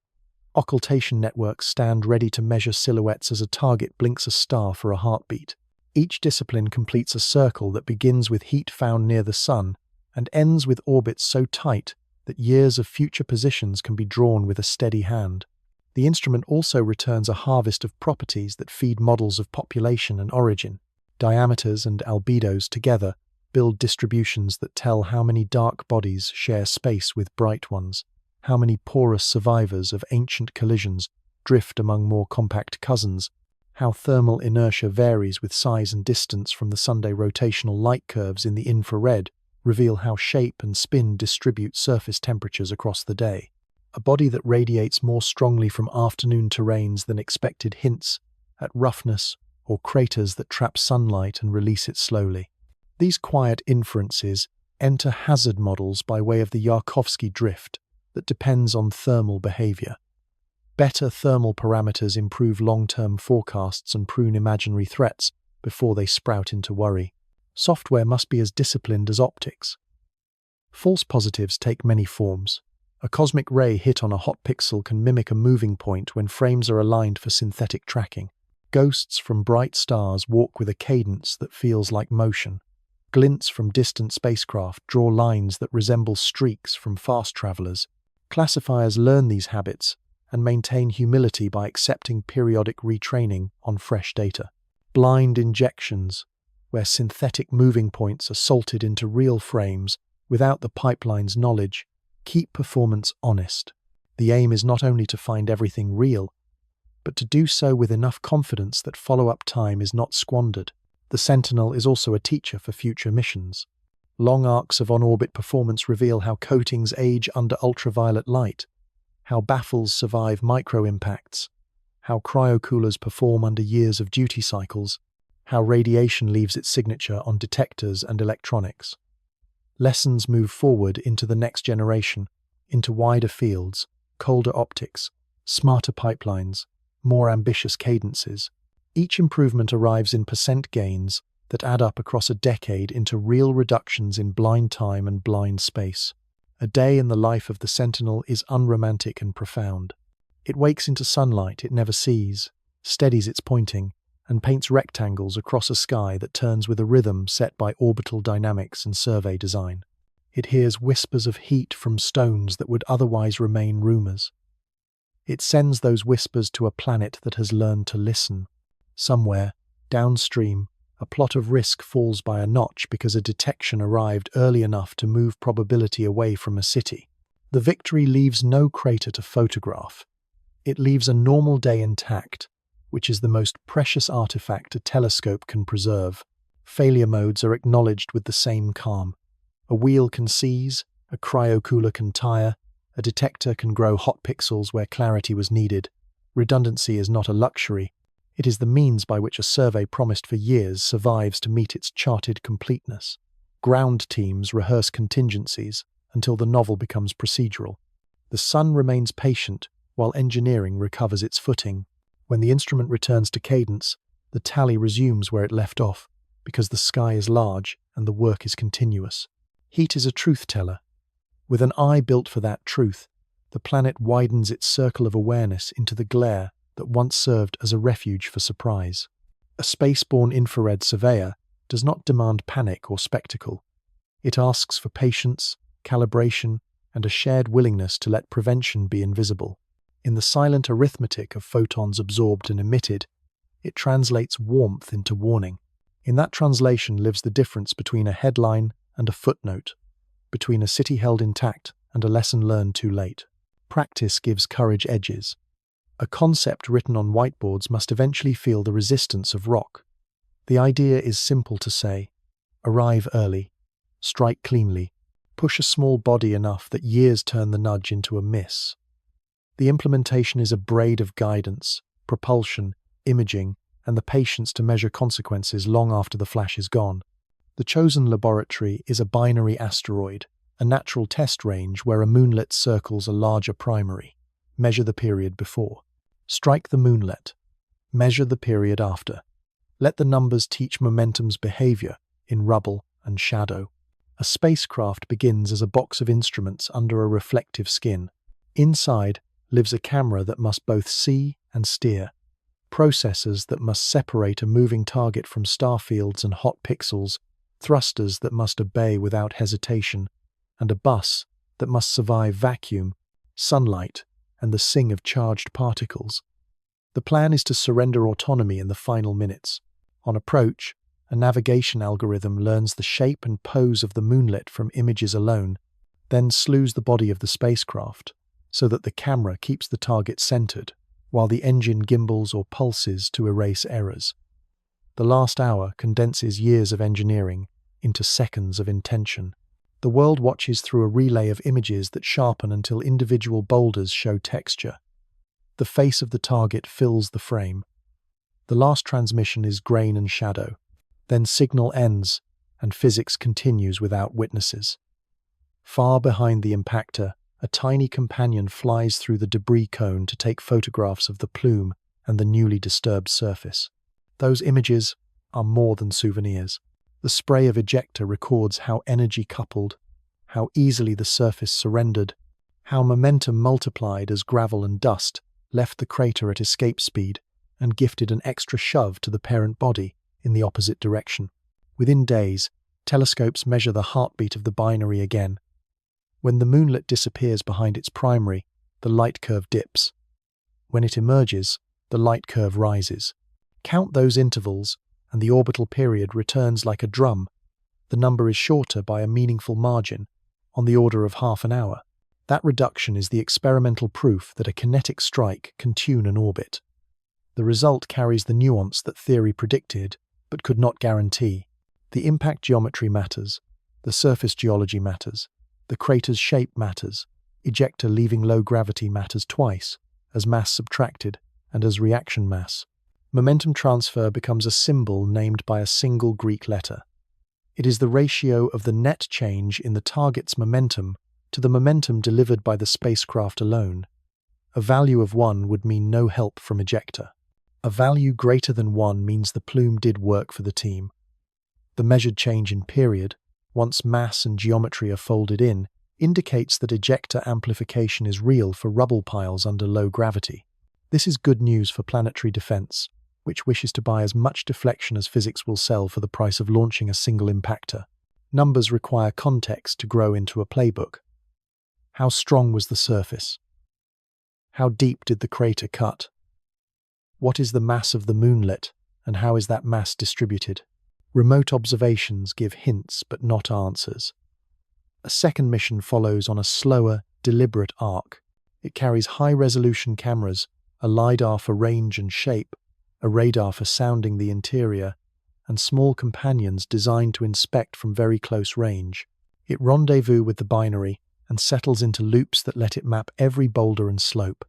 Speaker 1: Occultation networks stand ready to measure silhouettes as a target blinks a star for a heartbeat. Each discipline completes a circle that begins with heat found near the sun and ends with orbits so tight that years of future positions can be drawn with a steady hand. The instrument also returns a harvest of properties that feed models of population and origin. Diameters and albedos together build distributions that tell how many dark bodies share space with bright ones, how many porous survivors of ancient collisions drift among more compact cousins, how thermal inertia varies with size and distance from the Sunday rotational light curves in the infrared reveal how shape and spin distribute surface temperatures across the day. A body that radiates more strongly from afternoon terrains than expected hints at roughness or craters that trap sunlight and release it slowly. These quiet inferences enter hazard models by way of the Yarkovsky drift that depends on thermal behavior. Better thermal parameters improve long-term forecasts and prune imaginary threats before they sprout into worry. Software must be as disciplined as optics. False positives take many forms. A cosmic ray hit on a hot pixel can mimic a moving point when frames are aligned for synthetic tracking. Ghosts from bright stars walk with a cadence that feels like motion. Glints from distant spacecraft draw lines that resemble streaks from fast travelers. Classifiers learn these habits and maintain humility by accepting periodic retraining on fresh data. Blind injections, where synthetic moving points are salted into real frames without the pipeline's knowledge, keep performance honest. The aim is not only to find everything real, but to do so with enough confidence that follow-up time is not squandered. The Sentinel is also a teacher for future missions. Long arcs of on-orbit performance reveal how coatings age under ultraviolet light, how baffles survive micro-impacts, how cryocoolers perform under years of duty cycles, how radiation leaves its signature on detectors and electronics. Lessons move forward into the next generation, into wider fields, colder optics, smarter pipelines, more ambitious cadences. Each improvement arrives in percent gains that add up across a decade into real reductions in blind time and blind space. A day in the life of the Sentinel is unromantic and profound. It wakes into sunlight it never sees, steadies its pointing, and paints rectangles across a sky that turns with a rhythm set by orbital dynamics and survey design. It hears whispers of heat from stones that would otherwise remain rumors. It sends those whispers to a planet that has learned to listen. Somewhere, downstream, a plot of risk falls by a notch because a detection arrived early enough to move probability away from a city. The victory leaves no crater to photograph. It leaves a normal day intact, which is the most precious artifact a telescope can preserve. Failure modes are acknowledged with the same calm. A wheel can seize, a cryocooler can tire, a detector can grow hot pixels where clarity was needed. Redundancy is not a luxury. It is the means by which a survey promised for years survives to meet its charted completeness. Ground teams rehearse contingencies until the novel becomes procedural. The sun remains patient while engineering recovers its footing. When the instrument returns to cadence, the tally resumes where it left off, because the sky is large and the work is continuous. Heat is a truth teller. With an eye built for that truth, the planet widens its circle of awareness into the glare that once served as a refuge for surprise. A spaceborne infrared surveyor does not demand panic or spectacle. It asks for patience, calibration, and a shared willingness to let prevention be invisible. In the silent arithmetic of photons absorbed and emitted, it translates warmth into warning. In that translation lives the difference between a headline and a footnote, between a city held intact and a lesson learned too late. Practice gives courage edges. A concept written on whiteboards must eventually feel the resistance of rock. The idea is simple to say: arrive early, strike cleanly, push a small body enough that years turn the nudge into a miss. The implementation is a braid of guidance, propulsion, imaging, and the patience to measure consequences long after the flash is gone. The chosen laboratory is a binary asteroid, a natural test range where a moonlet circles a larger primary. Measure the period before. Strike the moonlet. Measure the period after. Let the numbers teach momentum's behavior in rubble and shadow. A spacecraft begins as a box of instruments under a reflective skin. Inside lives a camera that must both see and steer, processors that must separate a moving target from star fields and hot pixels, thrusters that must obey without hesitation, and a bus that must survive vacuum, sunlight, and the sing of charged particles. The plan is to surrender autonomy in the final minutes. On approach, A navigation algorithm learns the shape and pose of the moonlet from images alone, then slews the body of the spacecraft so that the camera keeps the target centered, while the engine gimbals or pulses to erase errors. The last hour condenses years of engineering into seconds of intention. The world watches through a relay of images that sharpen until individual boulders show texture. The face of the target fills the frame. The last transmission is grain and shadow. Then signal ends, and physics continues without witnesses. Far behind the impactor, a tiny companion flies through the debris cone to take photographs of the plume and the newly disturbed surface. Those images are more than souvenirs. The spray of ejecta records how energy coupled, how easily the surface surrendered, how momentum multiplied as gravel and dust left the crater at escape speed and gifted an extra shove to the parent body in the opposite direction. Within days, telescopes measure the heartbeat of the binary again. When the moonlet disappears behind its primary, the light curve dips. When it emerges, the light curve rises. Count those intervals, and the orbital period returns like a drum. The number is shorter by a meaningful margin, on the order of half an hour. That reduction is the experimental proof that a kinetic strike can tune an orbit. The result carries the nuance that theory predicted, but could not guarantee. The impact geometry matters, the surface geology matters, the crater's shape matters, ejecta leaving low gravity matters twice, as mass subtracted and as reaction mass. Momentum transfer becomes a symbol named by a single Greek letter. It is the ratio of the net change in the target's momentum to the momentum delivered by the spacecraft alone. A value of 1 would mean no help from ejecta. A value greater than 1 means the plume did work for the team. The measured change in period, once mass and geometry are folded in, indicates that ejecta amplification is real for rubble piles under low gravity. This is good news for planetary defense, which wishes to buy as much deflection as physics will sell for the price of launching a single impactor. Numbers require context to grow into a playbook. How strong was the surface? How deep did the crater cut? What is the mass of the moonlet, and how is that mass distributed? Remote observations give hints but not answers. A second mission follows on a slower, deliberate arc. It carries high-resolution cameras, a LiDAR for range and shape, a radar for sounding the interior, and small companions designed to inspect from very close range. It rendezvous with the binary and settles into loops that let it map every boulder and slope.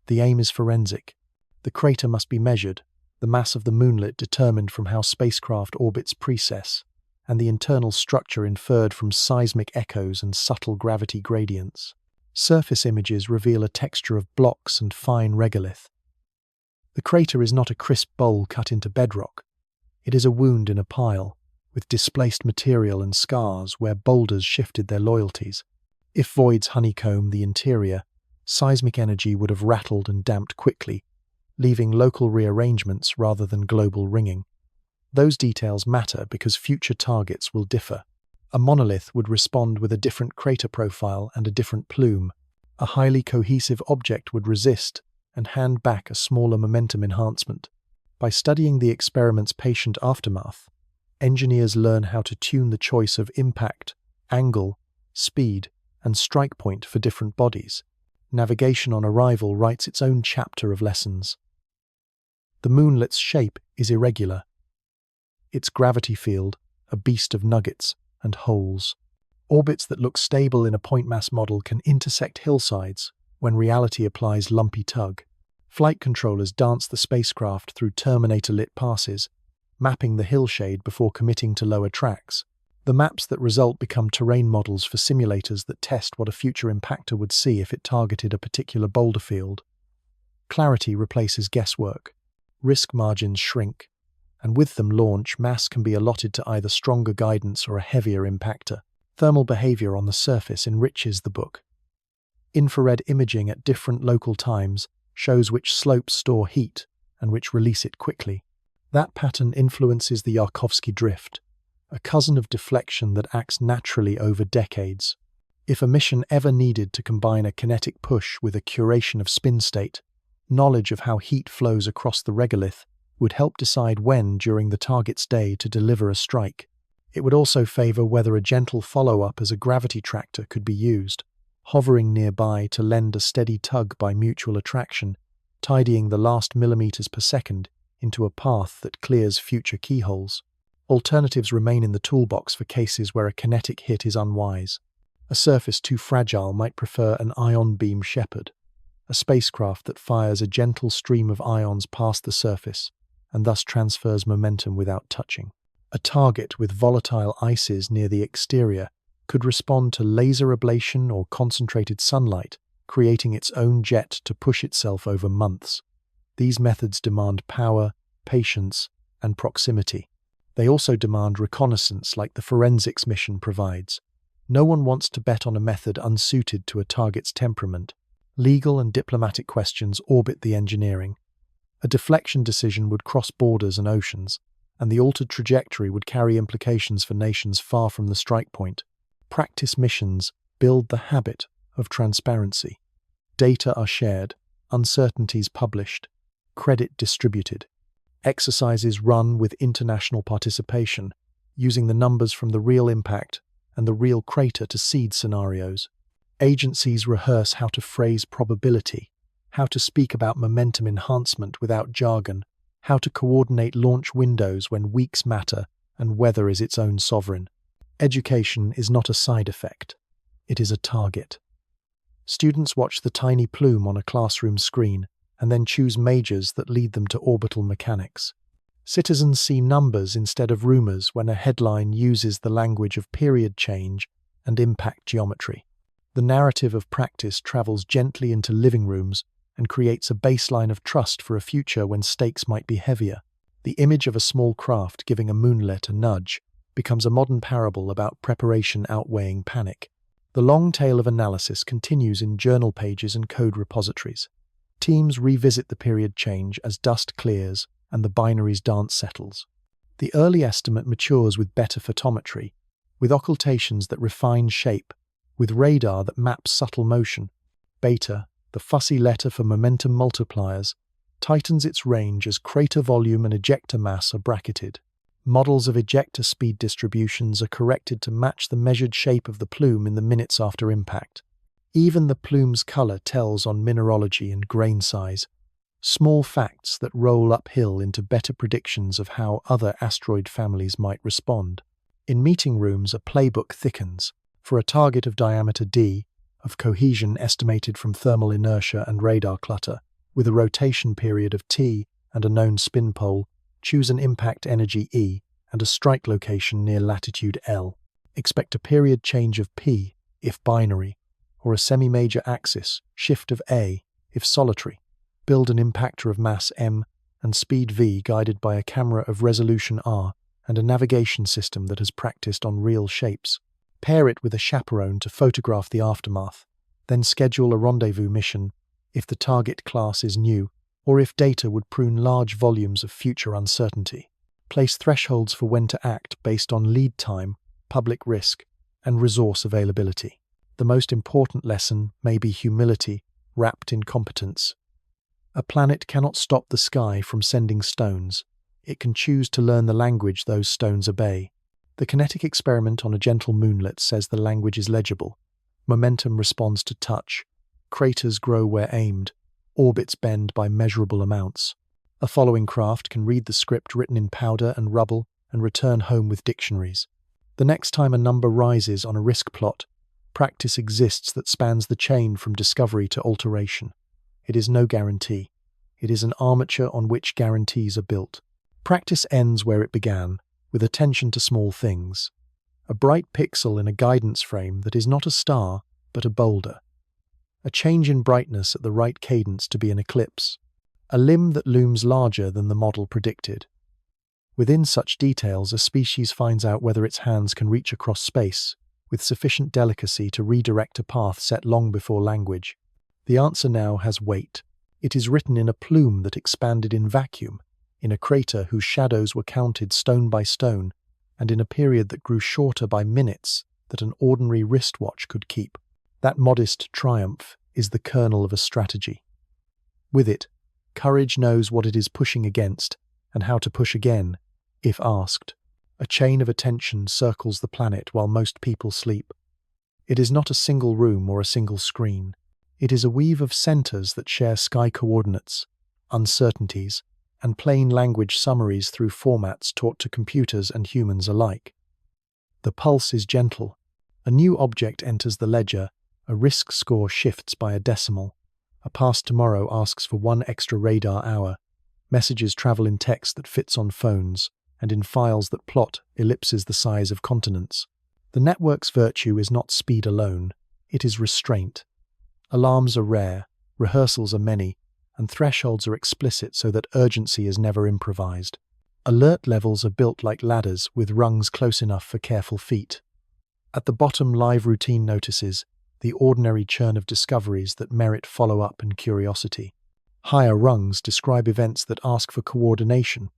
Speaker 1: The aim is forensic. The crater must be measured, the mass of the moonlet determined from how spacecraft orbits precess, and the internal structure inferred from seismic echoes and subtle gravity gradients. Surface images reveal a texture of blocks and fine regolith. The crater is not a crisp bowl cut into bedrock. It is a wound in a pile, with displaced material and scars where boulders shifted their loyalties. If voids honeycomb the interior, seismic energy would have rattled and damped quickly, leaving local rearrangements rather than global ringing. Those details matter because future targets will differ. A monolith would respond with a different crater profile and a different plume. A highly cohesive object would resist and hand back a smaller momentum enhancement. By studying the experiment's patient aftermath, engineers learn how to tune the choice of impact, angle, speed, and strike point for different bodies. Navigation on arrival writes its own chapter of lessons. The moonlet's shape is irregular. Its gravity field, a beast of nuggets and holes. Orbits that look stable in a point mass model can intersect hillsides when reality applies lumpy tug. Flight controllers dance the spacecraft through Terminator-lit passes, mapping the hillshade before committing to lower tracks. The maps that result become terrain models for simulators that test what a future impactor would see if it targeted a particular boulder field. Clarity replaces guesswork. Risk margins shrink, and with them launch mass can be allotted to either stronger guidance or a heavier impactor. Thermal behavior on the surface enriches the book. Infrared imaging at different local times shows which slopes store heat and which release it quickly. That pattern influences the Yarkovsky drift, a cousin of deflection that acts naturally over decades. If a mission ever needed to combine a kinetic push with a curation of spin state, knowledge of how heat flows across the regolith would help decide when during the target's day to deliver a strike. It would also favor whether a gentle follow-up as a gravity tractor could be used, hovering nearby to lend a steady tug by mutual attraction, tidying the last millimeters per second into a path that clears future keyholes. Alternatives remain in the toolbox for cases where a kinetic hit is unwise. A surface too fragile might prefer an ion beam shepherd, a spacecraft that fires a gentle stream of ions past the surface and thus transfers momentum without touching. A target with volatile ices near the exterior could respond to laser ablation or concentrated sunlight, creating its own jet to push itself over months. These methods demand power, patience, and proximity. They also demand reconnaissance like the forensics mission provides. No one wants to bet on a method unsuited to a target's temperament. Legal and diplomatic questions orbit the engineering. A deflection decision would cross borders and oceans, and the altered trajectory would carry implications for nations far from the strike point. Practice missions build the habit of transparency. Data are shared, uncertainties published, credit distributed. Exercises run with international participation, using the numbers from the real impact and the real crater to seed scenarios. Agencies rehearse how to phrase probability, how to speak about momentum enhancement without jargon, how to coordinate launch windows when weeks matter and weather is its own sovereign. Education is not a side effect. It is a target. Students watch the tiny plume on a classroom screen and then choose majors that lead them to orbital mechanics. Citizens see numbers instead of rumors when a headline uses the language of period change and impact geometry. The narrative of practice travels gently into living rooms and creates a baseline of trust for a future when stakes might be heavier. The image of a small craft giving a moonlet a nudge becomes a modern parable about preparation outweighing panic. The long tail of analysis continues in journal pages and code repositories. Teams revisit the period change as dust clears and the binaries dance settles. The early estimate matures with better photometry, with occultations that refine shape, with radar that maps subtle motion. Beta, the fussy letter for momentum multipliers, tightens its range as crater volume and ejector mass are bracketed. Models of ejector speed distributions are corrected to match the measured shape of the plume in the minutes after impact. Even the plume's color tells on mineralogy and grain size, small facts that roll uphill into better predictions of how other asteroid families might respond. In meeting rooms, a playbook thickens. For a target of diameter d, of cohesion estimated from thermal inertia and radar clutter, with a rotation period of t and a known spin pole, choose an impact energy E and a strike location near latitude L. Expect a period change of P, if binary, or a semi-major axis, shift of A, if solitary. Build an impactor of mass M and speed V guided by a camera of resolution R and a navigation system that has practiced on real shapes. Pair it with a chaperone to photograph the aftermath. Then schedule a rendezvous mission if the target class is new, or if data would prune large volumes of future uncertainty. Place thresholds for when to act based on lead time, public risk, and resource availability. The most important lesson may be humility wrapped in competence. A planet cannot stop the sky from sending stones. It can choose to learn the language those stones obey. The kinetic experiment on a gentle moonlet says the language is legible. Momentum responds to touch. Craters grow where aimed. Orbits bend by measurable amounts. A following craft can read the script written in powder and rubble and return home with dictionaries. The next time a number rises on a risk plot, practice exists that spans the chain from discovery to alteration. It is no guarantee. It is an armature on which guarantees are built. Practice ends where it began, with attention to small things. A bright pixel in a guidance frame that is not a star, but a boulder. A change in brightness at the right cadence to be an eclipse. A limb that looms larger than the model predicted. Within such details, a species finds out whether its hands can reach across space, with sufficient delicacy to redirect a path set long before language. The answer now has weight. It is written in a plume that expanded in vacuum, in a crater whose shadows were counted stone by stone, and in a period that grew shorter by minutes that an ordinary wristwatch could keep. That modest triumph is the kernel of a strategy. With it, courage knows what it is pushing against and how to push again, if asked. A chain of attention circles the planet while most people sleep. It is not a single room or a single screen. It is a weave of centers that share sky coordinates, uncertainties, and plain language summaries through formats taught to computers and humans alike. The pulse is gentle. A new object enters the ledger, a risk score shifts by a decimal. A past tomorrow asks for one extra radar hour. Messages travel in text that fits on phones, and in files that plot ellipses the size of continents. The network's virtue is not speed alone, it is restraint. Alarms are rare, rehearsals are many, and thresholds are explicit so that urgency is never improvised. Alert levels are built like ladders with rungs close enough for careful feet. At the bottom, live routine notices, the ordinary churn of discoveries that merit follow-up and curiosity. Higher rungs describe events that ask for coordination,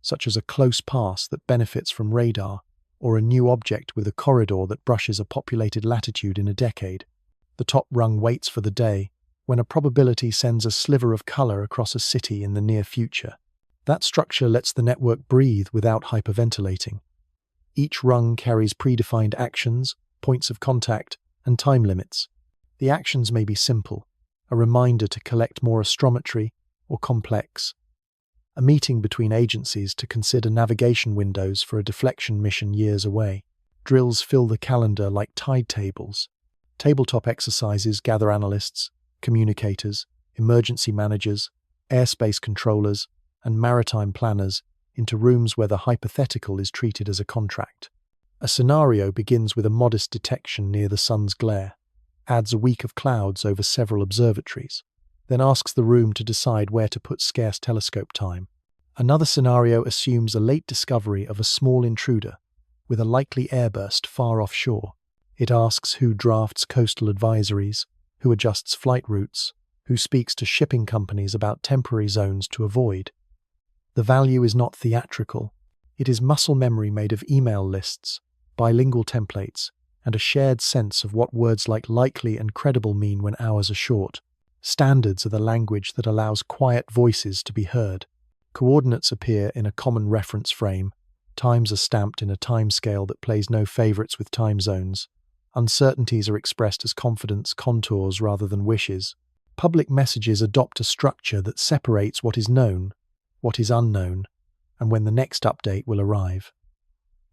Speaker 1: such as a close pass that benefits from radar, or a new object with a corridor that brushes a populated latitude in a decade. The top rung waits for the day, when a probability sends a sliver of color across a city in the near future. That structure lets the network breathe without hyperventilating. Each rung carries predefined actions, points of contact, and time limits. The actions may be simple, a reminder to collect more astrometry, or complex. A meeting between agencies to consider navigation windows for a deflection mission years away. Drills fill the calendar like tide tables. Tabletop exercises gather analysts, communicators, emergency managers, airspace controllers, and maritime planners into rooms where the hypothetical is treated as a contract. A scenario begins with a modest detection near the sun's glare, adds a week of clouds over several observatories, then asks the room to decide where to put scarce telescope time. Another scenario assumes a late discovery of a small intruder, with a likely airburst far offshore. It asks who drafts coastal advisories, who adjusts flight routes, who speaks to shipping companies about temporary zones to avoid. The value is not theatrical. It is muscle memory made of email lists, bilingual templates, and a shared sense of what words like likely and credible mean when hours are short. Standards are the language that allows quiet voices to be heard. Coordinates appear in a common reference frame. Times are stamped in a timescale that plays no favorites with time zones. Uncertainties are expressed as confidence contours rather than wishes. Public messages adopt a structure that separates what is known, what is unknown, and when the next update will arrive.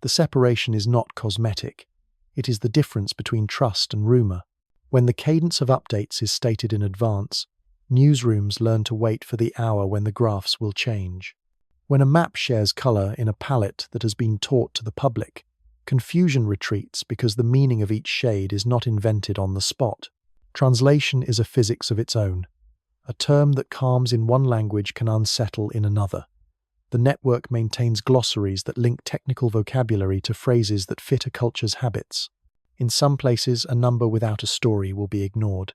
Speaker 1: The separation is not cosmetic. It is the difference between trust and rumor. When the cadence of updates is stated in advance, newsrooms learn to wait for the hour when the graphs will change. When a map shares color in a palette that has been taught to the public, confusion retreats because the meaning of each shade is not invented on the spot. Translation is a physics of its own. A term that calms in one language can unsettle in another. The network maintains glossaries that link technical vocabulary to phrases that fit a culture's habits. In some places, a number without a story will be ignored.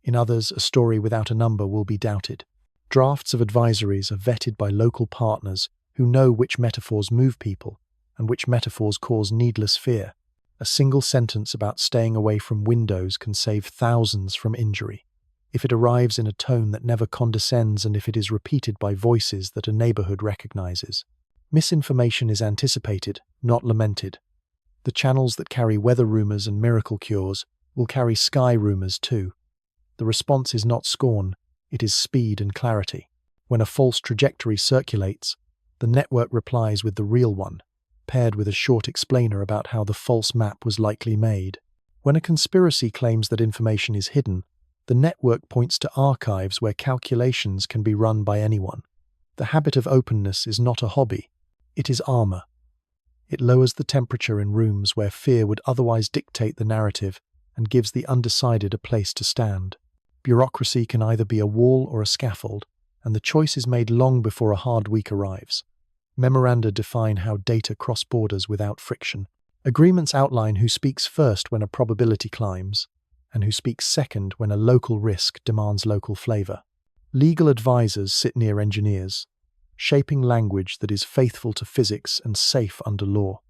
Speaker 1: In others, a story without a number will be doubted. Drafts of advisories are vetted by local partners who know which metaphors move people and which metaphors cause needless fear. A single sentence about staying away from windows can save thousands from injury. If it arrives in a tone that never condescends and if it is repeated by voices that a neighborhood recognizes. Misinformation is anticipated, not lamented. The channels that carry weather rumors and miracle cures will carry sky rumors too. The response is not scorn, it is speed and clarity. When a false trajectory circulates, the network replies with the real one, paired with a short explainer about how the false map was likely made. When a conspiracy claims that information is hidden, the network points to archives where calculations can be run by anyone. The habit of openness is not a hobby, it is armor. It lowers the temperature in rooms where fear would otherwise dictate the narrative and gives the undecided a place to stand. Bureaucracy can either be a wall or a scaffold, and the choice is made long before a hard week arrives. Memoranda define how data cross borders without friction. Agreements outline who speaks first when a probability climbs, and who speaks second when a local risk demands local flavor. Legal advisors sit near engineers, shaping language that is faithful to physics and safe under law.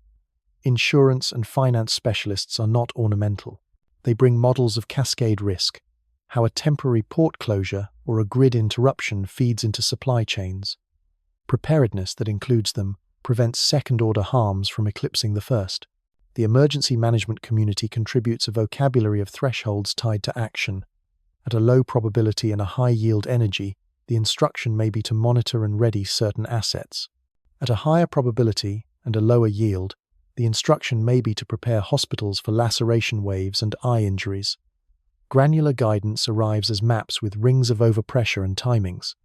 Speaker 1: Insurance and finance specialists are not ornamental. They bring models of cascade risk, how a temporary port closure or a grid interruption feeds into supply chains. Preparedness that includes them prevents second-order harms from eclipsing the first. The emergency management community contributes a vocabulary of thresholds tied to action. At a low probability and a high-yield energy, the instruction may be to monitor and ready certain assets. At a higher probability and a lower yield, the instruction may be to prepare hospitals for laceration waves and eye injuries. Granular guidance arrives as maps with rings of overpressure and timings.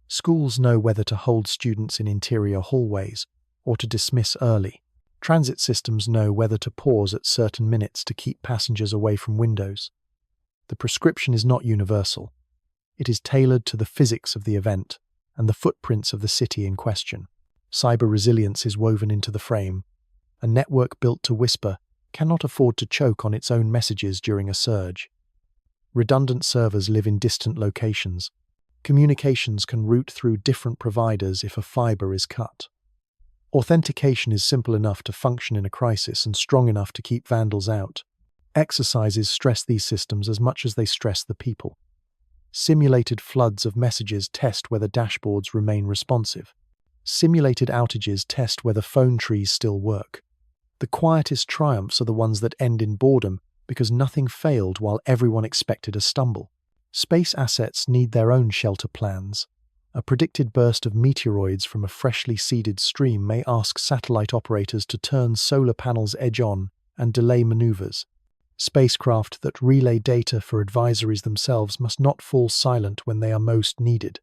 Speaker 1: Schools know whether to hold students in interior hallways or to dismiss early. Transit systems know whether to pause at certain minutes to keep passengers away from windows. The prescription is not universal. It is tailored to the physics of the event and the footprints of the city in question. Cyber resilience is woven into the frame. A network built to whisper cannot afford to choke on its own messages during a surge. Redundant servers live in distant locations. Communications can route through different providers if a fiber is cut. Authentication is simple enough to function in a crisis and strong enough to keep vandals out. Exercises stress these systems as much as they stress the people. Simulated floods of messages test whether dashboards remain responsive. Simulated outages test whether phone trees still work. The quietest triumphs are the ones that end in boredom because nothing failed while everyone expected a stumble. Space assets need their own shelter plans. A predicted burst of meteoroids from a freshly seeded stream may ask satellite operators to turn solar panels edge-on and delay maneuvers. Spacecraft that relay data for advisories themselves must not fall silent when they are most needed.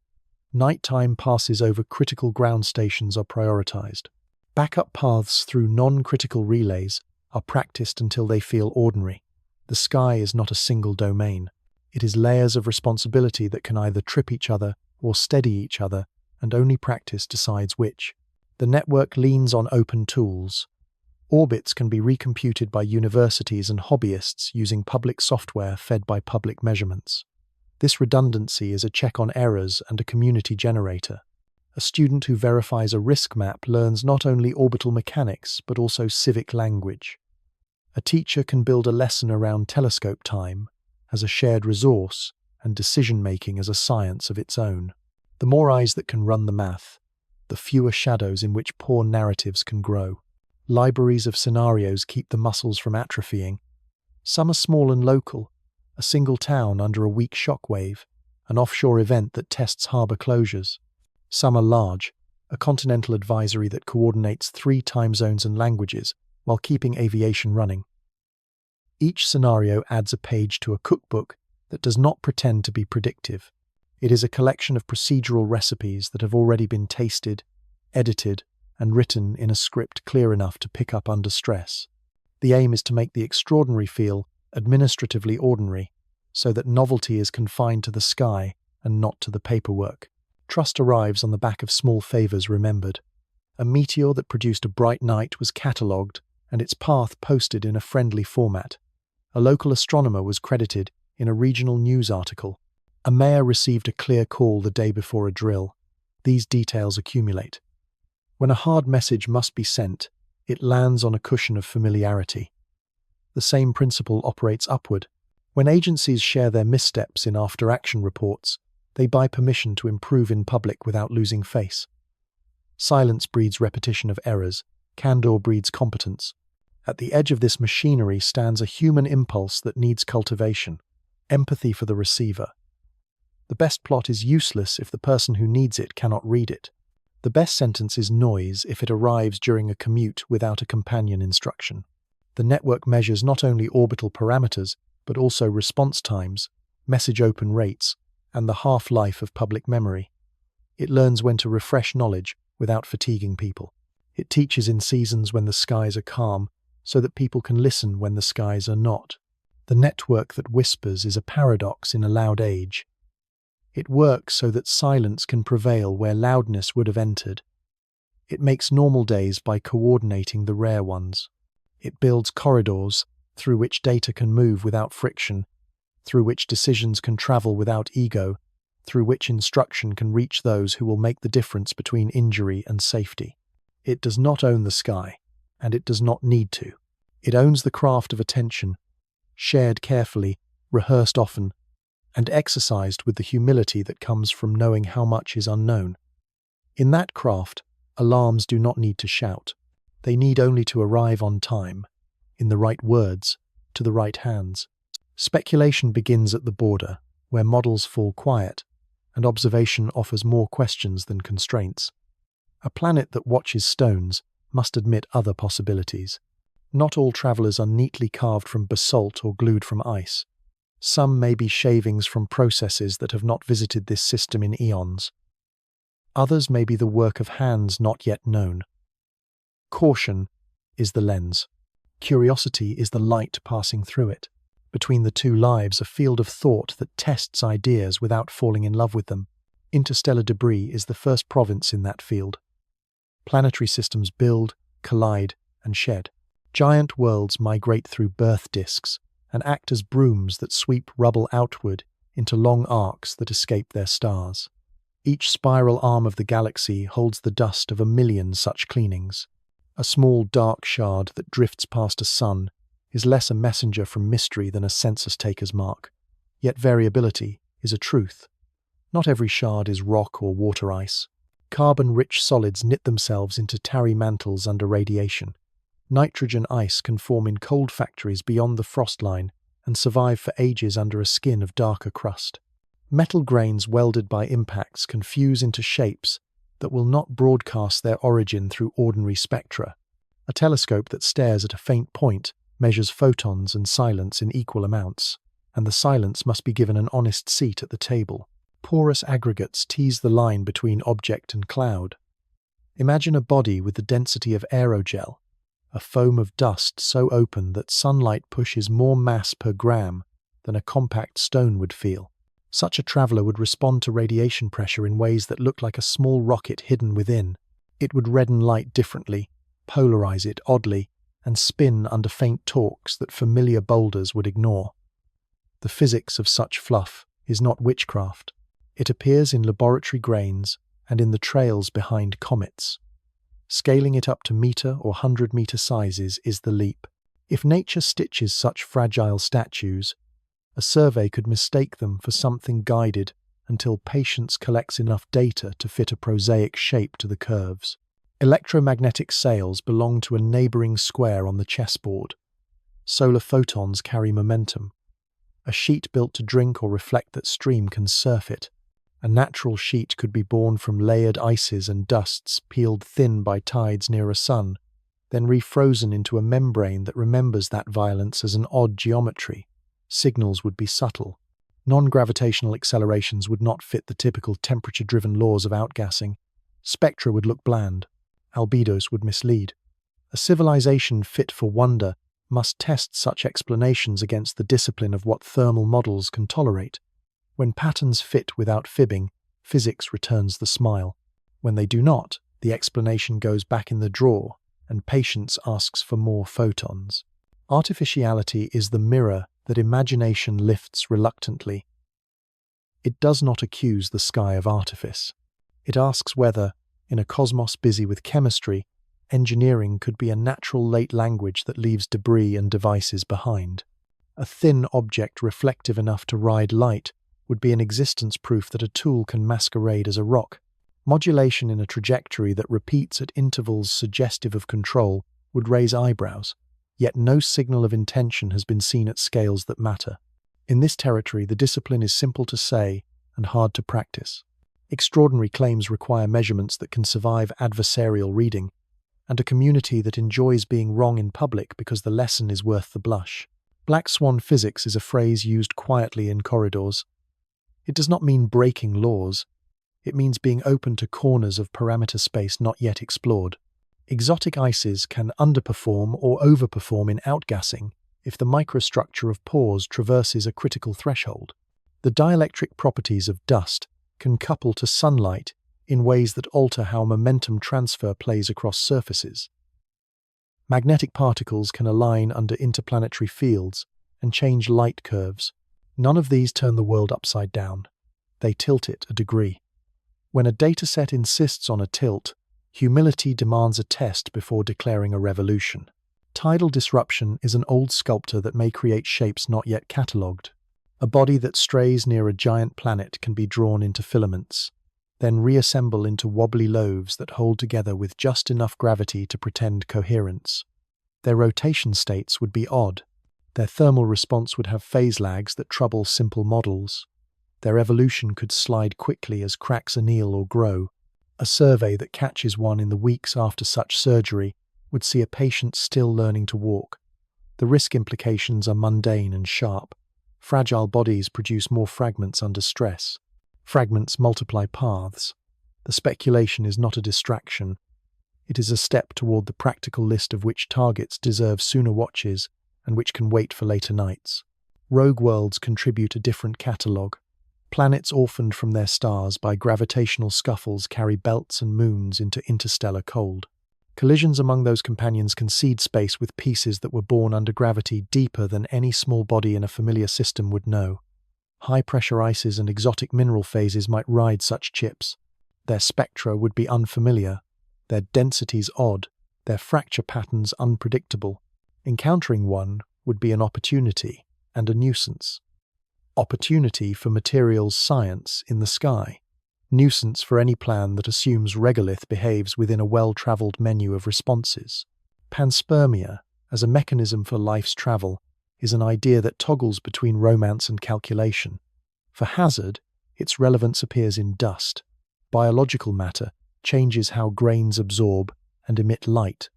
Speaker 1: Nighttime passes over critical ground stations are prioritized. Backup paths through non-critical relays are practiced until they feel ordinary. The sky is not a single domain. It is layers of responsibility that can either trip each other or steady each other, and only practice decides which. The network leans on open tools. Orbits can be recomputed by universities and hobbyists using public software fed by public measurements. This redundancy is a check on errors and a community generator. A student who verifies a risk map learns not only orbital mechanics but also civic language. A teacher can build a lesson around telescope time as a shared resource and decision-making as a science of its own. The more eyes that can run the math, the fewer shadows in which poor narratives can grow. Libraries of scenarios keep the muscles from atrophying. Some are small and local, a single town under a weak shockwave, an offshore event that tests harbour closures. Some are large, a continental advisory that coordinates 3 time zones and languages while keeping aviation running. Each scenario adds a page to a cookbook that does not pretend to be predictive. It is a collection of procedural recipes that have already been tasted, edited, and written in a script clear enough to pick up under stress. The aim is to make the extraordinary feel administratively ordinary, so that novelty is confined to the sky and not to the paperwork. Trust arrives on the back of small favors remembered. A meteor that produced a bright night was catalogued and its path posted in a friendly format. A local astronomer was credited in a regional news article. A mayor received a clear call the day before a drill. These details accumulate. When a hard message must be sent, it lands on a cushion of familiarity. The same principle operates upward. When agencies share their missteps in after-action reports, they buy permission to improve in public without losing face. Silence breeds repetition of errors. Candor breeds competence. At the edge of this machinery stands a human impulse that needs cultivation. Empathy for the receiver. The best plot is useless if the person who needs it cannot read it. The best sentence is noise if it arrives during a commute without a companion instruction. The network measures not only orbital parameters, but also response times, message open rates, and the half-life of public memory. It learns when to refresh knowledge without fatiguing people. It teaches in seasons when the skies are calm, so that people can listen when the skies are not. The network that whispers is a paradox in a loud age. It works so that silence can prevail where loudness would have entered. It makes normal days by coordinating the rare ones. It builds corridors through which data can move without friction, through which decisions can travel without ego, through which instruction can reach those who will make the difference between injury and safety. It does not own the sky, and it does not need to. It owns the craft of attention, shared carefully, rehearsed often, and exercised with the humility that comes from knowing how much is unknown. In that craft, alarms do not need to shout. They need only to arrive on time, in the right words, to the right hands. Speculation begins at the border, where models fall quiet, and observation offers more questions than constraints. A planet that watches stones must admit other possibilities. Not all travelers are neatly carved from basalt or glued from ice. Some may be shavings from processes that have not visited this system in eons. Others may be the work of hands not yet known. Caution is the lens. Curiosity is the light passing through it. Between the two lives, a field of thought that tests ideas without falling in love with them. Interstellar debris is the first province in that field. Planetary systems build, collide, and shed. Giant worlds migrate through birth disks and act as brooms that sweep rubble outward into long arcs that escape their stars. Each spiral arm of the galaxy holds the dust of 1,000,000 such cleanings. A small dark shard that drifts past a sun is less a messenger from mystery than a census taker's mark. Yet variability is a truth. Not every shard is rock or water ice. Carbon-rich solids knit themselves into tarry mantles under radiation. Nitrogen ice can form in cold factories beyond the frost line and survive for ages under a skin of darker crust. Metal grains welded by impacts can fuse into shapes that will not broadcast their origin through ordinary spectra. A telescope that stares at a faint point measures photons and silence in equal amounts, and the silence must be given an honest seat at the table. Porous aggregates tease the line between object and cloud. Imagine a body with the density of aerogel, a foam of dust so open that sunlight pushes more mass per gram than a compact stone would feel. Such a traveler would respond to radiation pressure in ways that look like a small rocket hidden within. It would redden light differently, polarize it oddly, and spin under faint torques that familiar boulders would ignore. The physics of such fluff is not witchcraft. It appears in laboratory grains and in the trails behind comets. Scaling it up to meter or 100-meter sizes is the leap. If nature stitches such fragile statues, a survey could mistake them for something guided until patience collects enough data to fit a prosaic shape to the curves. Electromagnetic sails belong to a neighboring square on the chessboard. Solar photons carry momentum. A sheet built to drink or reflect that stream can surf it. A natural sheet could be born from layered ices and dusts peeled thin by tides near a sun, then refrozen into a membrane that remembers that violence as an odd geometry. Signals would be subtle. Non-gravitational accelerations would not fit the typical temperature-driven laws of outgassing. Spectra would look bland. Albedos would mislead. A civilization fit for wonder must test such explanations against the discipline of what thermal models can tolerate. When patterns fit without fibbing, physics returns the smile. When they do not, the explanation goes back in the drawer, and patience asks for more photons. Artificiality is the mirror that imagination lifts reluctantly. It does not accuse the sky of artifice. It asks whether, in a cosmos busy with chemistry, engineering could be a natural late language that leaves debris and devices behind. A thin object reflective enough to ride light would be an existence proof that a tool can masquerade as a rock. Modulation in a trajectory that repeats at intervals suggestive of control would raise eyebrows, yet no signal of intention has been seen at scales that matter. In this territory, the discipline is simple to say and hard to practice. Extraordinary claims require measurements that can survive adversarial reading, and a community that enjoys being wrong in public because the lesson is worth the blush. Black swan physics is a phrase used quietly in corridors. It does not mean breaking laws. It means being open to corners of parameter space not yet explored. Exotic ices can underperform or overperform in outgassing if the microstructure of pores traverses a critical threshold. The dielectric properties of dust can couple to sunlight in ways that alter how momentum transfer plays across surfaces. Magnetic particles can align under interplanetary fields and change light curves. None of these turn the world upside down. They tilt it a degree. When a dataset insists on a tilt, humility demands a test before declaring a revolution. Tidal disruption is an old sculptor that may create shapes not yet catalogued. A body that strays near a giant planet can be drawn into filaments. then reassemble into wobbly loaves that hold together with just enough gravity to pretend coherence. Their rotation states would be odd. Their thermal response would have phase lags that trouble simple models. Their evolution could slide quickly as cracks anneal or grow. A survey that catches one in the weeks after such surgery would see a patient still learning to walk. The risk implications are mundane and sharp. Fragile bodies produce more fragments under stress. Fragments multiply paths. The speculation is not a distraction. It is a step toward the practical list of which targets deserve sooner watches and which can wait for later nights. Rogue worlds contribute a different catalogue. Planets orphaned from their stars by gravitational scuffles carry belts and moons into interstellar cold. Collisions among those companions concede space with pieces that were born under gravity deeper than any small body in a familiar system would know. High-pressure ices and exotic mineral phases might ride such chips. Their spectra would be unfamiliar, their densities odd, their fracture patterns unpredictable. Encountering one would be an opportunity and a nuisance. Opportunity for materials science in the sky. Nuisance for any plan that assumes regolith behaves within a well-travelled menu of responses. Panspermia, as a mechanism for life's travel, is an idea that toggles between romance and calculation. For hazard, its relevance appears in dust. Biological matter changes how grains absorb and emit light.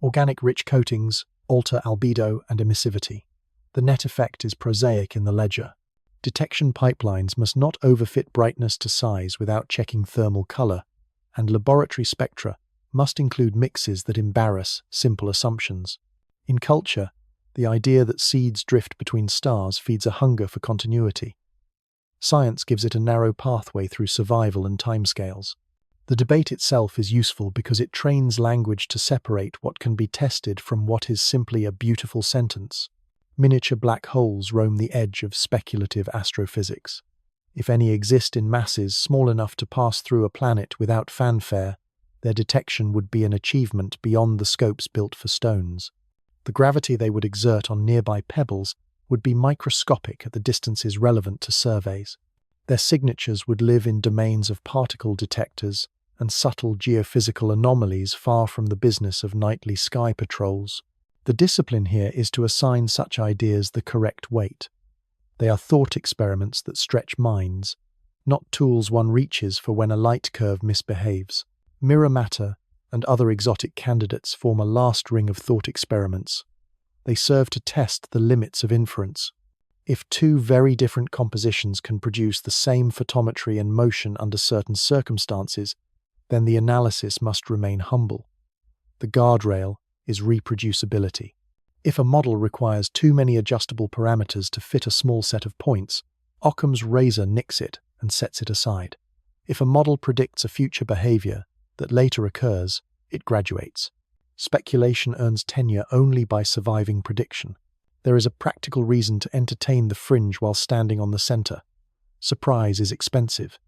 Speaker 1: Organic rich coatings alter albedo and emissivity. The net effect is prosaic in the ledger. Detection pipelines must not overfit brightness to size without checking thermal color, and laboratory spectra must include mixes that embarrass simple assumptions. In culture, the idea that seeds drift between stars feeds a hunger for continuity. Science gives it a narrow pathway through survival and timescales. The debate itself is useful because it trains language to separate what can be tested from what is simply a beautiful sentence. Miniature black holes roam the edge of speculative astrophysics. If any exist in masses small enough to pass through a planet without fanfare, their detection would be an achievement beyond the scopes built for stones. The gravity they would exert on nearby pebbles would be microscopic at the distances relevant to surveys. Their signatures would live in domains of particle detectors and subtle geophysical anomalies far from the business of nightly sky patrols. The discipline here is to assign such ideas the correct weight. They are thought experiments that stretch minds, not tools one reaches for when a light curve misbehaves. Mirror matter and other exotic candidates form a last ring of thought experiments. They serve to test the limits of inference. If two very different compositions can produce the same photometry and motion under certain circumstances, then the analysis must remain humble. The guardrail is reproducibility. If a model requires too many adjustable parameters to fit a small set of points, Occam's razor nicks it and sets it aside. If a model predicts a future behavior that later occurs, it graduates. Speculation earns tenure only by surviving prediction. There is a practical reason to entertain the fringe while standing on the center. Surprise is expensive.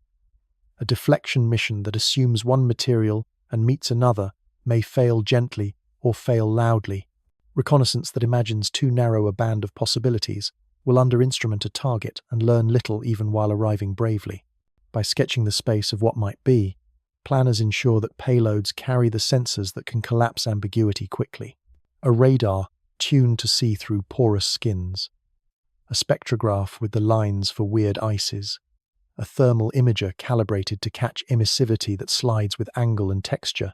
Speaker 1: A deflection mission that assumes one material and meets another may fail gently or fail loudly. Reconnaissance that imagines too narrow a band of possibilities will under-instrument a target and learn little even while arriving bravely. By sketching the space of what might be, planners ensure that payloads carry the sensors that can collapse ambiguity quickly. A radar tuned to see through porous skins. A spectrograph with the lines for weird ices. A thermal imager calibrated to catch emissivity that slides with angle and texture.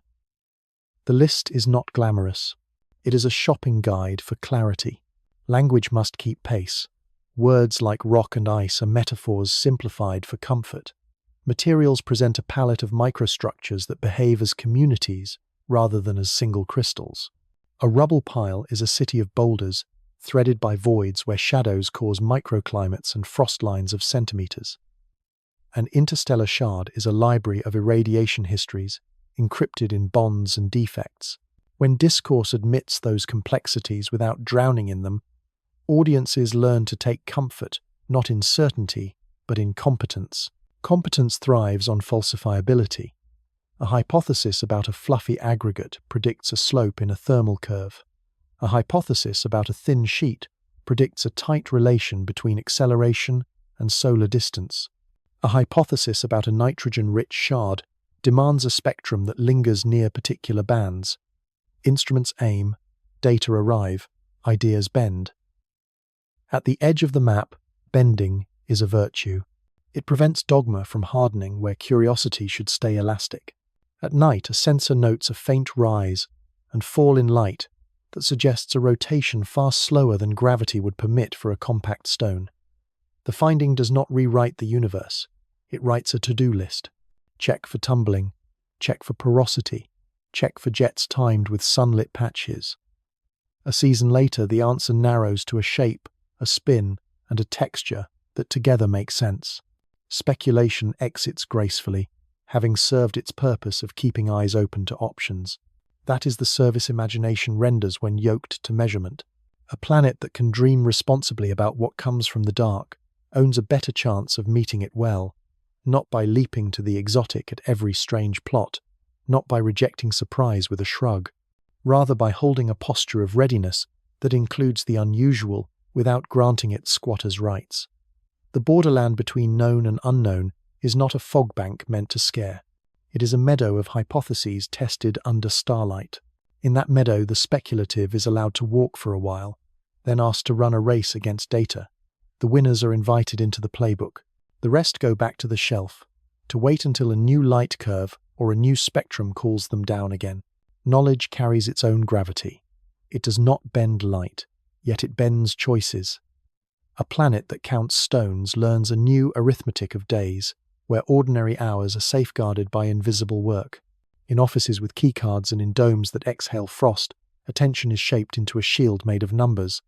Speaker 1: The list is not glamorous. It is a shopping guide for clarity. Language must keep pace. Words like rock and ice are metaphors simplified for comfort. Materials present a palette of microstructures that behave as communities rather than as single crystals. A rubble pile is a city of boulders, threaded by voids where shadows cause microclimates and frost lines of centimeters. An interstellar shard is a library of irradiation histories, encrypted in bonds and defects. When discourse admits those complexities without drowning in them, audiences learn to take comfort, not in certainty, but in competence. Competence thrives on falsifiability. A hypothesis about a fluffy aggregate predicts a slope in a thermal curve. A hypothesis about a thin sheet predicts a tight relation between acceleration and solar distance. A hypothesis about a nitrogen-rich shard demands a spectrum that lingers near particular bands. Instruments aim, data arrive, ideas bend. At the edge of the map, bending is a virtue. It prevents dogma from hardening where curiosity should stay elastic. At night, a sensor notes a faint rise and fall in light that suggests a rotation far slower than gravity would permit for a compact stone. The finding does not rewrite the universe. It writes a to-do list. Check for tumbling, check for porosity, check for jets timed with sunlit patches. A season later, the answer narrows to a shape, a spin, and a texture that together make sense. Speculation exits gracefully, having served its purpose of keeping eyes open to options. That is the service imagination renders when yoked to measurement. A planet that can dream responsibly about what comes from the dark owns a better chance of meeting it well, not by leaping to the exotic at every strange plot, not by rejecting surprise with a shrug, rather by holding a posture of readiness that includes the unusual without granting it squatter's rights. The borderland between known and unknown is not a fog bank meant to scare. It is a meadow of hypotheses tested under starlight. In that meadow, the speculative is allowed to walk for a while, then asked to run a race against data. The winners are invited into the playbook. The rest go back to the shelf, to wait until a new light curve or a new spectrum calls them down again. Knowledge carries its own gravity. It does not bend light, yet it bends choices. A planet that counts stones learns a new arithmetic of days, where ordinary hours are safeguarded by invisible work. In offices with keycards and in domes that exhale frost, attention is shaped into a shield made of numbers.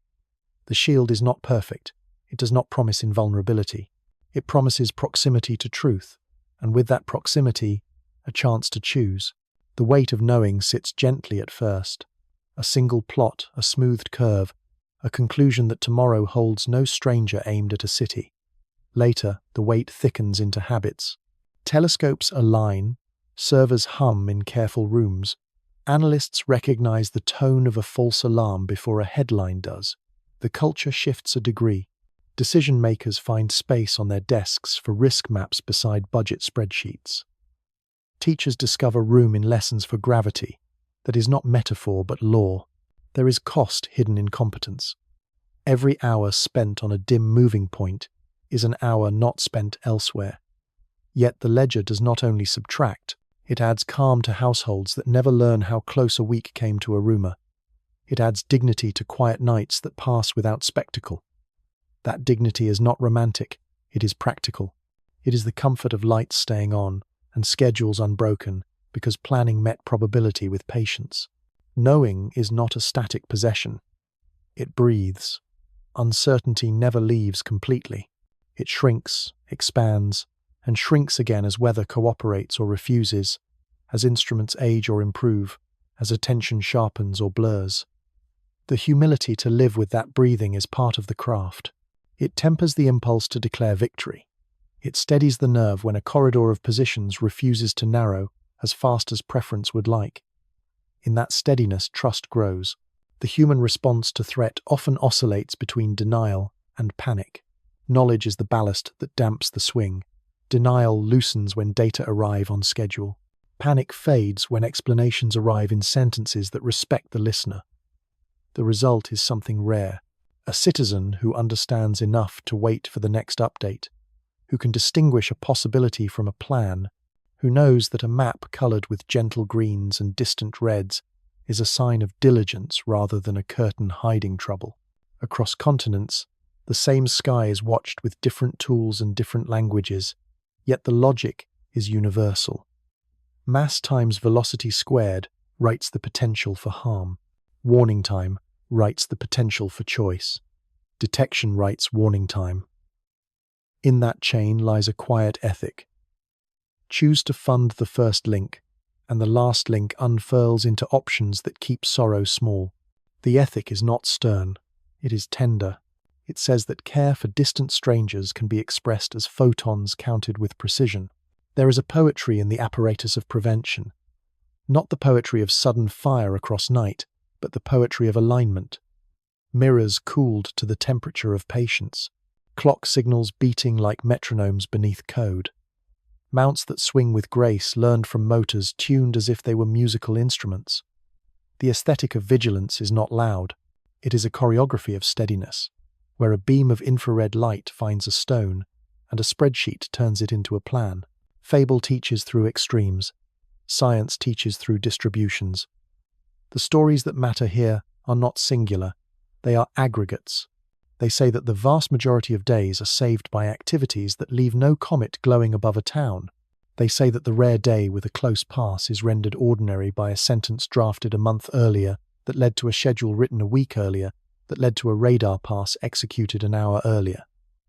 Speaker 1: The shield is not perfect. It does not promise invulnerability. It promises proximity to truth, and with that proximity, a chance to choose. The weight of knowing sits gently at first. A single plot, a smoothed curve, a conclusion that tomorrow holds no stranger aimed at a city. Later, the weight thickens into habits. Telescopes align, servers hum in careful rooms. Analysts recognize the tone of a false alarm before a headline does. The culture shifts a degree. Decision makers find space on their desks for risk maps beside budget spreadsheets. Teachers discover room in lessons for gravity that is not metaphor but law. There is cost hidden in competence. Every hour spent on a dim moving point is an hour not spent elsewhere. Yet the ledger does not only subtract, it adds calm to households that never learn how close a week came to a rumour. It adds dignity to quiet nights that pass without spectacle. That dignity is not romantic, it is practical. It is the comfort of lights staying on and schedules unbroken because planning met probability with patience. Knowing is not a static possession. It breathes. Uncertainty never leaves completely. It shrinks, expands, and shrinks again as weather cooperates or refuses, as instruments age or improve, as attention sharpens or blurs. The humility to live with that breathing is part of the craft. It tempers the impulse to declare victory. It steadies the nerve when a corridor of positions refuses to narrow as fast as preference would like. In that steadiness, trust grows. The human response to threat often oscillates between denial and panic. Knowledge is the ballast that damps the swing. Denial loosens when data arrive on schedule. Panic fades when explanations arrive in sentences that respect the listener. The result is something rare. A citizen who understands enough to wait for the next update, who can distinguish a possibility from a plan, who knows that a map coloured with gentle greens and distant reds is a sign of diligence rather than a curtain hiding trouble. Across continents, the same sky is watched with different tools and different languages, yet the logic is universal. Mass times velocity squared writes the potential for harm. Warning time writes the potential for choice. Detection writes warning time. In that chain lies a quiet ethic. Choose to fund the first link, and the last link unfurls into options that keep sorrow small. The ethic is not stern, it is tender. It says that care for distant strangers can be expressed as photons counted with precision. There is a poetry in the apparatus of prevention. Not the poetry of sudden fire across night, but the poetry of alignment. Mirrors cooled to the temperature of patience. clock signals beating like metronomes beneath code. Mounts that swing with grace learned from motors tuned as if they were musical instruments. The aesthetic of vigilance is not loud. It is a choreography of steadiness, where a beam of infrared light finds a stone, and a spreadsheet turns it into a plan. Fable teaches through extremes. Science teaches through distributions. The stories that matter here are not singular. They are aggregates. They say that the vast majority of days are saved by activities that leave no comet glowing above a town. They say that the rare day with a close pass is rendered ordinary by a sentence drafted a month earlier that led to a schedule written a week earlier that led to a radar pass executed an hour earlier.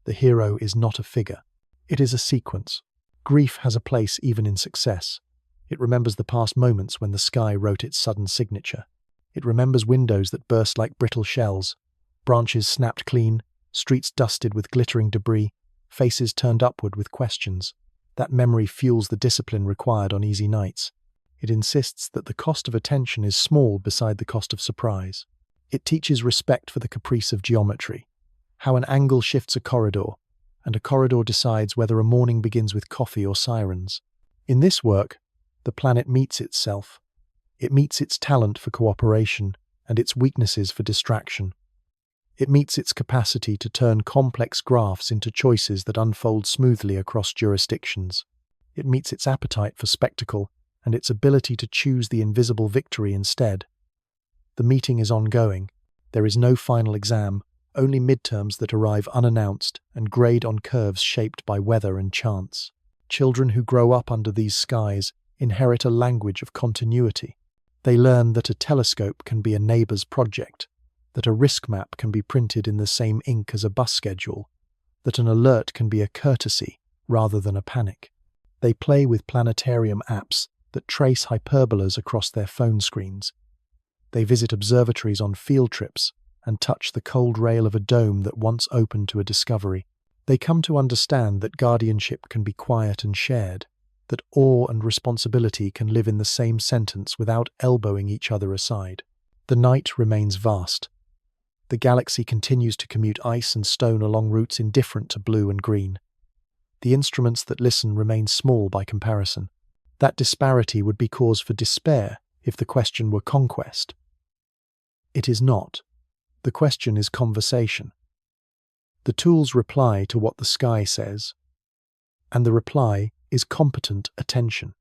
Speaker 1: The hero is not a figure. It is a sequence. Grief has a place even in success. It remembers the past moments when the sky wrote its sudden signature. It remembers windows that burst like brittle shells, branches snapped clean, streets dusted with glittering debris, faces turned upward with questions. That memory fuels the discipline required on easy nights. It insists that the cost of attention is small beside the cost of surprise. It teaches respect for the caprice of geometry, how an angle shifts a corridor, and a corridor decides whether a morning begins with coffee or sirens. In this work, the planet meets itself. It meets its talent for cooperation and its weaknesses for distraction. It meets its capacity to turn complex graphs into choices that unfold smoothly across jurisdictions. It meets its appetite for spectacle and its ability to choose the invisible victory instead. The meeting is ongoing. There is no final exam, only midterms that arrive unannounced and grade on curves shaped by weather and chance. Children who grow up under these skies inherit a language of continuity. They learn that a telescope can be a neighbor's project, that a risk map can be printed in the same ink as a bus schedule, that an alert can be a courtesy rather than a panic. They play with planetarium apps that trace hyperbolas across their phone screens. They visit observatories on field trips and touch the cold rail of a dome that once opened to a discovery. They come to understand that guardianship can be quiet and shared, that awe and responsibility can live in the same sentence without elbowing each other aside. The night remains vast. The galaxy continues to commute ice and stone along routes indifferent to blue and green. The instruments that listen remain small by comparison. That disparity would be cause for despair if the question were conquest. It is not. The question is conversation. The tools reply to what the sky says, and the reply is competent attention.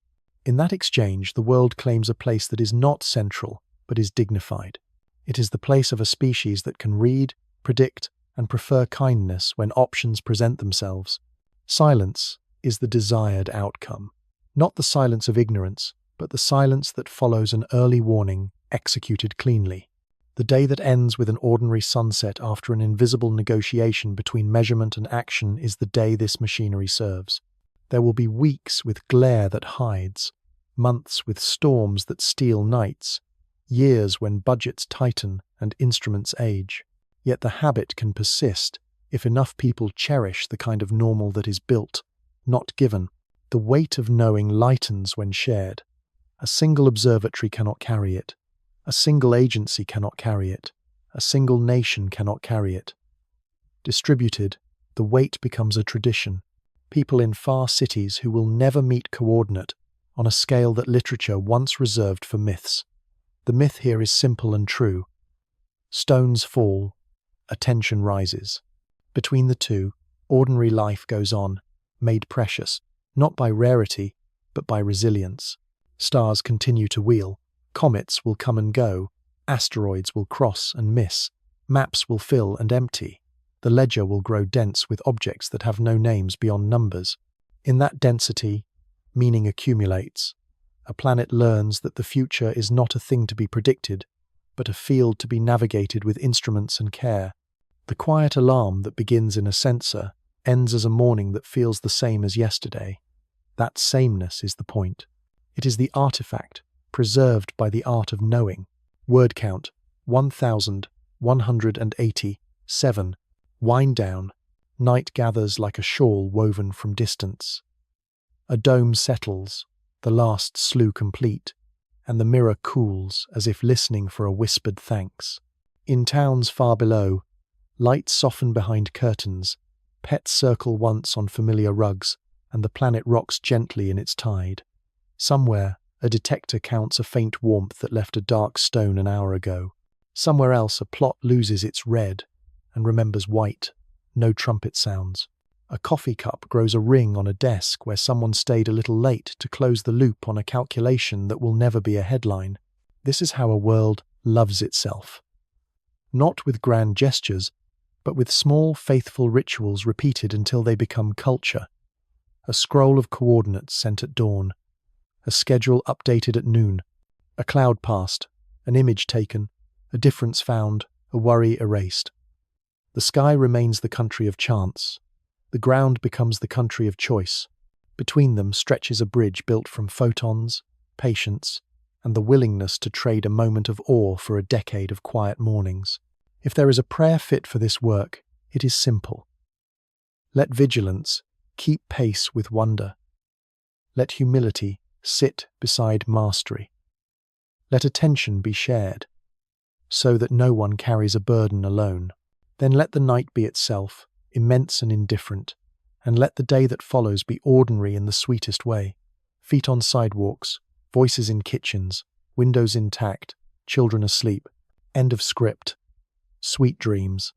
Speaker 1: In that exchange, the world claims a place that is not central, but is dignified. It is the place of a species that can read, predict, and prefer kindness when options present themselves. Silence is the desired outcome. Not the silence of ignorance, but the silence that follows an early warning executed cleanly. The day that ends with an ordinary sunset after an invisible negotiation between measurement and action is the day this machinery serves. There will be weeks with glare that hides, months with storms that steal nights, years when budgets tighten and instruments age. Yet the habit can persist if enough people cherish the kind of normal that is built, not given. The weight of knowing lightens when shared. A single observatory cannot carry it. A single agency cannot carry it. A single nation cannot carry it. Distributed, the weight becomes a tradition. People in far cities who will never meet coordinate on a scale that literature once reserved for myths. The myth here is simple and true. Stones fall, attention rises. Between the two, ordinary life goes on, made precious, not by rarity, but by resilience. Stars continue to wheel. Comets will come and go. Asteroids will cross and miss. Maps will fill and empty. The ledger will grow dense with objects that have no names beyond numbers. In that density, meaning accumulates. A planet learns that the future is not a thing to be predicted, but a field to be navigated with instruments and care. The quiet alarm that begins in a sensor ends as a morning that feels the same as yesterday. That sameness is the point. It is the artifact, preserved by the art of knowing. Word count, 1,187. Wind down. Night gathers like a shawl woven from distance. A dome settles, the last slew complete, and the mirror cools as if listening for a whispered thanks. In towns far below, lights soften behind curtains, Pets circle once on familiar rugs, and the planet rocks gently in its tide. Somewhere, a detector counts a faint warmth that left a dark stone an hour ago. Somewhere else, a plot loses its red and remembers white. No trumpet sounds. A coffee cup grows a ring on a desk where someone stayed a little late to close the loop on a calculation that will never be a headline. This is how a world loves itself. Not with grand gestures, but with small, faithful rituals repeated until they become culture. A scroll of coordinates sent at dawn. A schedule updated at noon. A cloud passed. An image taken. A difference found. A worry erased. The sky remains the country of chance. The ground becomes the country of choice. Between them stretches a bridge built from photons, patience, and the willingness to trade a moment of awe for a decade of quiet mornings. If there is a prayer fit for this work, it is simple. Let vigilance keep pace with wonder. Let humility sit beside mastery. Let attention be shared, so that no one carries a burden alone. Then let the night be itself, immense and indifferent, and let the day that follows be ordinary in the sweetest way. Feet on sidewalks, voices in kitchens, windows intact, children asleep. End of script. Sweet dreams.